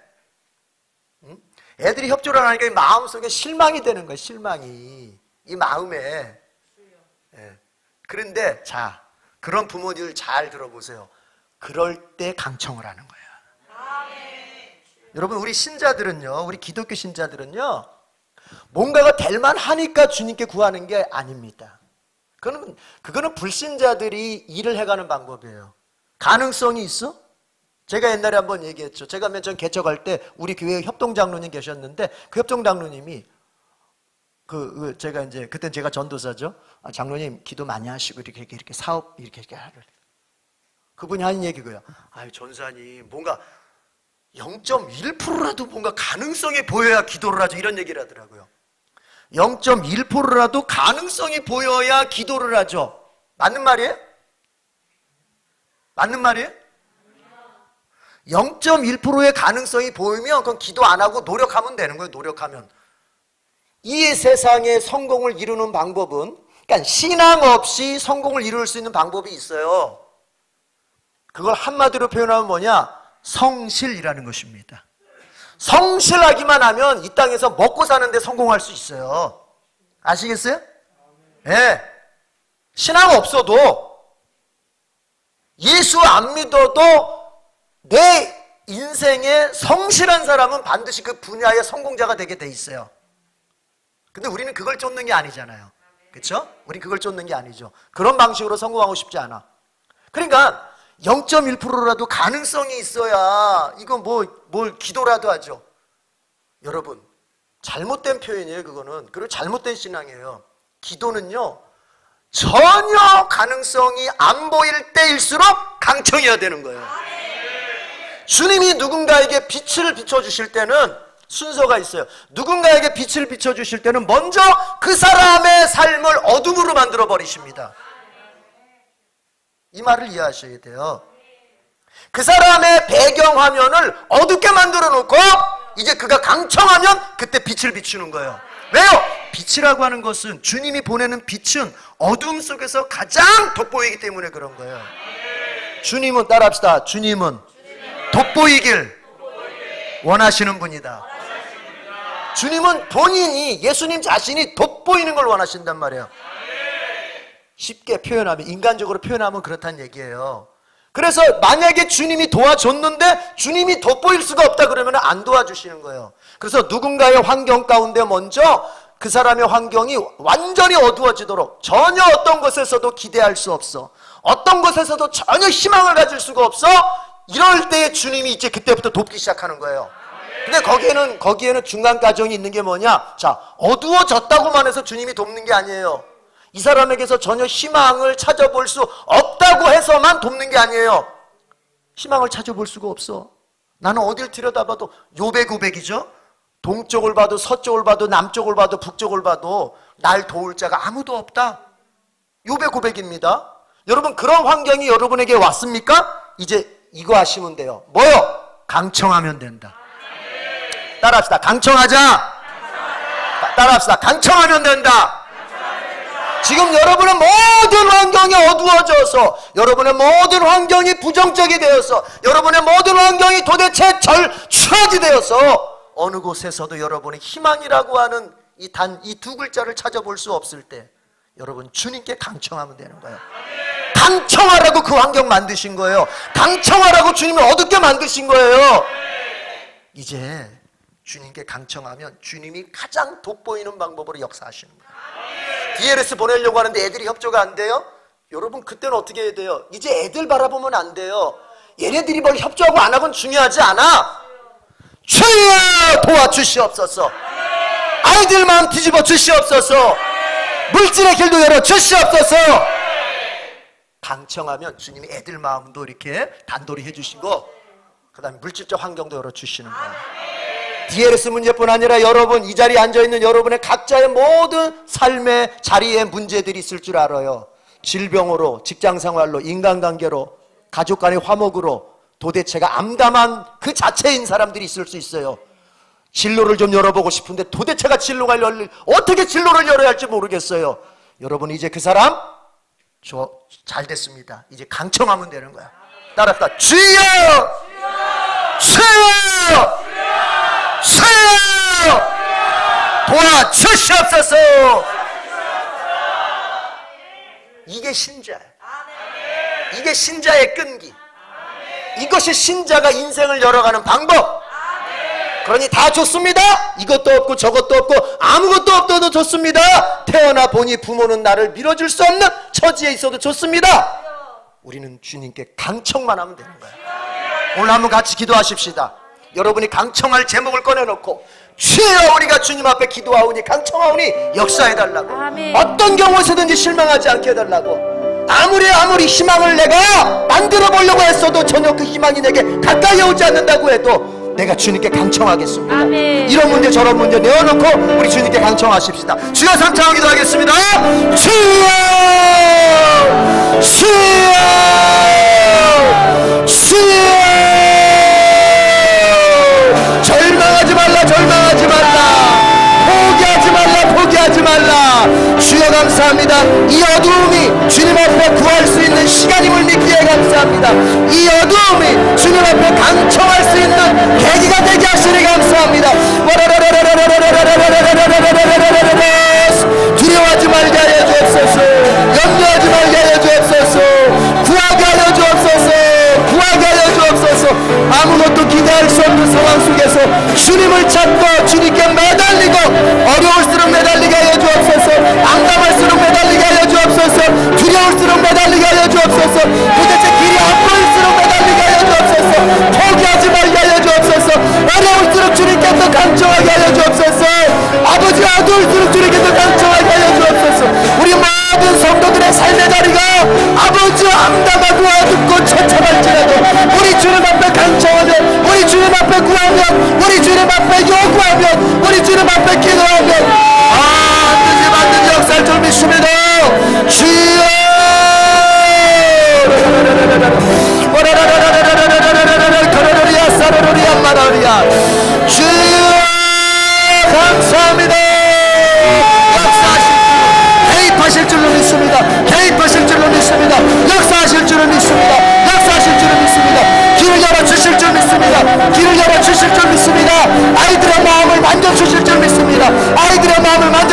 애들이 협조를 안 하니까 마음속에 실망이 되는 거예요. 실망이 이 마음에. 예. 그런데 자, 그런 부모들 잘 들어보세요. 그럴 때 강청을 하는 거예요. 여러분, 우리 신자들은요, 우리 기독교 신자들은요, 뭔가가 될 만하니까 주님께 구하는 게 아닙니다. 그거는 불신자들이 일을 해가는 방법이에요. 가능성이 있어? 제가 옛날에 한번 얘기했죠. 제가 맨 처음 개척할 때 우리 교회에 협동장로님 계셨는데 그 협동장로님이 제가 이제 그때 제가 전도사죠. 아, 장로님 기도 많이 하시고 이렇게 사업 이렇게 하를. 그분이 하는 얘기고요. 아유, 전사님 뭔가 0.1%라도 뭔가 가능성이 보여야 기도를 하죠. 이런 얘기를 하더라고요. 0.1%라도 가능성이 보여야 기도를 하죠. 맞는 말이에요? 맞는 말이에요? 0.1%의 가능성이 보이면 그건 기도 안 하고 노력하면 되는 거예요. 노력하면. 이 세상에 성공을 이루는 방법은, 그러니까 신앙 없이 성공을 이룰 수 있는 방법이 있어요. 그걸 한마디로 표현하면 뭐냐? 성실이라는 것입니다. 성실하기만 하면 이 땅에서 먹고 사는데 성공할 수 있어요. 아시겠어요? 예. 네. 신앙 없어도 예수 안 믿어도 내 인생에 성실한 사람은 반드시 그 분야의 성공자가 되게 돼 있어요. 근데 우리는 그걸 쫓는 게 아니잖아요. 그렇죠? 우리 그걸 쫓는 게 아니죠. 그런 방식으로 성공하고 싶지 않아. 그러니까 0.1%라도 가능성이 있어야 이거 뭘 기도라도 하죠. 여러분, 잘못된 표현이에요. 그거는. 그리고 잘못된 신앙이에요. 기도는요, 전혀 가능성이 안 보일 때일수록 강청해야 되는 거예요. 주님이 누군가에게 빛을 비춰주실 때는 순서가 있어요. 누군가에게 빛을 비춰주실 때는 먼저 그 사람의 삶을 어둠으로 만들어 버리십니다. 이 말을 이해하셔야 돼요. 그 사람의 배경화면을 어둡게 만들어 놓고 이제 그가 강청하면 그때 빛을 비추는 거예요. 왜요? 빛이라고 하는 것은, 주님이 보내는 빛은 어둠 속에서 가장 돋보이기 때문에 그런 거예요. 주님은, 따라합시다. 주님은 돋보이길 원하시는 분이다. 주님은 본인이, 예수님 자신이 돋보이는 걸 원하신단 말이에요. 쉽게 표현하면, 인간적으로 표현하면 그렇다는 얘기예요. 그래서 만약에 주님이 도와줬는데 주님이 돋보일 수가 없다 그러면 안 도와주시는 거예요. 그래서 누군가의 환경 가운데 먼저 그 사람의 환경이 완전히 어두워지도록, 전혀 어떤 것에서도 기대할 수 없어, 어떤 것에서도 전혀 희망을 가질 수가 없어, 이럴 때 주님이 이제 그때부터 돕기 시작하는 거예요. 근데 거기에는 중간 과정이 있는 게 뭐냐? 자, 어두워졌다고만 해서 주님이 돕는 게 아니에요. 이 사람에게서 전혀 희망을 찾아볼 수 없다고 해서만 돕는 게 아니에요. 희망을 찾아볼 수가 없어. 나는 어딜 들여다봐도 요배고백이죠. 동쪽을 봐도 서쪽을 봐도 남쪽을 봐도 북쪽을 봐도 날 도울 자가 아무도 없다. 요배고백입니다. 여러분, 그런 환경이 여러분에게 왔습니까? 이제 이거 하시면 돼요. 뭐요? 강청하면 된다. 따라합시다. 강청하자. 따라합시다. 강청하면 된다. 지금 여러분의 모든 환경이 어두워져서, 여러분의 모든 환경이 부정적이 되어서, 여러분의 모든 환경이 도대체 절추하지 되어서 어느 곳에서도 여러분의 희망이라고 하는 이 두 글자를 찾아볼 수 없을 때 여러분 주님께 강청하면 되는 거예요. 강청하라고 그 환경 만드신 거예요. 강청하라고 주님을 어둡게 만드신 거예요. 이제 주님께 강청하면 주님이 가장 돋보이는 방법으로 역사하시는 거예요. DLS 보내려고 하는데 애들이 협조가 안 돼요? 여러분, 그때는 어떻게 해야 돼요? 이제 애들 바라보면 안 돼요. 얘네들이 뭘 협조하고 안 하건 중요하지 않아. 주여 도와주시옵소서. 아이들 마음 뒤집어 주시옵소서. 물질의 길도 열어 주시옵소서. 강청하면 주님이 애들 마음도 이렇게 단돌이 해주시고, 그 다음에 물질적 환경도 열어 주시는 거예요. DLS 문제뿐 아니라 여러분, 이 자리에 앉아있는 여러분의 각자의 모든 삶의 자리에 문제들이 있을 줄 알아요. 질병으로, 직장생활로, 인간관계로, 가족 간의 화목으로, 도대체가 암담한 그 자체인 사람들이 있을 수 있어요. 진로를 좀 열어보고 싶은데 도대체가 진로가 어떻게 진로를 열어야 할지 모르겠어요. 여러분, 이제 그 사람 잘 됐습니다. 이제 강청하면 되는 거야. 따라합시다. 주여! 주여! 주여! 도와주시옵소서. 이게 신자예요. 이게 신자의 끈기. 이것이 신자가 인생을 열어가는 방법. 그러니 다 좋습니다. 이것도 없고 저것도 없고 아무것도 없어도 좋습니다. 태어나 보니 부모는 나를 밀어줄 수 없는 처지에 있어도 좋습니다. 우리는 주님께 강청만 하면 되는 거예요. 오늘 한번 같이 기도하십시다. 여러분이 강청할 제목을 꺼내놓고, 주여 우리가 주님 앞에 기도하오니 강청하오니 역사해달라고. 아멘. 어떤 경우에서든지 실망하지 않게 해달라고. 아무리 희망을 내가 만들어 보려고 했어도 전혀 그 희망이 내게 가까이 오지 않는다고 해도 내가 주님께 강청하겠습니다. 아멘. 이런 문제 저런 문제 내어놓고 우리 주님께 강청하십시다. 주여 삼창 기도하겠습니다. 주여! 주여! 주여! 절망하지 말라, 절망하지 말라, 포기하지 말라, 포기하지 말라. 주여 감사합니다. 이 어두움이 주님 앞에 구할 수 있는 시간임을 믿기에 감사합니다. 이 어두움이 주님 앞에 강청할 수 있는 계기가 되게 하시니 감사합니다. 두려워하지 말게 하여 주옵소서. 염려하지 말게 하여 주옵소서. 구하게 하여 주옵소서. 구하게 하여 주옵소서. 아무것도 기대할 수 없는 상황 속에서 주님을 찾고 주님께 매달리고, 어려울수록 매달리게 하여 주옵소서. 암담할수록 매달리게 하여 주옵소서. 두려울수록 매달리게 하여 주옵소서. 도대체 길이 안 보일수록 매달리게 하여 주옵소서. 포기하지 말게 하여 주옵소서. 어려울수록 주님께서 강청하게 하여 주옵소서. 아버지, 어두울수록 주님께서 강청하게 하여 주옵소서. 우리 모든 성도들의 삶의 자리가 아버지 암담하고 어둡고 처참할지라도 우리 주님 앞에 강청하며, 우리 주님 앞에 구하며, 우리 주님 앞에 요구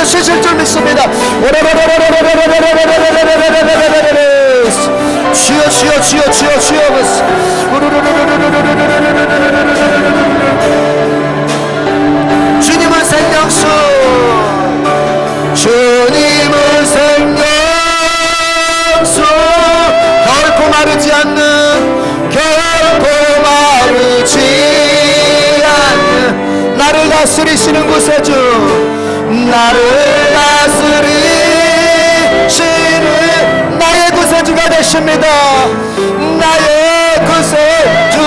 쓰실 줄 믿습니다. 주여 주여 주여 주여 주여. 주님은 생명수, 주님은 생명수, 결코 마르지 않는, 결코 마르지 않는, 나를 다스리시는 구세주, 나를 다스리시는 나의 구세주가 되십니다. 나의 구세주.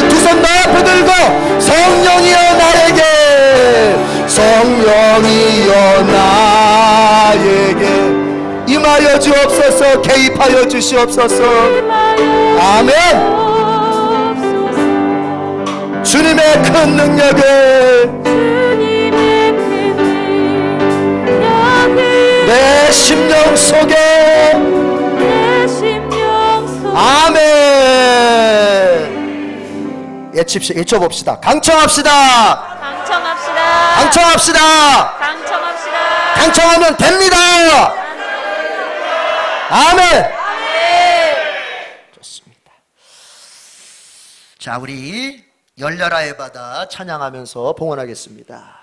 두 손 높이 들고 성령이여 나에게, 성령이여 나에게 임하여 주옵소서. 개입하여 주시옵소서. 아멘. 주님의 큰 능력을 내 심령 속에, 아멘. 외쳐봅시다. 강청합시다. 강청합시다. 강청합시다. 강청합시다. 강청하면 됩니다. 아멘. 좋습니다. 자, 우리 열려라의 바다 찬양하면서 봉헌하겠습니다.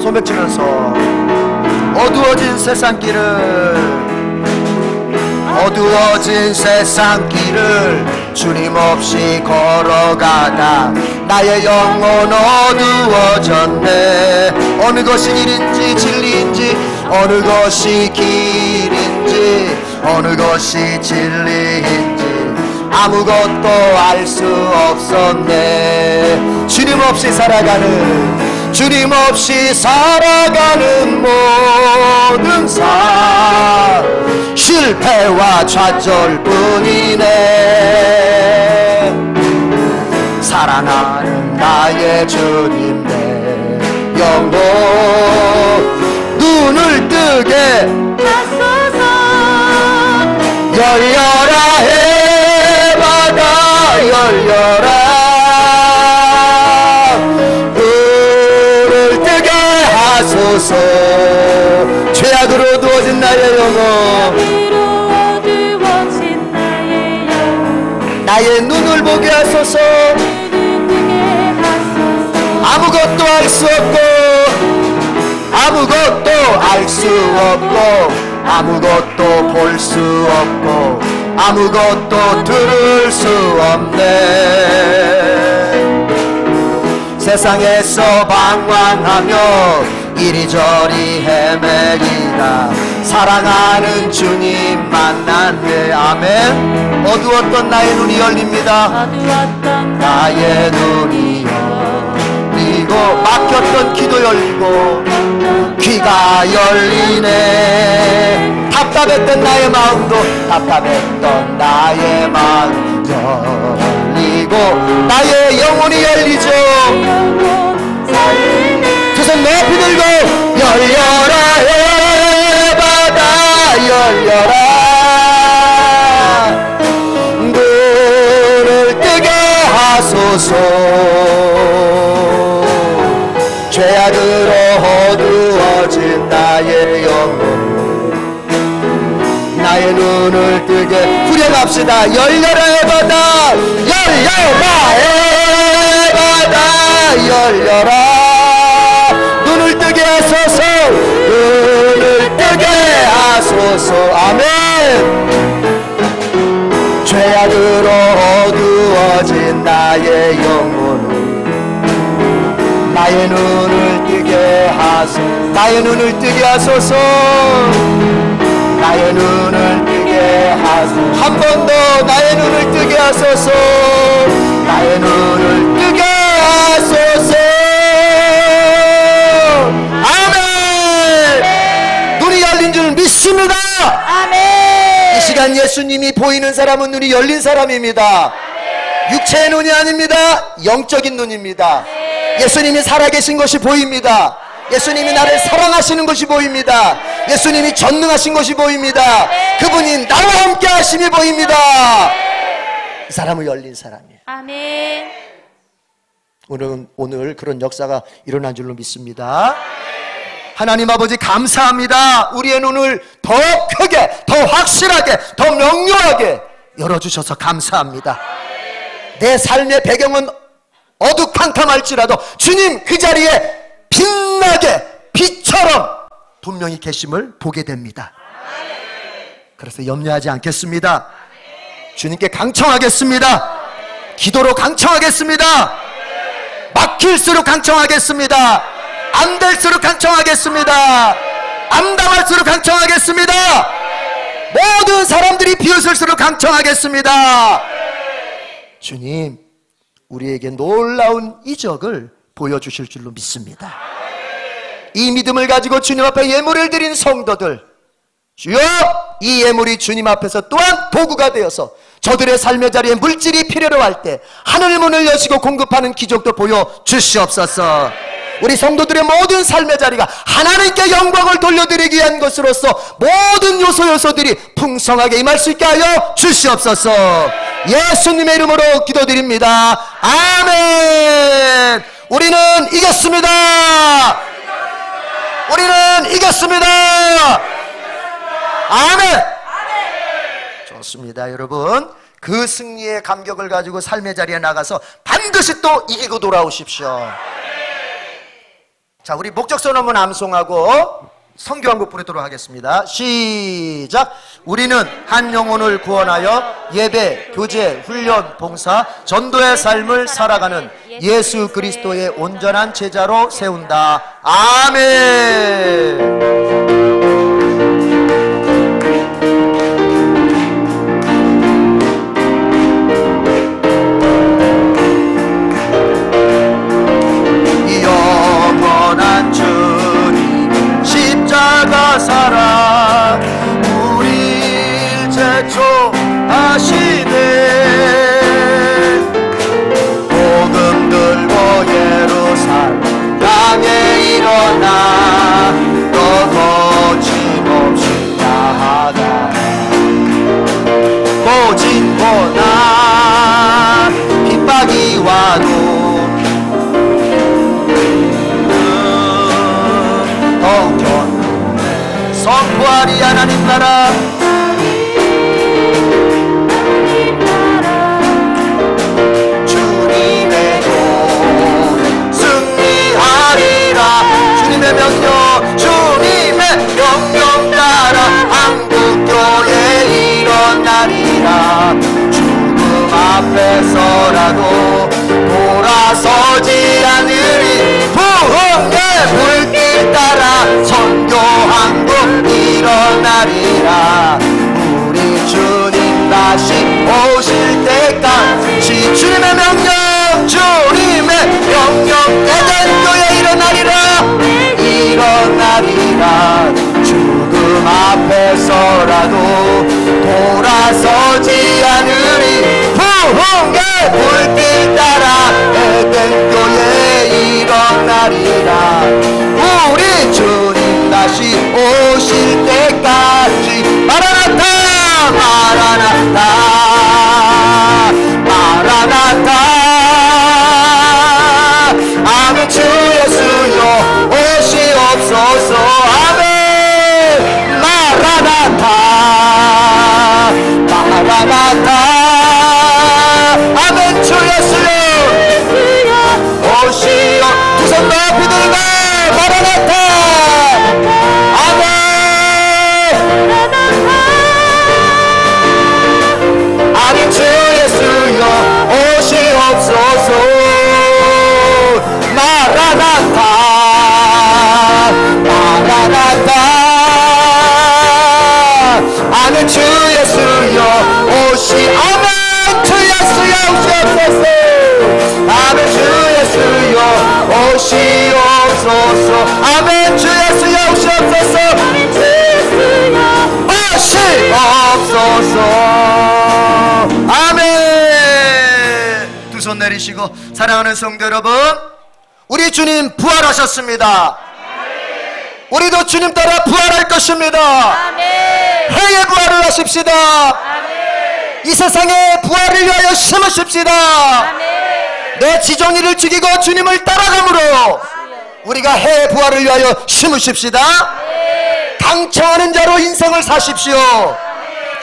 손뼉 치면서 어두워진 세상길을 주님 없이 걸어가다 나의 영혼 어두워졌네. 어느 것이 길인지 진리인지, 어느 것이 길인지, 어느 것이 진리인지 아무것도 알 수 없었네. 주님 없이 살아가는 모든 삶 실패와 좌절뿐이네. 사랑하는 나의 주님 내 영혼 눈을 뜨게 하소서. 열려라 해바다 열려라, 하소서. 죄악으로 어두워진 나의 영혼, 나의 눈을 보게 하소서. 아무것도 알 수 없고, 아무것도 알 수 없고, 아무것도 볼 수 없고, 아무것도 들을 수 없네. 세상에서 방황하며 이리저리 헤매기다 사랑하는 주님 만났네. 아멘. 어두웠던 나의 눈이 열립니다. 나의 눈이 열리고, 막혔던 귀도 열리고, 귀가 열리네. 답답했던 나의 마음도, 답답했던 나의 마음 열리고, 나의 영혼이 열리죠. 두 손 높이 들고 열려라 해바다 열려라, 눈을 뜨게 하소서. 죄악으로 어두워진 나의 영혼, 나의 눈을 뜨게 후렴합시다. 열려라 해바다 열려라 해바다 열려라, 눈을 뜨게 하소서. 눈을 뜨게 하소서. 아멘. 죄악으로 어두워진 나의 영혼을 나의 눈을 뜨게 하소서. 나의 눈을 뜨게 하소서. 나의 눈을 뜨게 하소서. 한 번 더 나의 눈을 뜨게 하소서. 나의 눈을 뜨게 하소서. 아멘. 눈이 열린 줄 믿습니다. 아멘. 이 시간 예수님이 보이는 사람은 눈이 열린 사람입니다. 육체의 눈이 아닙니다. 영적인 눈입니다. 예수님이 살아계신 것이 보입니다. 예수님이 나를 사랑하시는 것이 보입니다. 예수님이 전능하신 것이 보입니다. 그분이 나와 함께 하심이 보입니다. 이 사람은 열린 사람이에요. 아멘. 오늘 그런 역사가 일어난 줄로 믿습니다. 하나님 아버지 감사합니다. 우리의 눈을 더 크게, 더 확실하게, 더 명료하게 열어주셔서 감사합니다. 내 삶의 배경은 어두컴컴할지라도 주님 그 자리에 빛나게 빛처럼 분명히 계심을 보게 됩니다. 그래서 염려하지 않겠습니다. 주님께 강청하겠습니다. 기도로 강청하겠습니다. 막힐수록 강청하겠습니다. 안 될수록 강청하겠습니다. 암담할수록 강청하겠습니다. 모든 사람들이 비웃을수록 강청하겠습니다. 주님, 우리에게 놀라운 이적을 보여주실 줄로 믿습니다. 이 믿음을 가지고 주님 앞에 예물을 드린 성도들, 주여, 이 예물이 주님 앞에서 또한 도구가 되어서 저들의 삶의 자리에 물질이 필요로 할 때 하늘 문을 여시고 공급하는 기적도 보여주시옵소서. 우리 성도들의 모든 삶의 자리가 하나님께 영광을 돌려드리기 위한 것으로서 모든 요소들이 풍성하게 임할 수 있게 하여 주시옵소서. 예수님의 이름으로 기도드립니다. 아멘. 우리는 이겼습니다. 우리는 이겼습니다. 아멘. 좋습니다. 여러분, 그 승리의 감격을 가지고 삶의 자리에 나가서 반드시 또 이기고 돌아오십시오. 자, 우리 목적선 한번 암송하고 성교 한 곡 부르도록 하겠습니다. 시작. 우리는 한 영혼을 구원하여 예배, 교제, 훈련, 봉사, 전도의 삶을 살아가는 예수 그리스도의 온전한 제자로 세운다. 아멘. 사랑 우릴 제초하시네. 복음 들고 예루살렘 향해 일어나 또 거침없이 나아가. 고진 고난 핍박이 와도 더욱 선포하리 하나님 나라. 주님의 돈 승리하리라. 주님의 명령, 주님의 명령 따라 한국교회 일어나리라. 죽음 앞에서라도 돌아서지 않으리. 부흥의 불길 따라 선교한국 일어나리라. 우리 주님 다시 오실 때까지 주님의 명령, 주님의 명령 에덴교회 일어나리라. 일어나리라. 죽음 앞에서라도 돌아서지 않으리. 부흥의 불길 따라 에덴교회 일어나리라. 우리 주님 다시 오실 때까지 마라나타 마라나타 마라나타. 아멘. 주 예수여 오시옵소서. 아멘. 마라나타 마라나타. 아멘. 주 예수여 오시오. 두 손 높이 들고 마라나타. 아멘. 아멘. 주 예수여 오시옵소서. 마라나타 마라나타. 아멘. 주 예수여 오시. 아멘. 주 예수여 오시옵소서. 아멘. 주 예수여 오시옵소서. 아멘. 주 예수여 오시옵소서. 아멘. 주 예수여 오시옵소서. 아멘. 두 손 내리시고 사랑하는 성도 여러분, 우리 주님 부활하셨습니다. 우리도 주님 따라 부활할 것입니다. 아멘. 해의 부활을 하십시다. 아멘. 이 세상에 부활을 위하여 심으십시다. 내 지정이를 죽이고 주님을 따라감으로 우리가 해 부활을 위하여 심으십시다. 강청하는 자로 인생을 사십시오.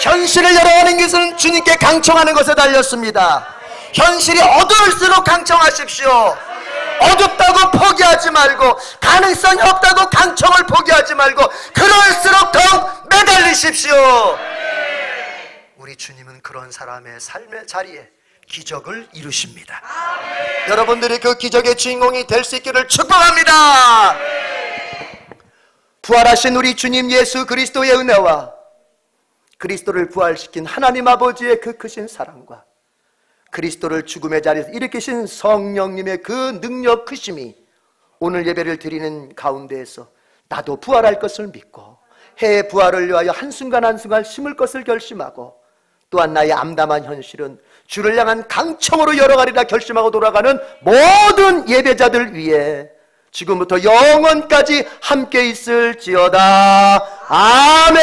현실을 열어가는 것은 주님께 강청하는 것에 달렸습니다. 현실이 어두울수록 강청하십시오. 어둡다고 포기하지 말고, 가능성이 없다고 강청을 포기하지 말고, 그럴수록 더욱 매달리십시오. 우리 주님은 그런 사람의 삶의 자리에 기적을 이루십니다. 여러분들이 그 기적의 주인공이 될 수 있기를 축복합니다. 부활하신 우리 주님 예수 그리스도의 은혜와 그리스도를 부활시킨 하나님 아버지의 그 크신 사랑과 그리스도를 죽음의 자리에서 일으키신 성령님의 그 능력 크심이 오늘 예배를 드리는 가운데에서 나도 부활할 것을 믿고 해의 부활을 위하여 한순간 한순간 심을 것을 결심하고, 또한 나의 암담한 현실은 주를 향한 강청으로 열어가리라 결심하고 돌아가는 모든 예배자들 위해 지금부터 영원까지 함께 있을지어다. 아멘.